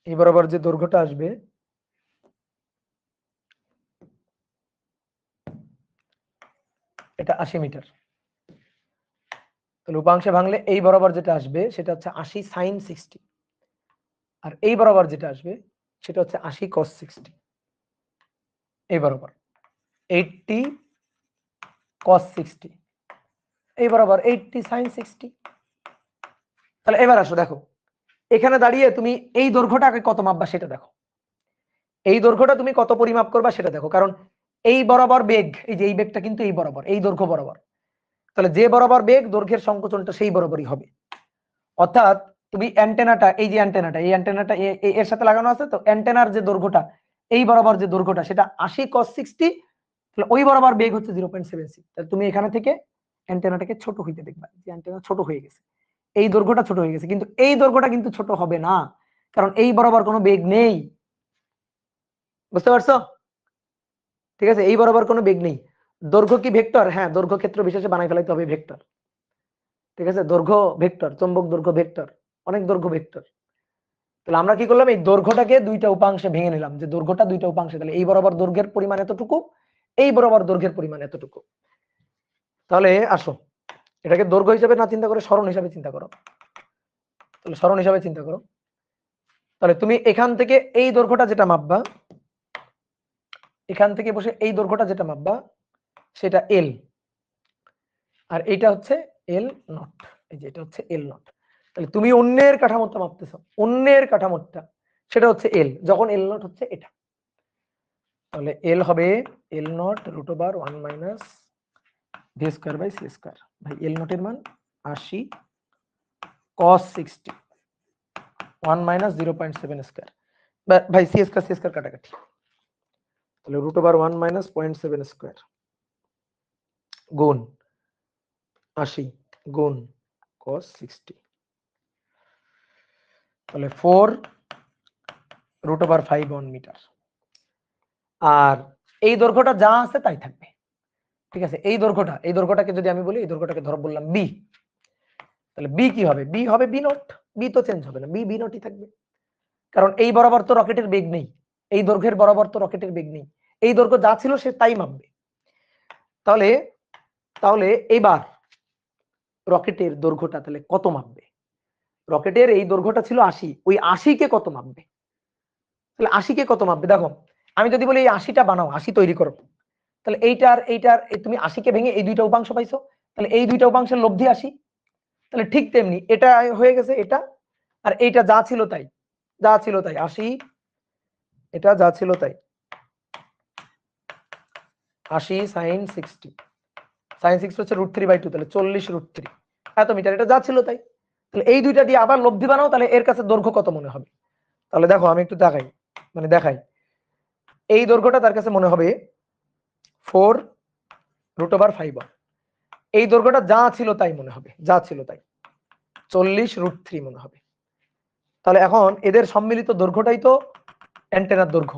এই বরাবর যে দৈর্ঘ্যটা আসবে এটা 80 মিটার। তাহলে উপাংশে ভাঙলে এই বরাবর যেটা আসবে সেটা হচ্ছে 80 sin 60, আর এই বরাবর যেটা আসবে সেটা হচ্ছে 80 cos 60। এই বরাবর 80 cos 60, এই বরাবর 80 sin 60। তাহলে এবার আসো, দেখো এখানে দাঁড়িয়ে তুমি এই দৈর্ঘ্যটাকে কত মাপবা সেটা দেখো। এই দৈর্ঘ্যটা তুমি কত পরিমাপ করবা সেটা দেখো, কারণ এই বরাবর বেগ, এই যে এই বেগটা কিন্তু এই বরাবর, এই দৈর্ঘ্য বরাবর। তাহলে যে বরাবর বেগ, দৈর্ঘ্যের সংকোচনটা সেই বরাবরই হবে। অর্থাৎ তুমি অ্যান্টেনাটা, এই যে অ্যান্টেনাটা এর সাথে লাগানো আছে, তো অ্যান্টেনার যে দৈর্ঘ্যটা, এই বরাবর যে দৈর্ঘ্যটা সেটা 80 cos 60। তাহলে ওই বরাবর বেগ হচ্ছে 0.76। তাহলে তুমি এখানে থেকে অ্যান্টেনাটাকে ছোট হইতে দেখবা, যে অ্যান্টেনা ছোট হয়ে গেছে, এই দৈর্ঘ্যটা ছোট হয়ে গেছে, কিন্তু এই দৈর্ঘ্যটা কিন্তু ছোট হবে না, কারণ এই বরাবর কোনো বেগ নেই। বুঝতে পারছো? ঠিক আছে, এই বরাবর কোনো বেগ নেই। দৈর্ঘ্য কি ভেক্টর? হ্যাঁ, দৈর্ঘ্য ক্ষেত্র বিশেষে বানাই ফেলাইতে হবে ভেক্টর। ঠিক আছে, দৈর্ঘ্য ভেক্টর, চৌম্বক দৈর্ঘ্য ভেক্টর, অনেক দৈর্ঘ্য ভেক্টর। তাহলে আমরা কি করলাম, এই দৈর্ঘ্যটাকে দুইটা উপাংশে ভেঙে নিলাম, যে দৈর্ঘ্যটা দুইটা উপাংশে, তাহলে এই বরাবর দৈর্ঘ্যের পরিমাণ এতটুকু, এই বরাবর দৈর্ঘ্যের পরিমাণ এতটুকু। তাহলে আসো এটাকে দৈর্ঘ্য হিসাবে না চিন্তা করে সরণ হিসাবে চিন্তা করো। তাহলে সরণ হিসাবে চিন্তা করো। তাহলে তুমি এখান থেকে এই দৈর্ঘ্যটা যেটা মাপবা, এখান থেকে বসে এই দৈর্ঘ্যটা যেটা মাপবা সেটা এল, আর এইটা হচ্ছে এল নট, এই যে এটা হচ্ছে এল নট। তাহলে তুমি অন্যের কাঠামোটা মাপতেছো, অন্যের কাঠামোটা সেটা হচ্ছে এল, যখন এল নট হচ্ছে এটা, তাহলে এল হবে L naught root over 1 minus V square by C square. ভাই এল নটের মান 80 cos 60 1 মাইনাস 0.7 স্কয়ার, ভাই সি স্কয়ার কাটাকাটি, তাহলে রুট ওভার 1 মাইনাস 0.7 স্কয়ার গুণ 80 গুণ cos 60, তাহলে 4 রুট ওভার 5 মিটার। আর এই দৈর্ঘ্যটা যা আছে তাই থাকবে, ঠিক আছে। এই দৈর্ঘ্যটাকে যদি আমি বলি, এই দৈর্ঘ্যটাকে ধরো বললাম বি, তাহলে বি কি হবে, বি হবে বি নট, বি তো চেঞ্জ হবে না, বি বি নটই থাকবে, কারণ এই বরাবর তো রকেটের বেগ নেই, এই দৈর্ঘ্যের বরাবর তো রকেটের বেগ নেই, এই দৈর্ঘ্য যা ছিল সে তাই মাপবে। তাহলে তাহলে এইবার রকেটের দৈর্ঘ্যটা তাহলে কত মাপবে, রকেটের এই দৈর্ঘ্যটা ছিল 80, ওই 80 কে কত মাপবে, তাহলে 80 কে কত মাপবে, দেখো আমি যদি বলি এই 80টা বানাও, 80 তৈরি করো, তাহলে এইটার তুমি 80 কে ভেঙে এই দুইটা উপাংশ পাইছো, তাহলে এই দুইটা উপাংশের লব্ধি 80, তাহলে ঠিক তেমনি এটা হয়ে গেছে এটা, আর এইটা যা ছিল তাই, যা ছিল তাই 80, এটা যা ছিল তাই 80 sin 60, sin 60 হচ্ছে √3/2, তাহলে 40√3 এত মিটার, এটা যা ছিল তাই। তাহলে এই দুইটা দিয়ে আবার লব্ধি বানাও, তাহলে এর কাছে দৈর্ঘ্য কত মনে হবে, তাহলে দেখো আমি একটু দেখাই, দেখাই, এই দৈর্ঘ্যটা তার কাছে মনে হবে 4 √5, এই দৈর্ঘ্যটা যা ছিল তাই মনে হবে, যা ছিল তাই 40√3 মনে হবে। তাহলে এখন এদের সম্মিলিত দৈর্ঘ্যটাই তো অ্যান্টেনার দৈর্ঘ্য,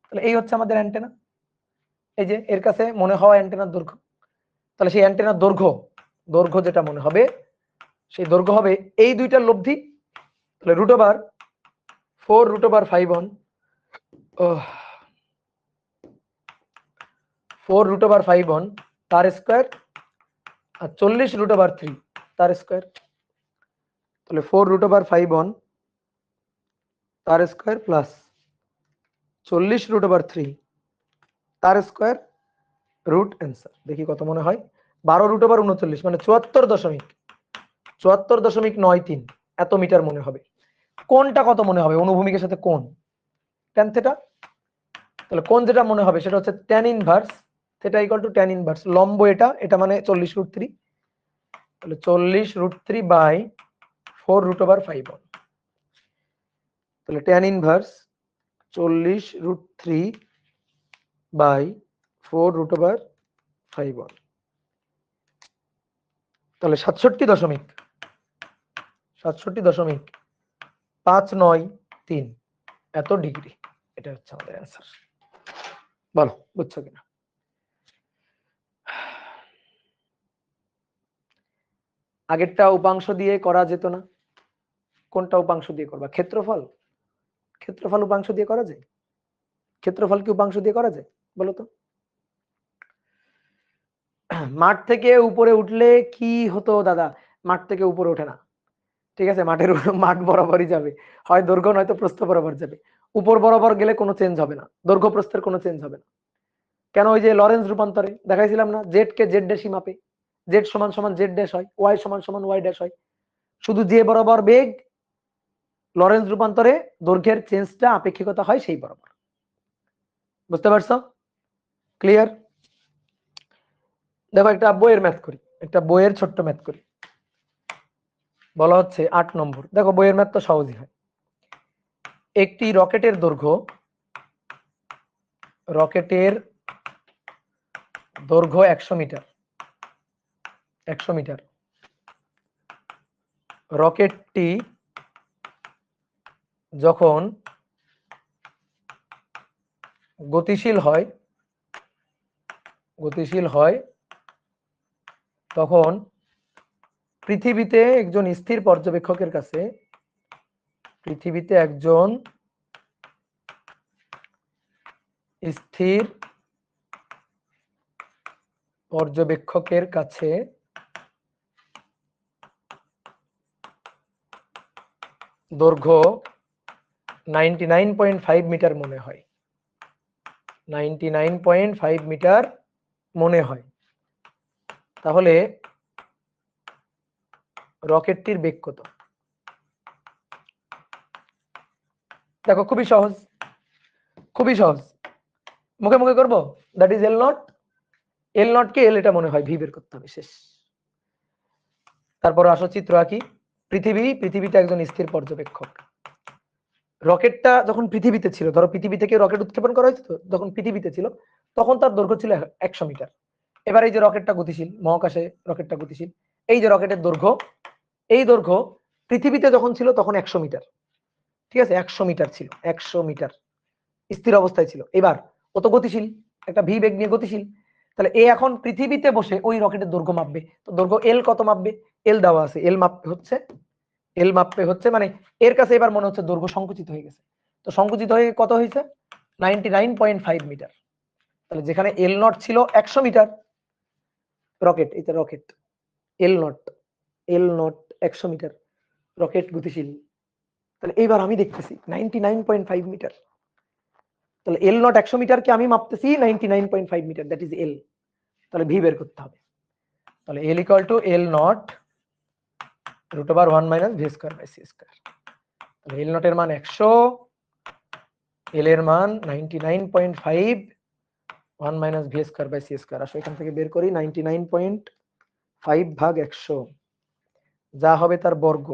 তাহলে এই হচ্ছে আমাদের অ্যান্টেনা, এই যে এর কাছে মনে হওয়া অ্যান্টেনার দৈর্ঘ্য। তাহলে সেই অ্যান্টেনার দৈর্ঘ্য যেটা মনে হবে, সেই দৈর্ঘ্য হবে এই দুইটার লব্ধি, তাহলে √4 √5 4 √5 তার স্কয়ার আর 40 √3 তার স্কয়ার, তাহলে 4 √5 তার স্কয়ার প্লাস 40 √3 তার স্কয়ার রুট অ্যান্সার। দেখি কত মনে হয়, 12 √39 মানে 74.93 এত মিটার মনে হবে। কোনটা কত মনে হবে, অনুভূমিকের সাথে কোণ tan থিটা, তাহলে কোণ যেটা মনে হবে সেটা হচ্ছে tan inverse theta equal to tan inverse লম্ব, এটা মানে 40√3, তাহলে 40√3 বাই 4 √5, তাহলে tan ইনভার্স 40√3 বাই 4 √5, তাহলে 67.593 এত ডিগ্রি, এটা হচ্ছে আমাদের অ্যান্সার। বলো বুঝছো কিনা। আগেরটা উপাংশ দিয়ে করা যেত না, কোনটা উপাংশ দিয়ে করবা, ক্ষেত্রফল, ক্ষেত্রফল উপাংশ দিয়ে করা যায়, ক্ষেত্রফল কি উপাংশ দিয়ে করা যায় বলো তো। মাঠ থেকে উপরে উঠলে কি হতো দাদা, মাঠ থেকে উপরে ওঠে না, ঠিক আছে, মাঠ বরাবরই যাবে, হয় দৈর্ঘ্য নয়তো প্রস্থ বরাবর যাবে, উপর বরাবর গেলে কোনো চেঞ্জ হবে না, দৈর্ঘ্য প্রস্থের কোনো চেঞ্জ হবে না। কেন, ওই যে লরেন্স রূপান্তরে দেখাইছিলাম না, জেড কে জেড ড্যাশই মাপে, জেড সমান সমান জেড ড্যাশ হয়, ওয়াই সমান সমান ওয়াই ড্যাশ হয়, শুধু যে বরাবর বেগ লরেন্স রূপান্তরে দৈর্ঘ্যের চেঞ্জটা আপেক্ষিকতা হয় সেই বরাবর। বুঝতে পারছো, ক্লিয়ার। দেখো একটা বইয়ের ম্যাথ করি, একটা বইয়ের ছোট্ট ম্যাথ করি, বলা হচ্ছে 8 নম্বর। দেখো বইয়ের ম্যাথ তো সহজই হয়। একটি রকেটের দৈর্ঘ্য 100 মিটার, 100 মিটার, রকেটটি যখন গতিশীল হয় তখন পৃথিবীতে একজন স্থির পর্যবেক্ষকের কাছে পৃথিবীতে একজন স্থির পর্যবেক্ষকের কাছে দৈর্ঘ্য 99.5 মিটার মনে হয়, 99.5 মিটার মনে হয়, তাহলে রকেটটির বেগ কত? দেখো খুবই সহজ, খুবই সহজ, মুখে মুখে করবো। That is L naught, L naught কে এল এটা মনে হয় ভি বের করতে হবে, শেষ। তারপর আসো চিত্র আঁকি। পৃথিবীতে একজন স্থির পর্যবেক্ষক। রকেটটা যখন পৃথিবীতে ছিল, ধরো পৃথিবী থেকে রকেট উৎক্ষেপণ করা হয়েছে, তো যখন পৃথিবীতে ছিল তখন তার দৈর্ঘ্য ছিল 100 মিটার। এবার এই যে রকেটটা গতিশীল, মহাকাশে রকেটটা গতিশীল, এই যে রকেটের দৈর্ঘ্য, এই দৈর্ঘ্য পৃথিবীতে যখন ছিল তখন 100 মিটার, ঠিক আছে, 100 মিটার ছিল, 100 মিটার স্থির অবস্থায় ছিল। এবার ও তো গতিশীল, একটা ভি বেগ নিয়ে গতিশীল, তাহলে এ এখন পৃথিবীতে বসে ওই রকেটের দৈর্ঘ্য মাপবে। তো দৈর্ঘ্য এল কত মাপবে? এল দেওয়া আছে, এল মাপবে হচ্ছে মানে এর কাছে এবার মনে হচ্ছে দৈর্ঘ্য সংকুচিত হয়ে গেছে, তো সংকুচিত হয়ে কত হয়েছে? 99.5 মিটার। তাহলে যেখানে এল নট ছিল 100 মিটার, রকেট, এটা rocket, l naught 100 metre, rocket গতিশীল, তাহলে এইবার আমি দেখতেছি 99.5 মিটার, তাহলে এল নট 100 মিটারকে আমি মাপতেছি 99.5 মিটার, দ্যাট ইজ এল। তাহলে ভি বের করতে হবে। তাহলে L equal to L naught root over 1 minus V square by C square. তাহলে এল নট এর মান 100, এল এর মান 99.5, 1 minus V square by C square. আসলে এখান থেকে বের করি 99.5 ভাগ 100, যা হবে তার বর্গ,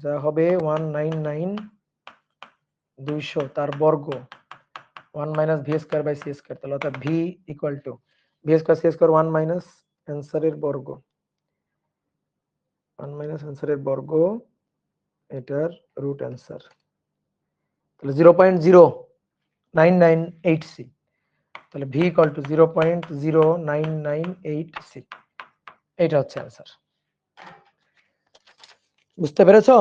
যা হবে 199,200 তার বর্গ, 1 minus V square by C square. তাহলে অর্থাৎ V equal to V square C square 1 minus অ্যান্সারের বর্গ, 1 মাইনাস অ্যান্সারের বর্গ, এটার রুট অ্যান্সার। তাহলে 0.0998 সি, তাহলে ভি ইকুয়াল টু 0.0998 সি, এটা হচ্ছে অ্যান্সার। বুঝতে পেরেছো?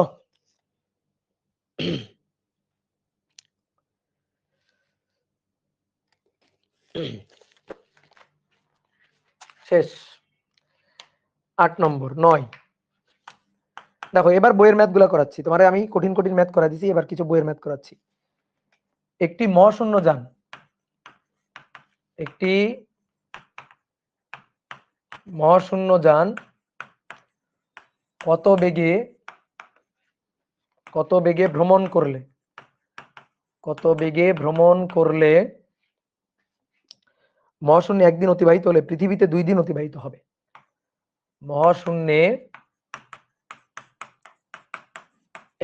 শেষ। 8 নম্বর 9। দেখো এবার বইয়ের ম্যাথ গুলা করাচ্ছি তোমারে, আমি কঠিন কঠিন ম্যাথ করা দিছি, এবার কিছু বইয়ের ম্যাথ করাচ্ছি। একটি মহাশূন্য যান, একটি মহাশূন্য যান কত বেগে ভ্রমণ করলে মহাশূন্যে একদিন অতিবাহিত হলে পৃথিবীতে 2 দিন অতিবাহিত হবে। মহাশূন্যে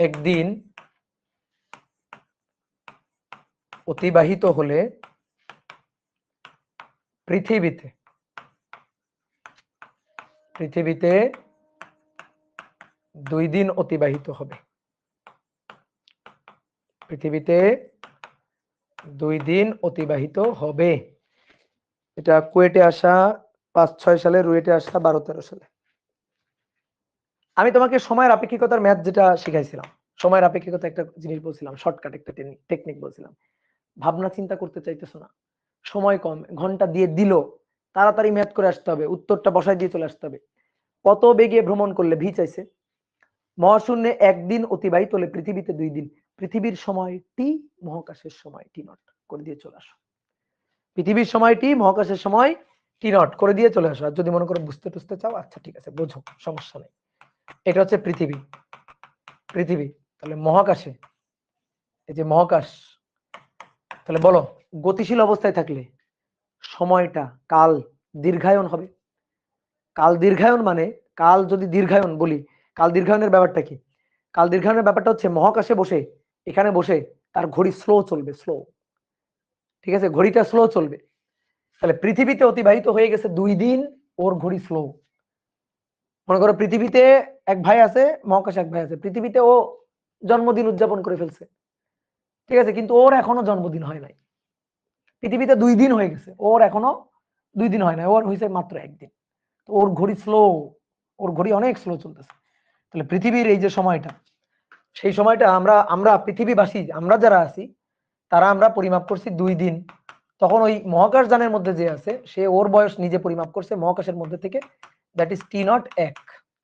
একদিন অতিবাহিত হলে পৃথিবীতে 2 দিন অতিবাহিত হবে। পৃথিবীতে 2 দিন অতিবাহিত হবে। এটা কুয়েটে আসা 5-6 সালে, রুয়েটে আসা 12-13 সালে। আমি তোমাকে সময়ের আপেক্ষিকতার ম্যাথ যেটা শিখাইছিলাম, সময়ের আপেক্ষিকতা একটা জিনিস বলছিলাম, শর্টকাট একটা টেকনিক বলছিলাম। ভাবনা চিন্তা করতে চাইতেছো না, সময় কম, ঘন্টা দিয়ে দিল, তাড়াতাড়ি ম্যাথ করে আসতে হবে, উত্তরটা বসাই দিয়ে চলে আসতে হবে। কত বেগে ভ্রমণ করলে, ভি চাইছে, মহাশূন্যে একদিন অতিবাহিত হলে পৃথিবীতে 2 দিন, পৃথিবীর সময় টি, মহাকাশের সময় টি নট, করে দিয়ে চলে আসো। পৃথিবীর সময় টি, মহাকাশের সময় টি নট, করে দিয়ে চলে আসো। আর যদি মনে করো বুঝতে চাও, আচ্ছা ঠিক আছে, বোঝো, সমস্যা নেই। এটা হচ্ছে পৃথিবী। তাহলে মহাকাশে, এই যে মহাকাশ, তাহলে বলো গতিশীল অবস্থায় থাকলে সময়টা, কাল দীর্ঘায়ন হবে। কাল দীর্ঘায়ন মানে, কাল যদি দীর্ঘায়ন বলি, কাল দীর্ঘায়নের ব্যাপারটা কি? কাল দীর্ঘায়নের ব্যাপারটা হচ্ছে মহাকাশে বসে, এখানে বসে তার ঘড়ি স্লো চলবে, স্লো, ঠিক আছে, ঘড়িটা স্লো চলবে। তাহলে পৃথিবীতে অতিবাহিত হয়ে গেছে 2 দিন, ওর ঘড়ি স্লো। মনে করো পৃথিবীতে এক ভাই আছে, মহাকাশে এক ভাই আছে, পৃথিবীতে ও জন্মদিন উদযাপন করে ফেলছে, ঠিক আছে, কিন্তু ওর এখনো জন্মদিন হয় নাই। পৃথিবীতে 2 দিন হয়ে গেছে, ওর এখনো 2 দিন হয় নাই, ওর হয়েছে মাত্র 1 দিন। তো ওর ঘড়ি স্লো, ওর ঘড়ি অনেক স্লো চলতেছে। তাহলে পৃথিবীর এই যে সময়টা, সেই সময়টা আমরা পৃথিবীবাসী আমরা যারা আছি তারা আমরা পরিমাপ করছি 2 দিন। তখন ওই মহাকাশ যানের মধ্যে যে আছে সে ওর বয়স নিজে পরিমাপ করছে মহাকাশের মধ্যে থেকে, দ্যাট ইজ টি নট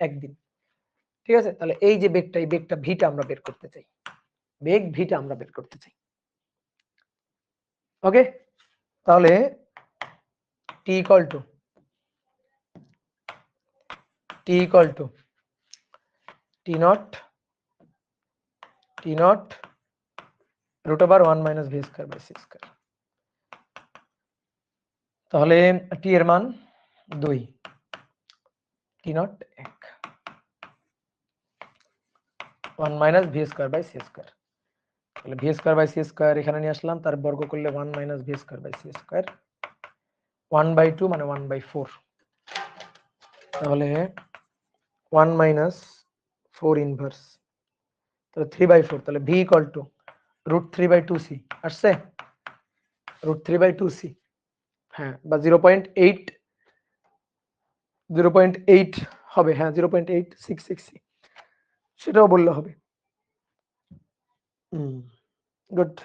একদিন। ঠিক আছে, তাহলে এই যে বেগটা, এই বেগটা ভিটা আমরা বের করতে চাই, বেগ ভিটা আমরা বের করতে চাই। ওকে, তাহলে T equal to T naught root over 1 minus V square by C square. তাহলে টি এর মান 2, T naught 1 minus V square by C square. তাহলে V square by C square এখানে নিয়ে আসলাম, তার বর্গ করলে 1 minus V square by C square, 1/2 মানে 1/4। তাহলে 1 মাইনাস 4 ইনভার্স, তাহলে 3/4। তাহলে ভি ইকুয়াল টু √3/2c আসছে, √3/2c, হ্যাঁ, বা 0.8 হবে, হ্যাঁ 0.866c, সেটাও বললে হবে। গুড।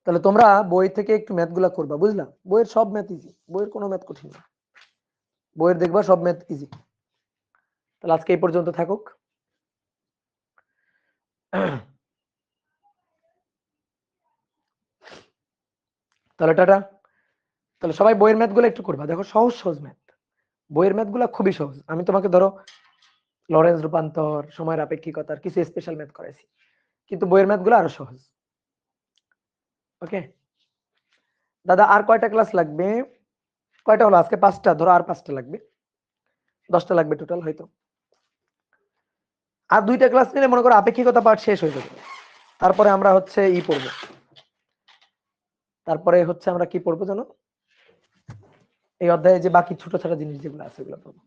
তাহলে তোমরা বই থেকে একটু ম্যাথগুলা করবা, বুঝলা? বইয়ের সব ম্যাথ ইজি, বইয়ের কোনো ম্যাথ কঠিন না, বইয়ের দেখবা সব ম্যাথ ইজি। তাহলে আজকে এই পর্যন্ত থাকুক। তাহলে টাটা। তাহলে সবাই বইয়ের ম্যাথগুলো একটু করবা, দেখো সহজ সহজ ম্যাথ, বইয়ের ম্যাথগুলো খুবই সহজ। আমি তোমাকে ধরো লরেন্স রূপান্তর, সময়ের আপেক্ষিকতার কিছু স্পেশাল ম্যাথ করাইছি, কিন্তু বইয়ের ম্যাথগুলো আরো সহজ। ওকে দাদা, আর কয়টা ক্লাস লাগবে? কয়টা হলো আজকে? 5টা, ধরো আর 5টা লাগবে, 10টা লাগবে টোটাল হয়তো। আর 2টা ক্লাস নিলে মনে করো আপেক্ষিকতা পার্ট শেষ হয়ে যাবে। তারপরে আমরা হচ্ছে পড়বো, তারপরে হচ্ছে আমরা কি পড়বো জানো? এই অধ্যায়ে যে বাকি ছোট ছোট জিনিস যেগুলো আছে ওগুলো পড়বো।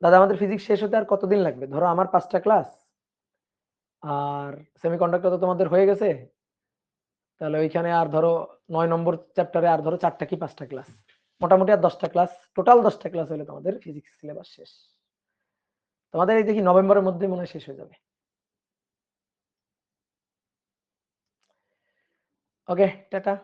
দাদা, আমাদের ফিজিক্স শেষ হতে আর কতদিন লাগবে? ধরো আমার 5টা ক্লাস, আর সেমিকন্ডাক্টর তো তোমাদের হয়ে গেছে, তাহলে ওইখানে আর ধরো 9 নম্বর চ্যাপ্টারে আর ধরো 4টা কি 5টা ক্লাস, মোটামুটি আর 10টা ক্লাস, টোটাল 10টা ক্লাস হলে তোমাদের ফিজিক্স সিলেবাস শেষ। তোমাদের এই দেখি নভেম্বরের মধ্যে মনে হয় শেষ হয়ে যাবে। ওকে টাটা।